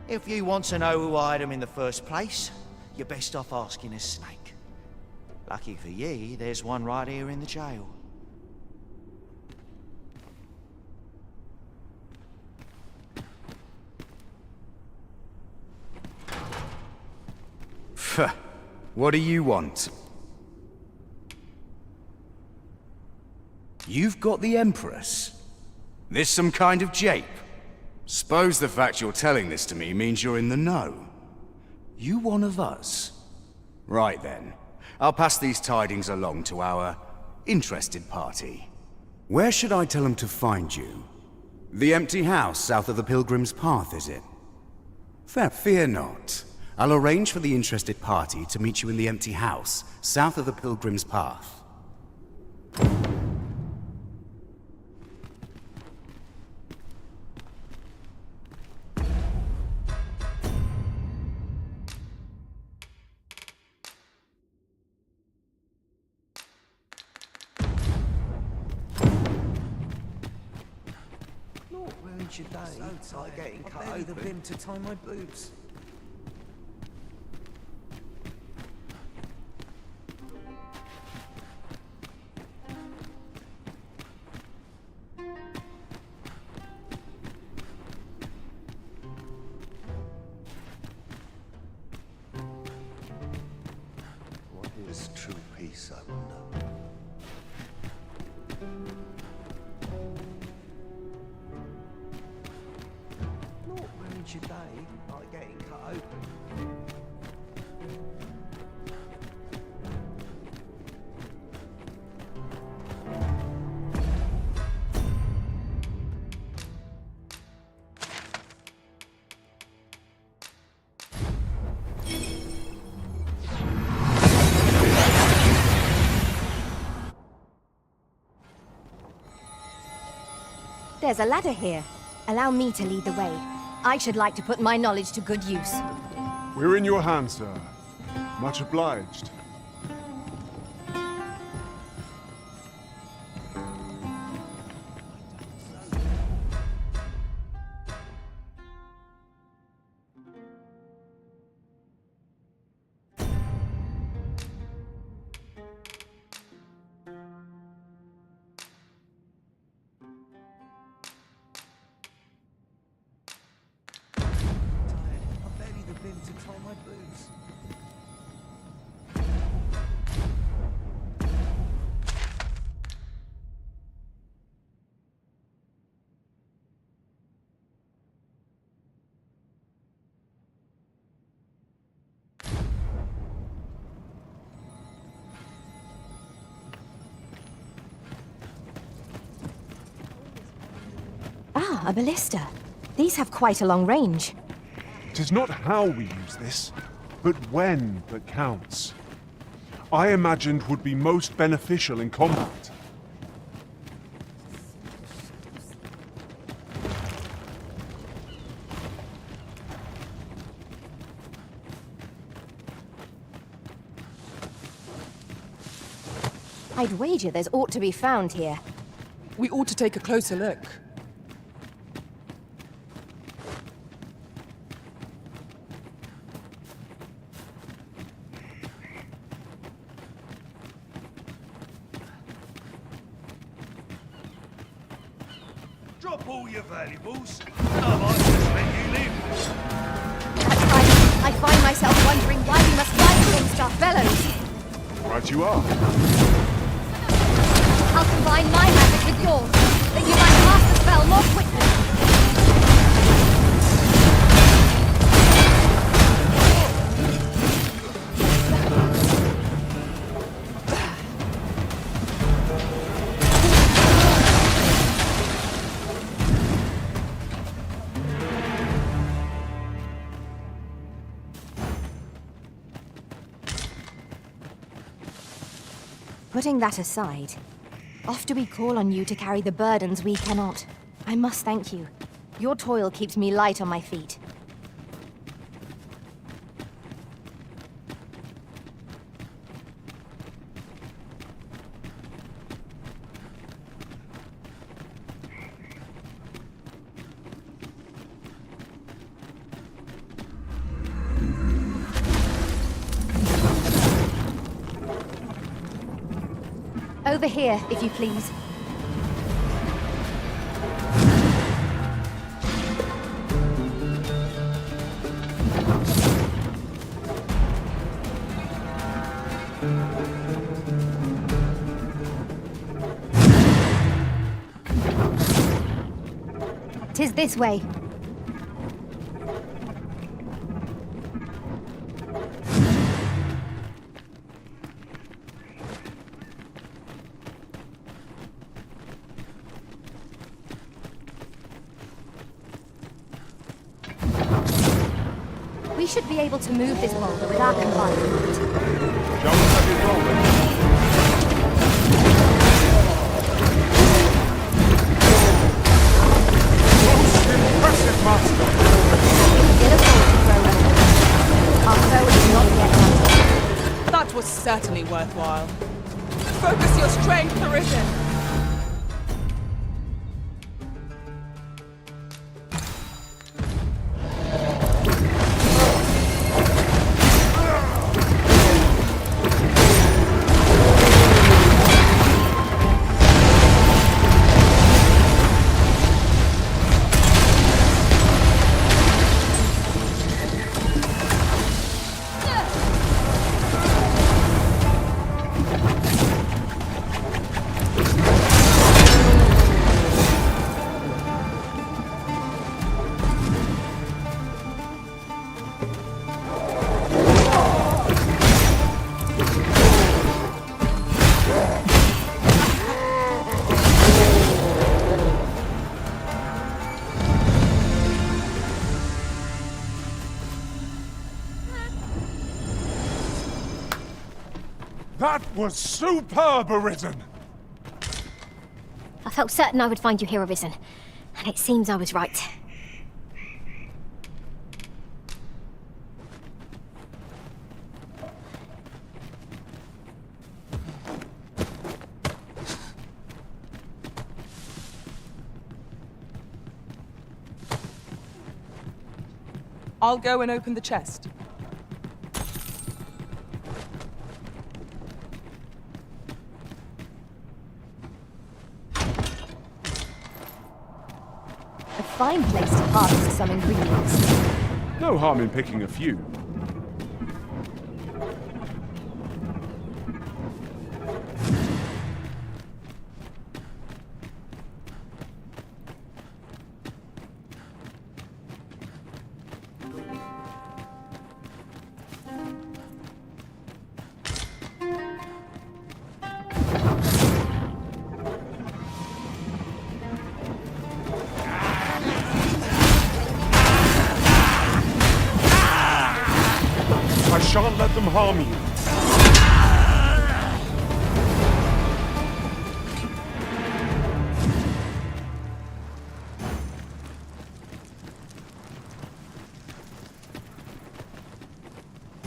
If you want to know who hired them in the first place, you're best off asking a snake. Lucky for ye, there's one right here in the jail. What do you want? You've got the Empress? This some kind of jape? Suppose the fact you're telling this to me means you're in the know. You one of us? Right then. I'll pass these tidings along to our interested party. Where should I tell them to find you? The empty house south of the Pilgrim's Path, is it? Fear not. I'll arrange for the interested party to meet you in the empty house south of the Pilgrim's Path. Not ruined your day. So like getting cut open. The bin to tie my boobs. What is true peace, I wonder? Not ruined your day, like getting cut open. There's a ladder here. Allow me to lead the way. I should like to put my knowledge to good use. We're in your hands, sir. Much obliged. To tie my boobs. Ah, a ballista. These have quite a long range. 'Tis not how we use this, but when that counts. I imagined would be most beneficial in combat. I'd wager there's ought to be found here. We ought to take a closer look. Drop all your valuables, and I might just let you live. I find myself wondering why we must fight against our fellows. Right you are. I'll combine my magic with yours, that you might cast the spell more quickly. Putting that aside, often we call on you to carry the burdens we cannot. I must thank you. Your toil keeps me light on my feet. Over here, if you please. 'Tis this way. We should be able to move this boulder with our combined might. Impressive, Master! Still a fool to throw over. Our foe is not yet hunted. That was certainly worthwhile. Focus your strength, Parisian. That was superb, Arisen! I felt certain I would find you here, Arisen. And it seems I was right. I'll go and open the chest. A fine place to harvest some ingredients. No harm in picking a few. I shan't let them harm you.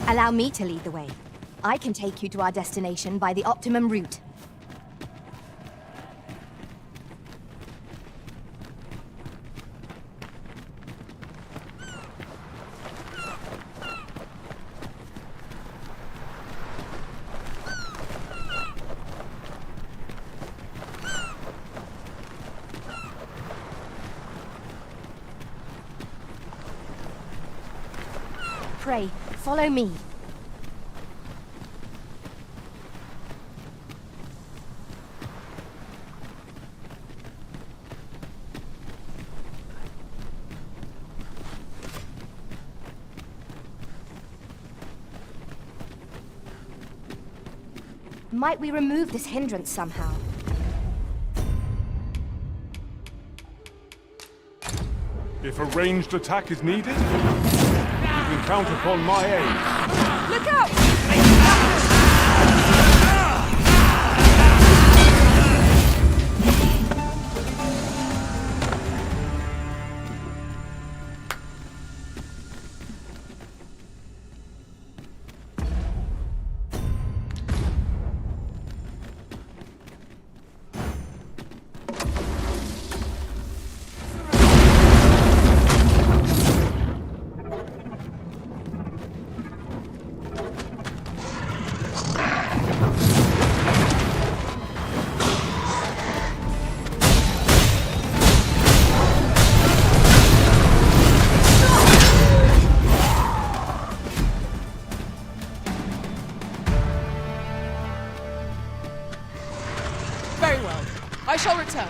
Allow me to lead the way. I can take you to our destination by the optimum route. prey. Follow me. Might we remove this hindrance somehow? If a ranged attack is needed, you can count upon my aid. Look out! Very well. I shall return.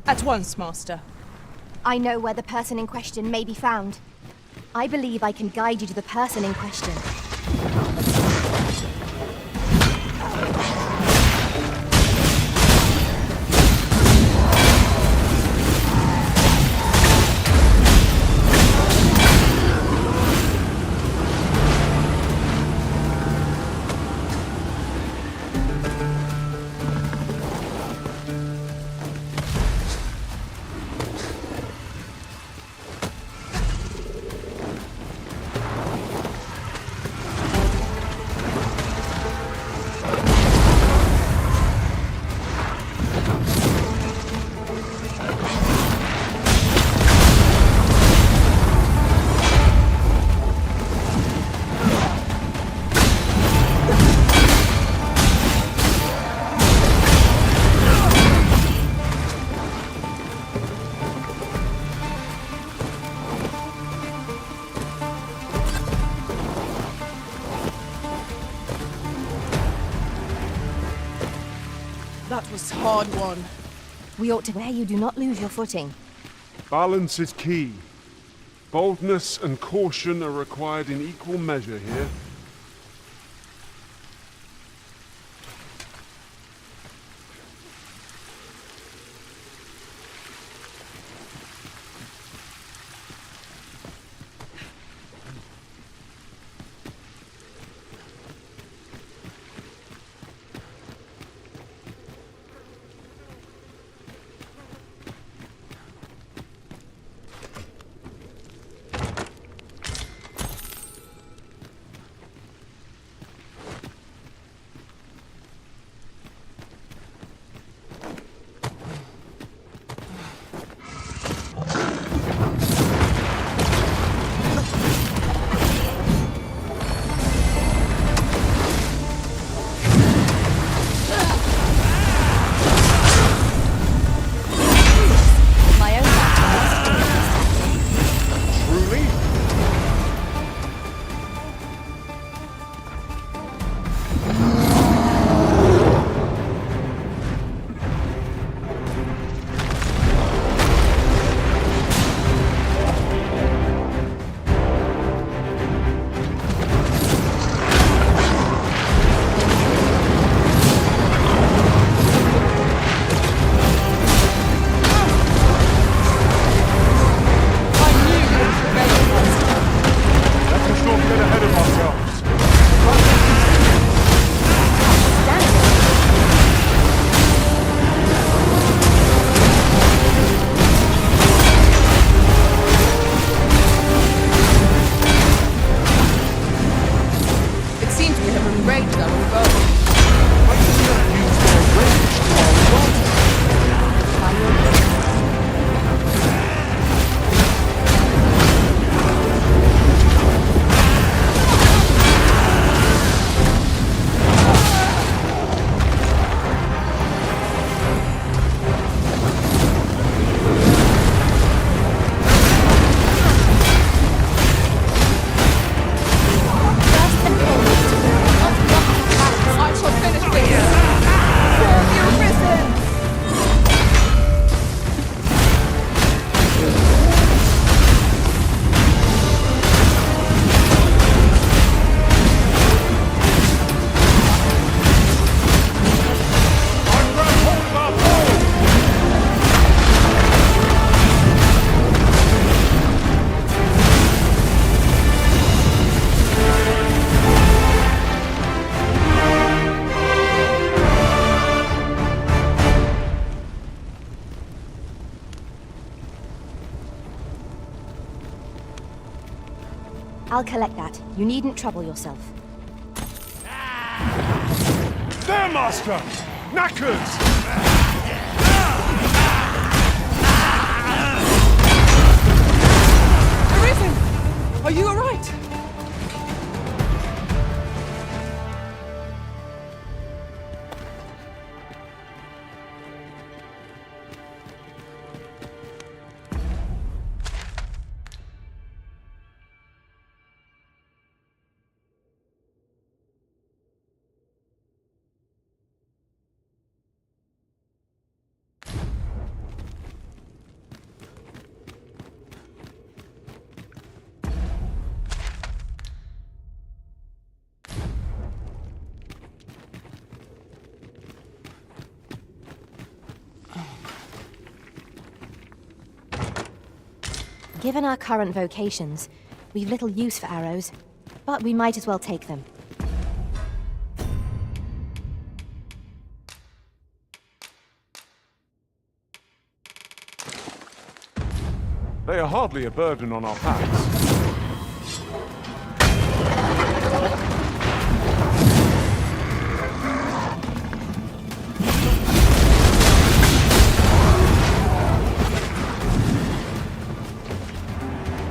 At once, Master. I know where the person in question may be found. I believe I can guide you to the person in question. That was hard won. We ought to bear you do not lose your footing. Balance is key. Boldness and caution are required in equal measure here. I'll collect that. You needn't trouble yourself. There, Master! Knackers! Arisen! Are you alright? Given our current vocations, we've little use for arrows, but we might as well take them. They are hardly a burden on our packs.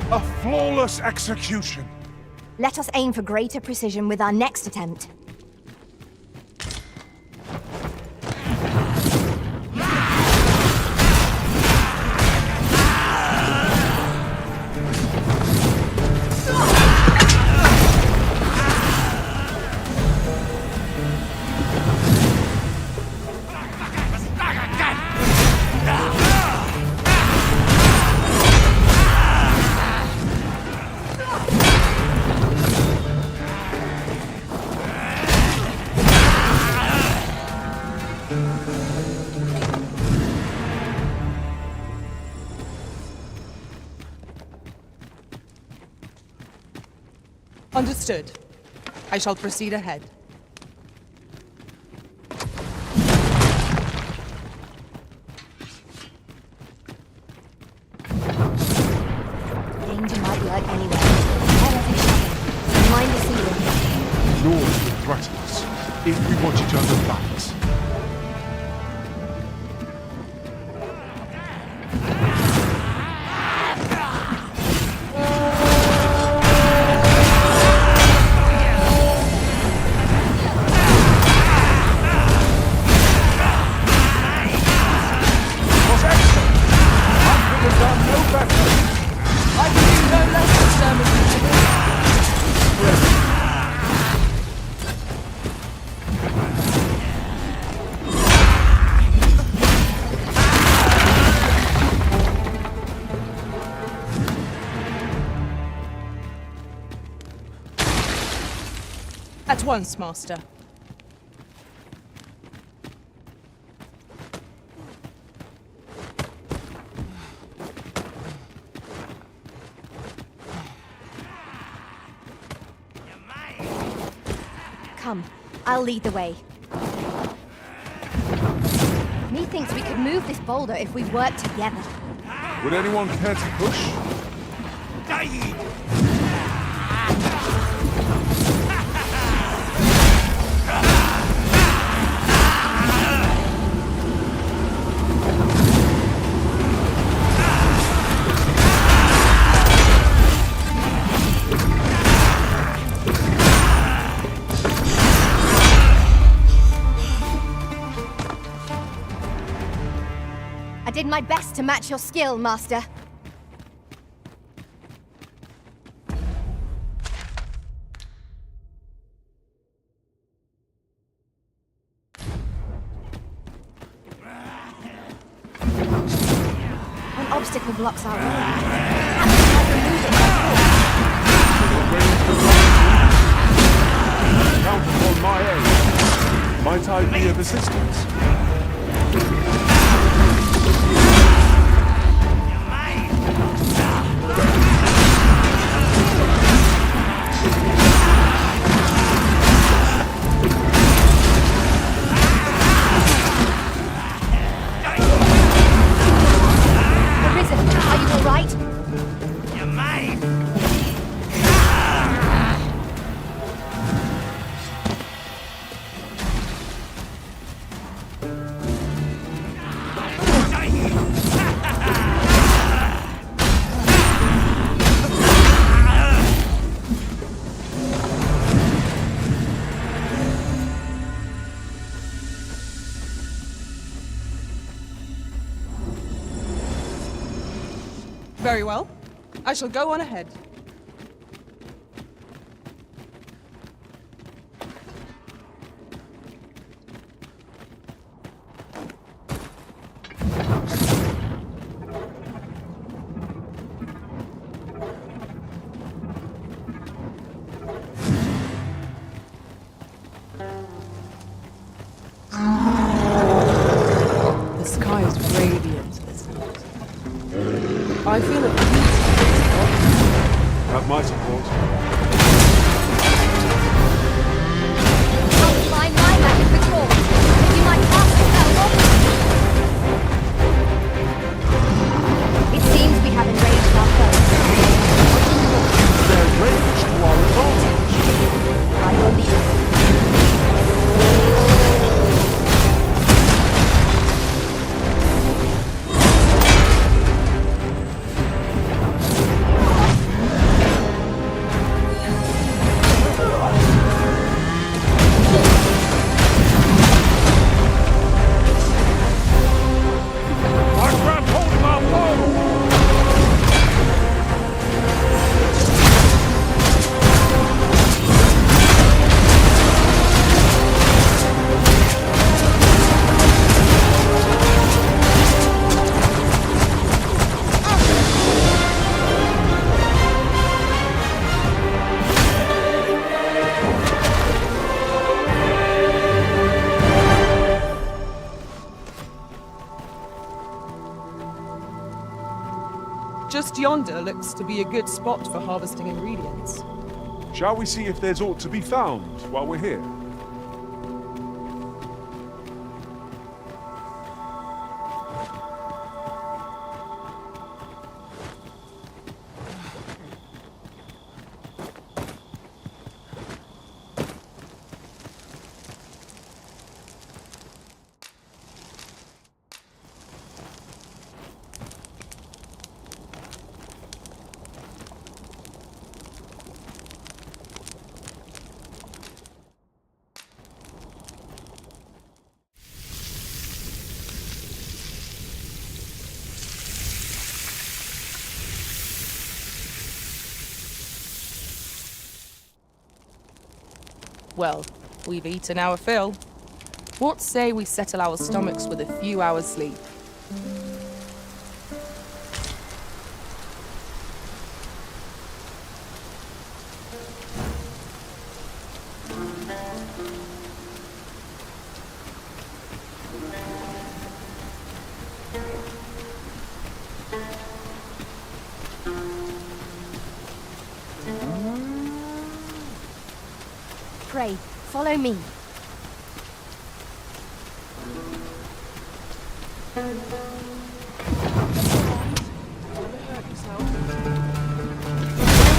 A flawless execution. Let us aim for greater precision with our next attempt. Understood. I shall proceed ahead. Danger might lurk anywhere. Head every shadow. Mind the ceiling. Lord will threaten us if we watch each other's backs. At once, Master. Come, I'll lead the way. Methinks we could move this boulder if we work together. Would anyone care to push? I did my best to match your skill, Master. An obstacle blocks our road. Count upon my aid. Might I be of assistance? Arisen, are you all right? You're mine. Very well. I shall go on ahead. The sky is radiant this night. I feel at peace. That might support. My lineback is victorious. If you might pass the bell, it seems we have enraged our foes. Their rage to our advantage. I will lead you. Just yonder looks to be a good spot for harvesting ingredients. Shall we see if there's aught to be found while we're here? Well, we've eaten our fill. What say we settle our stomachs with a few hours' sleep? Pray, follow me. Here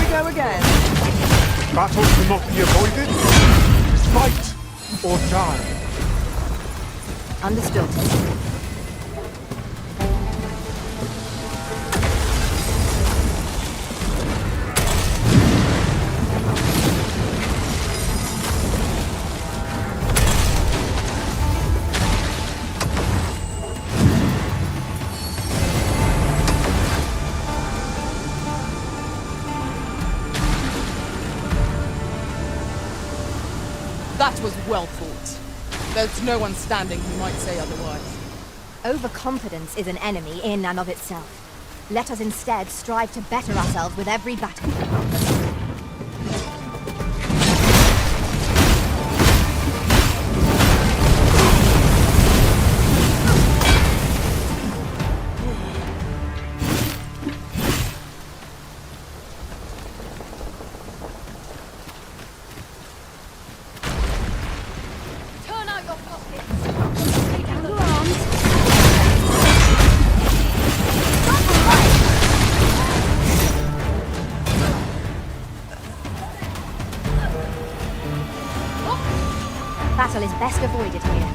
we go again. Battle cannot be avoided. Fight or die. Understood. That was well fought. There's no one standing who might say otherwise. Overconfidence is an enemy in and of itself. Let us instead strive to better ourselves with every battle. Turn out your pockets. Lay down your arms. Battle is best avoided here.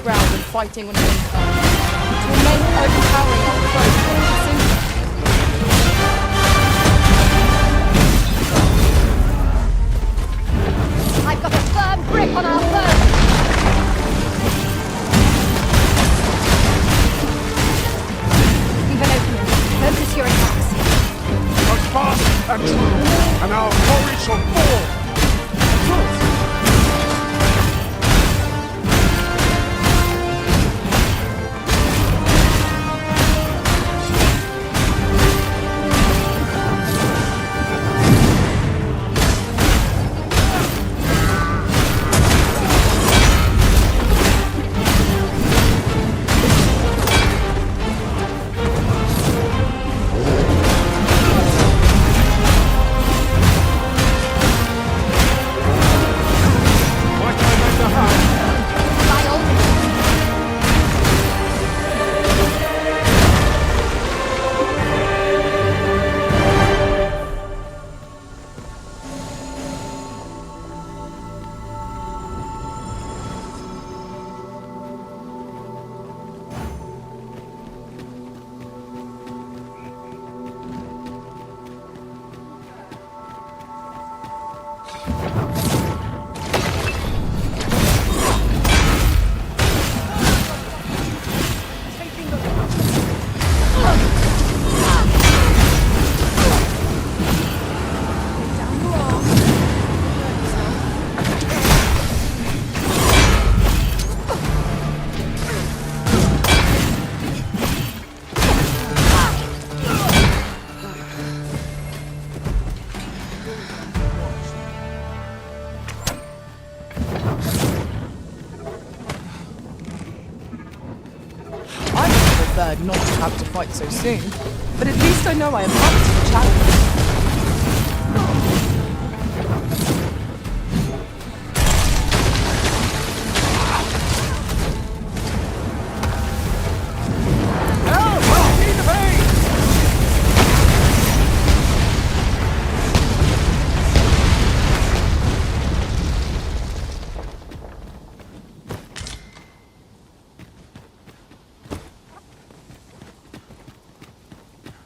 ground and fighting when it comes. To remain overpowering our foes and I've got a firm grip on our foe! Leave an opening. Focus your attacks. As fast and true, and our glory shall fall! Not to have to fight so soon, but at least I know I am up to the challenge.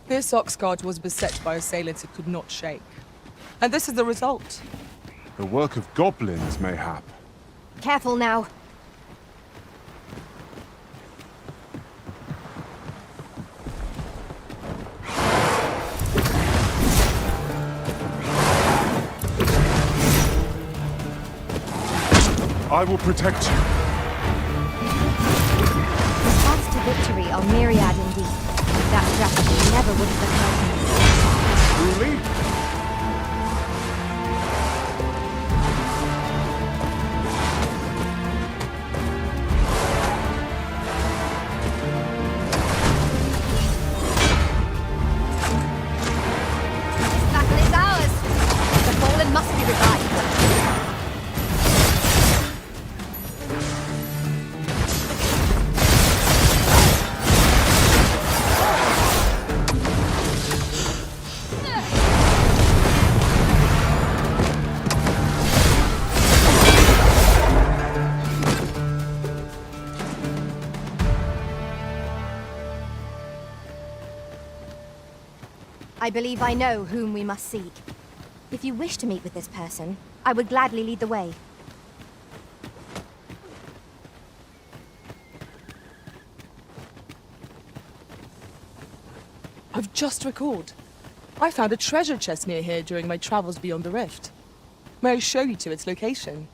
This Oxguard was beset by assailants it could not shake. And this is the result. The work of goblins, mayhap. Careful now. I will protect you. The paths to victory are myriad indeed. That strategy never would have occurred to me. Truly? This battle is ours! The fallen must be revived. I believe I know whom we must seek. If you wish to meet with this person, I would gladly lead the way. I've just recalled. I found a treasure chest near here during my travels beyond the rift. May I show you to its location?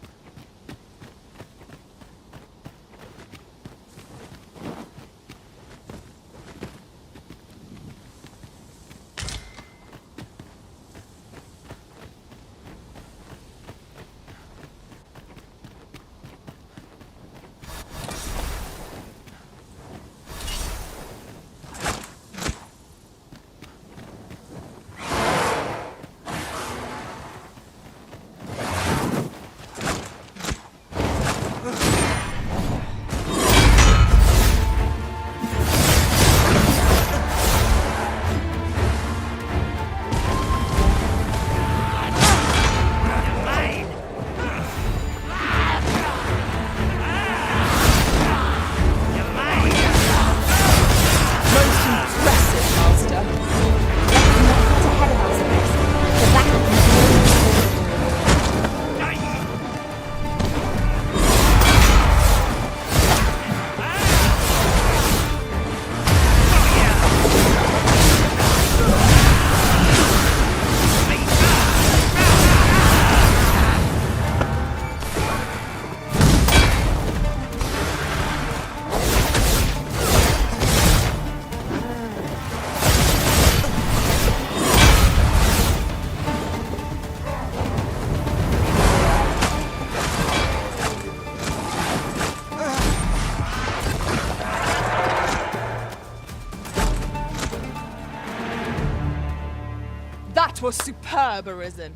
That was superb, Arisen.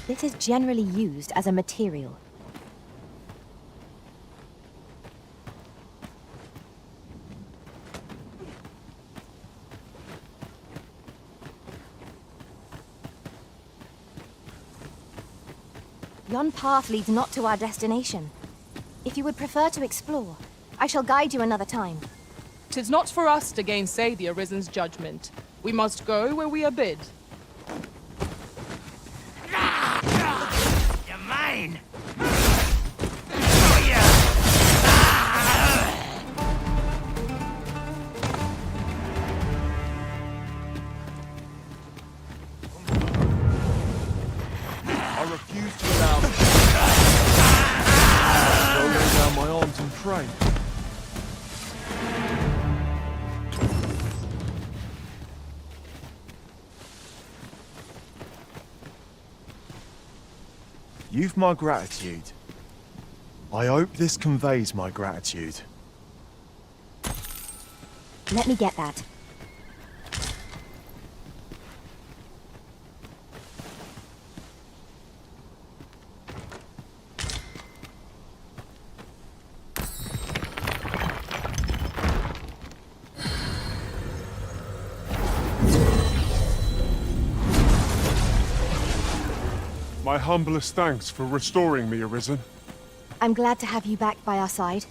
This is generally used as a material. Yon path leads not to our destination. If you would prefer to explore, I shall guide you another time. 'Tis not for us to gainsay the Arisen's judgment. We must go where we are bid. You're mine! I refuse to allow this. I'll lay down my arms and pray. You've my gratitude. I hope this conveys my gratitude. Let me get that. My humblest thanks for restoring me, Arisen. I'm glad to have you back by our side.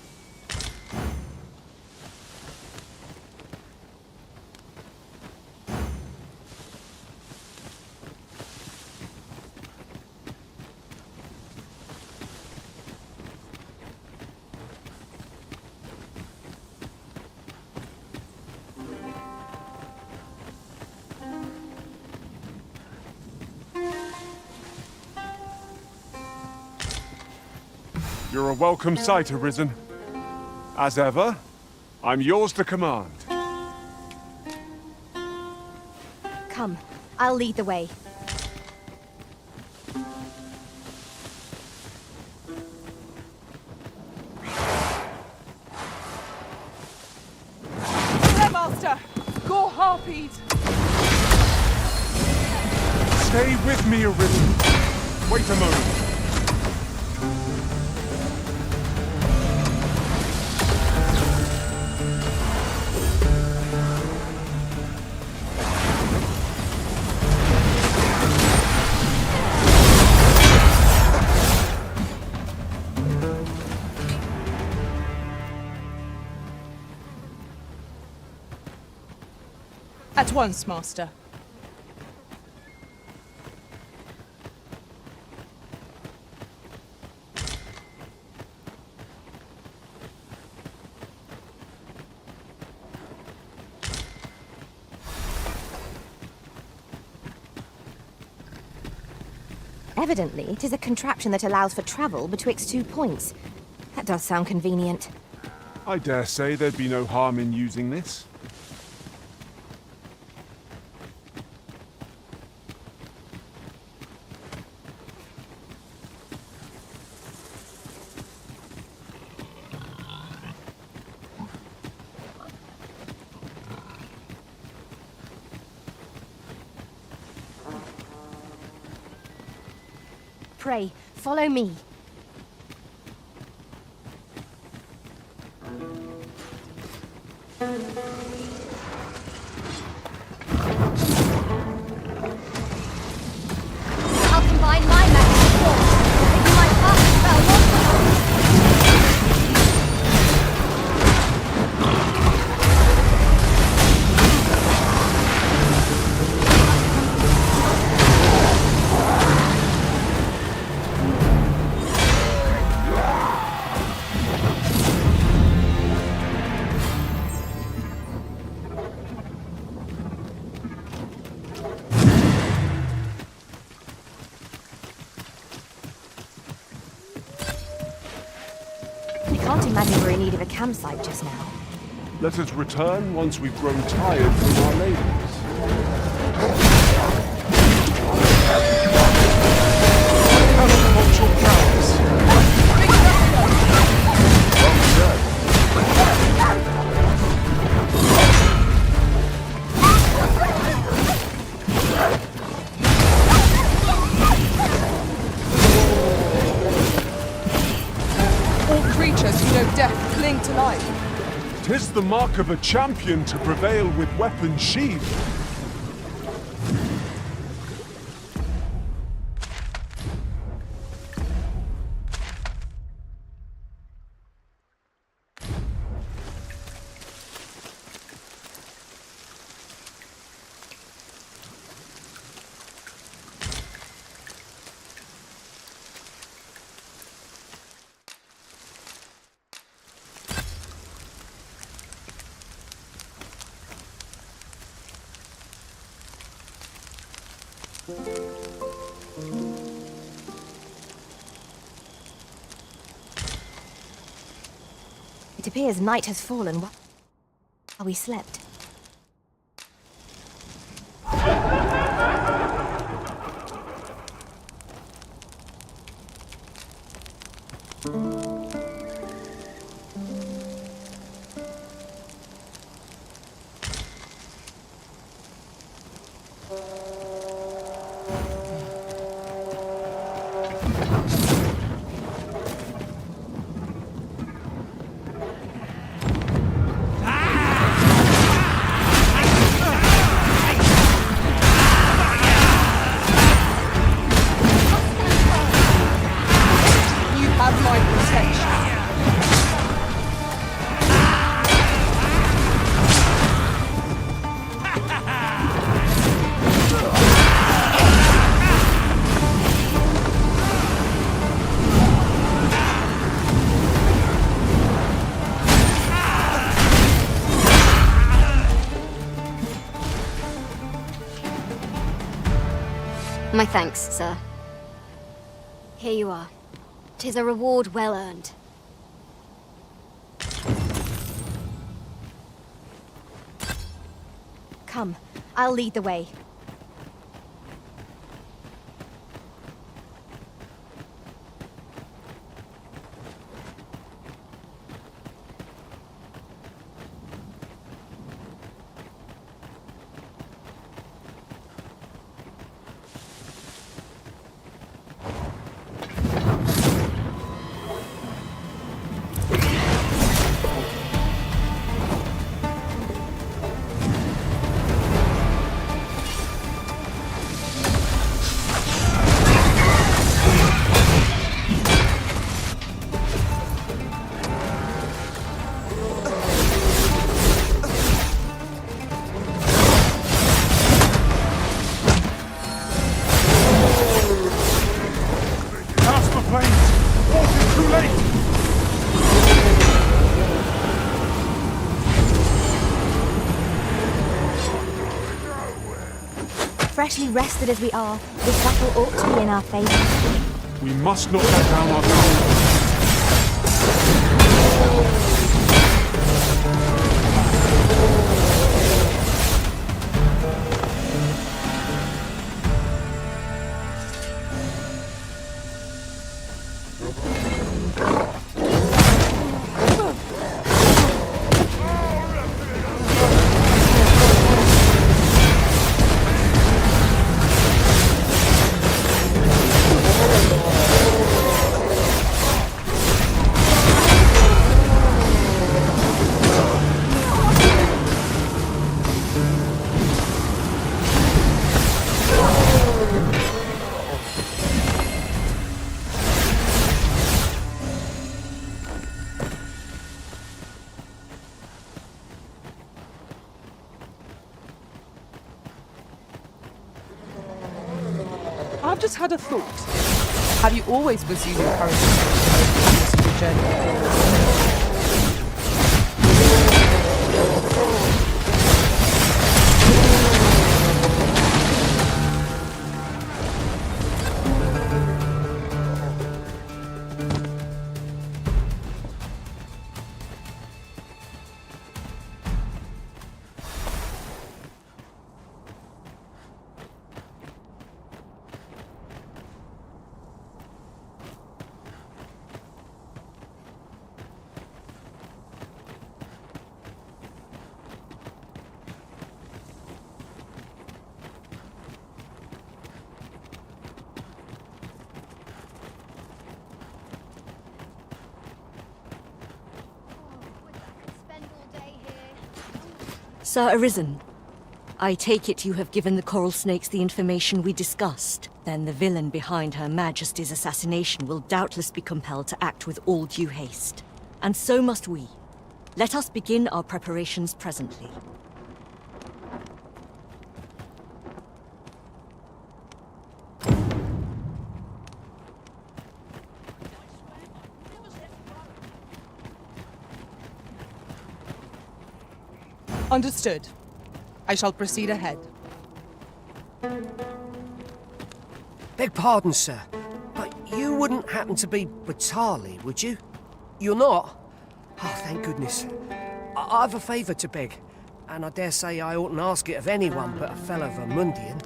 You're a welcome sight, Arisen. As ever, I'm yours to command. Come, I'll lead the way. There, Master! Go harpied! Stay with me, Arisen. Wait a moment. At once, Master. Evidently, it is a contraption that allows for travel betwixt 2 points. That does sound convenient. I dare say there'd be no harm in using this. Pray, follow me. I'll combine my magic force. Maybe my cast spell won't. I can't imagine we're in need of a campsite just now. Let us return once we've grown tired from our labors. I cannot watch your cowards. the mark of a champion to prevail with weapons sheathed. It appears night has fallen while we slept. My thanks, sir. Here you are. 'Tis a reward well earned. Come, I'll lead the way. Freshly rested as we are, this battle ought to be in our favor. We must not let down our guard. I've just had a thought. Have you always pursued your current intention journey? Sir Arisen, I take it you have given the Coral Snakes the information we discussed. Then the villain behind Her Majesty's assassination will doubtless be compelled to act with all due haste. And so must we. Let us begin our preparations presently. Understood. I shall proceed ahead. Beg pardon, sir, but you wouldn't happen to be Batali, would you? You're not? Oh, thank goodness. I've a favour to beg, and I dare say I oughtn't ask it of anyone but a fellow Vermundian.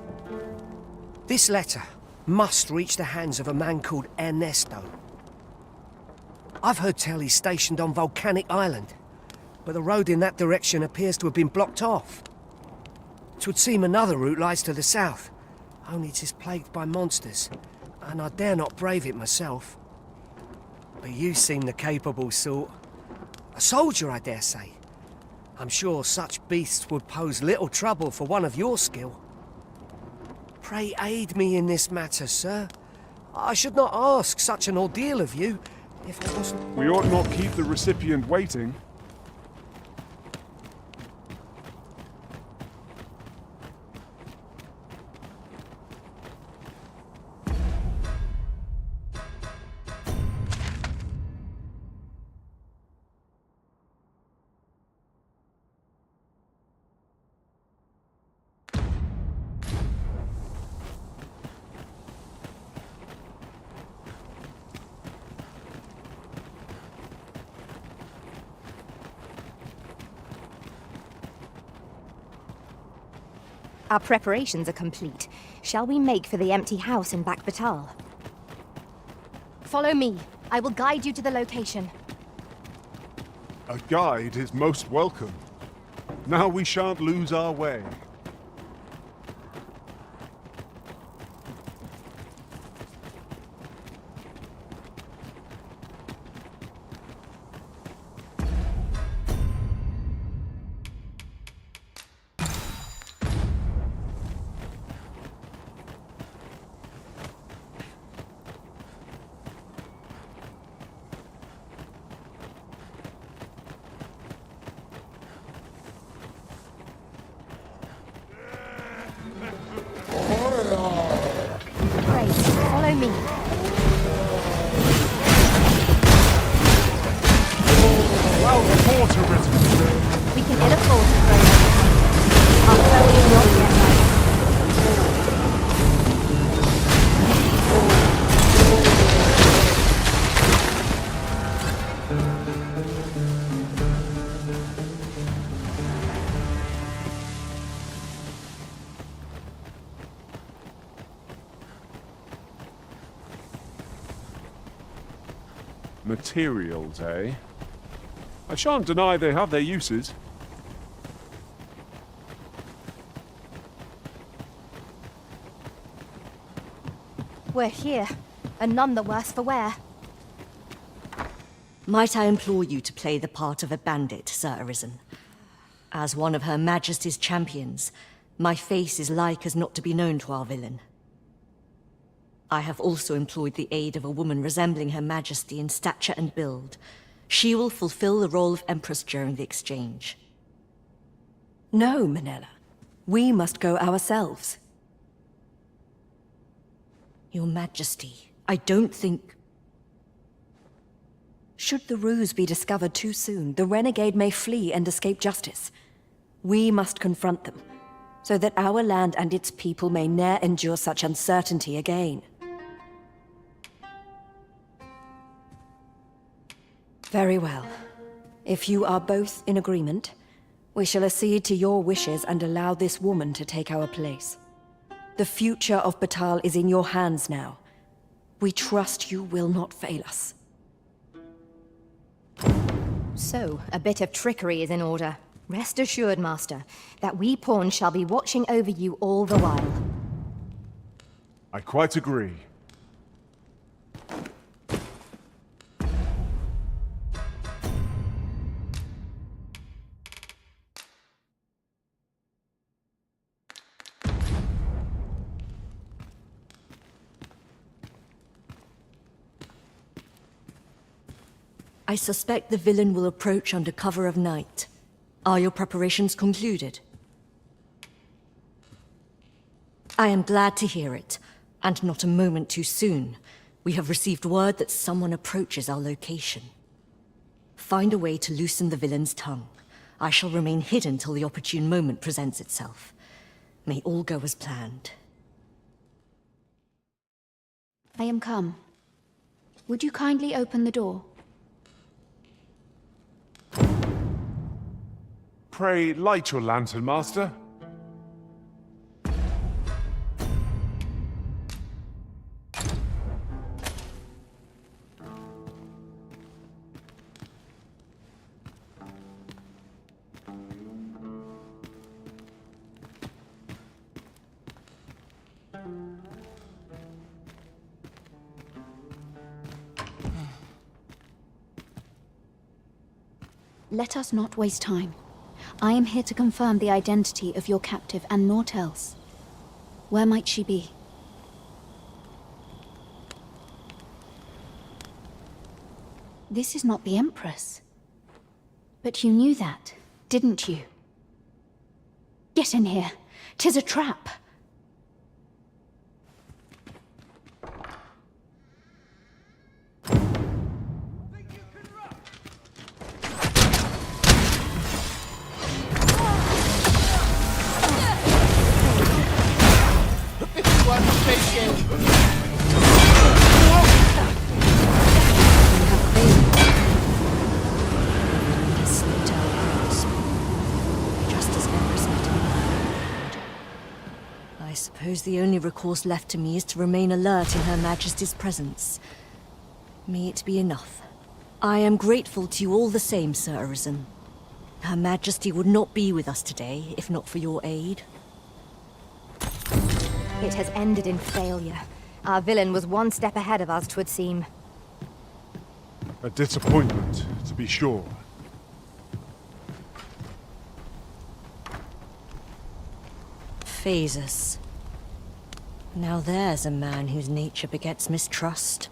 This letter must reach the hands of a man called Ernesto. I've heard tell he's stationed on Volcanic Island, but the road in that direction appears to have been blocked off. 'Twould seem another route lies to the south, only 'tis plagued by monsters, and I dare not brave it myself. But you seem the capable sort. A soldier, I dare say. I'm sure such beasts would pose little trouble for one of your skill. Pray aid me in this matter, sir. I should not ask such an ordeal of you if I wasn't... We ought not keep the recipient waiting. Our preparations are complete. Shall we make for the empty house in Back Batal? Follow me. I will guide you to the location. A guide is most welcome. Now we shan't lose our way. Follow me. Well, reporter written. We can ill afford to grow. Our foe is not yet right. Materials, eh? I shan't deny they have their uses. We're here, and none the worse for wear. Might I implore you to play the part of a bandit, Sir Arisen? As one of Her Majesty's champions, my face is like as not to be known to our villain. I have also employed the aid of a woman resembling Her Majesty in stature and build. She will fulfill the role of Empress during the exchange. No, Manella. We must go ourselves. Your Majesty, I don't think... Should the ruse be discovered too soon, the renegade may flee and escape justice. We must confront them, so that our land and its people may ne'er endure such uncertainty again. Very well. If you are both in agreement, we shall accede to your wishes and allow this woman to take our place. The future of Batal is in your hands now. We trust you will not fail us. So, a bit of trickery is in order. Rest assured, Master, that we pawns shall be watching over you all the while. I quite agree. I suspect the villain will approach under cover of night. Are your preparations concluded? I am glad to hear it, and not a moment too soon. We have received word that someone approaches our location. Find a way to loosen the villain's tongue. I shall remain hidden till the opportune moment presents itself. May all go as planned. I am come. Would you kindly open the door? Pray, light your lantern, Master. Let us not waste time. I am here to confirm the identity of your captive and naught else. Where might she be? This is not the Empress. But you knew that, didn't you? Get in here. 'Tis a trap. I suppose the only recourse left to me is to remain alert in Her Majesty's presence. May it be enough. I am grateful to you all the same, Sir Arisen. Her Majesty would not be with us today, if not for your aid. It has ended in failure. Our villain was one step ahead of us, 'twould seem. A disappointment, to be sure. Phasus. Now there's a man whose nature begets mistrust.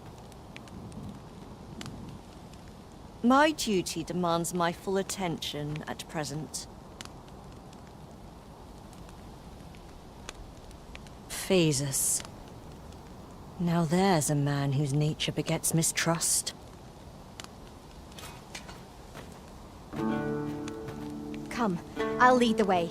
My duty demands my full attention at present. Phasus. Now there's a man whose nature begets mistrust. Come, I'll lead the way.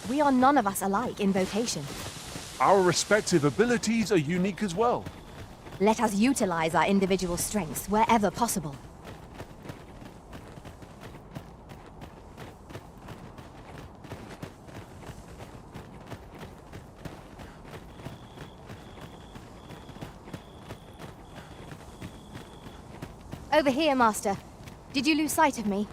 We are none of us alike in vocation. Our respective abilities are unique as well. Let us utilize our individual strengths wherever possible. Over here, Master. Did you lose sight of me?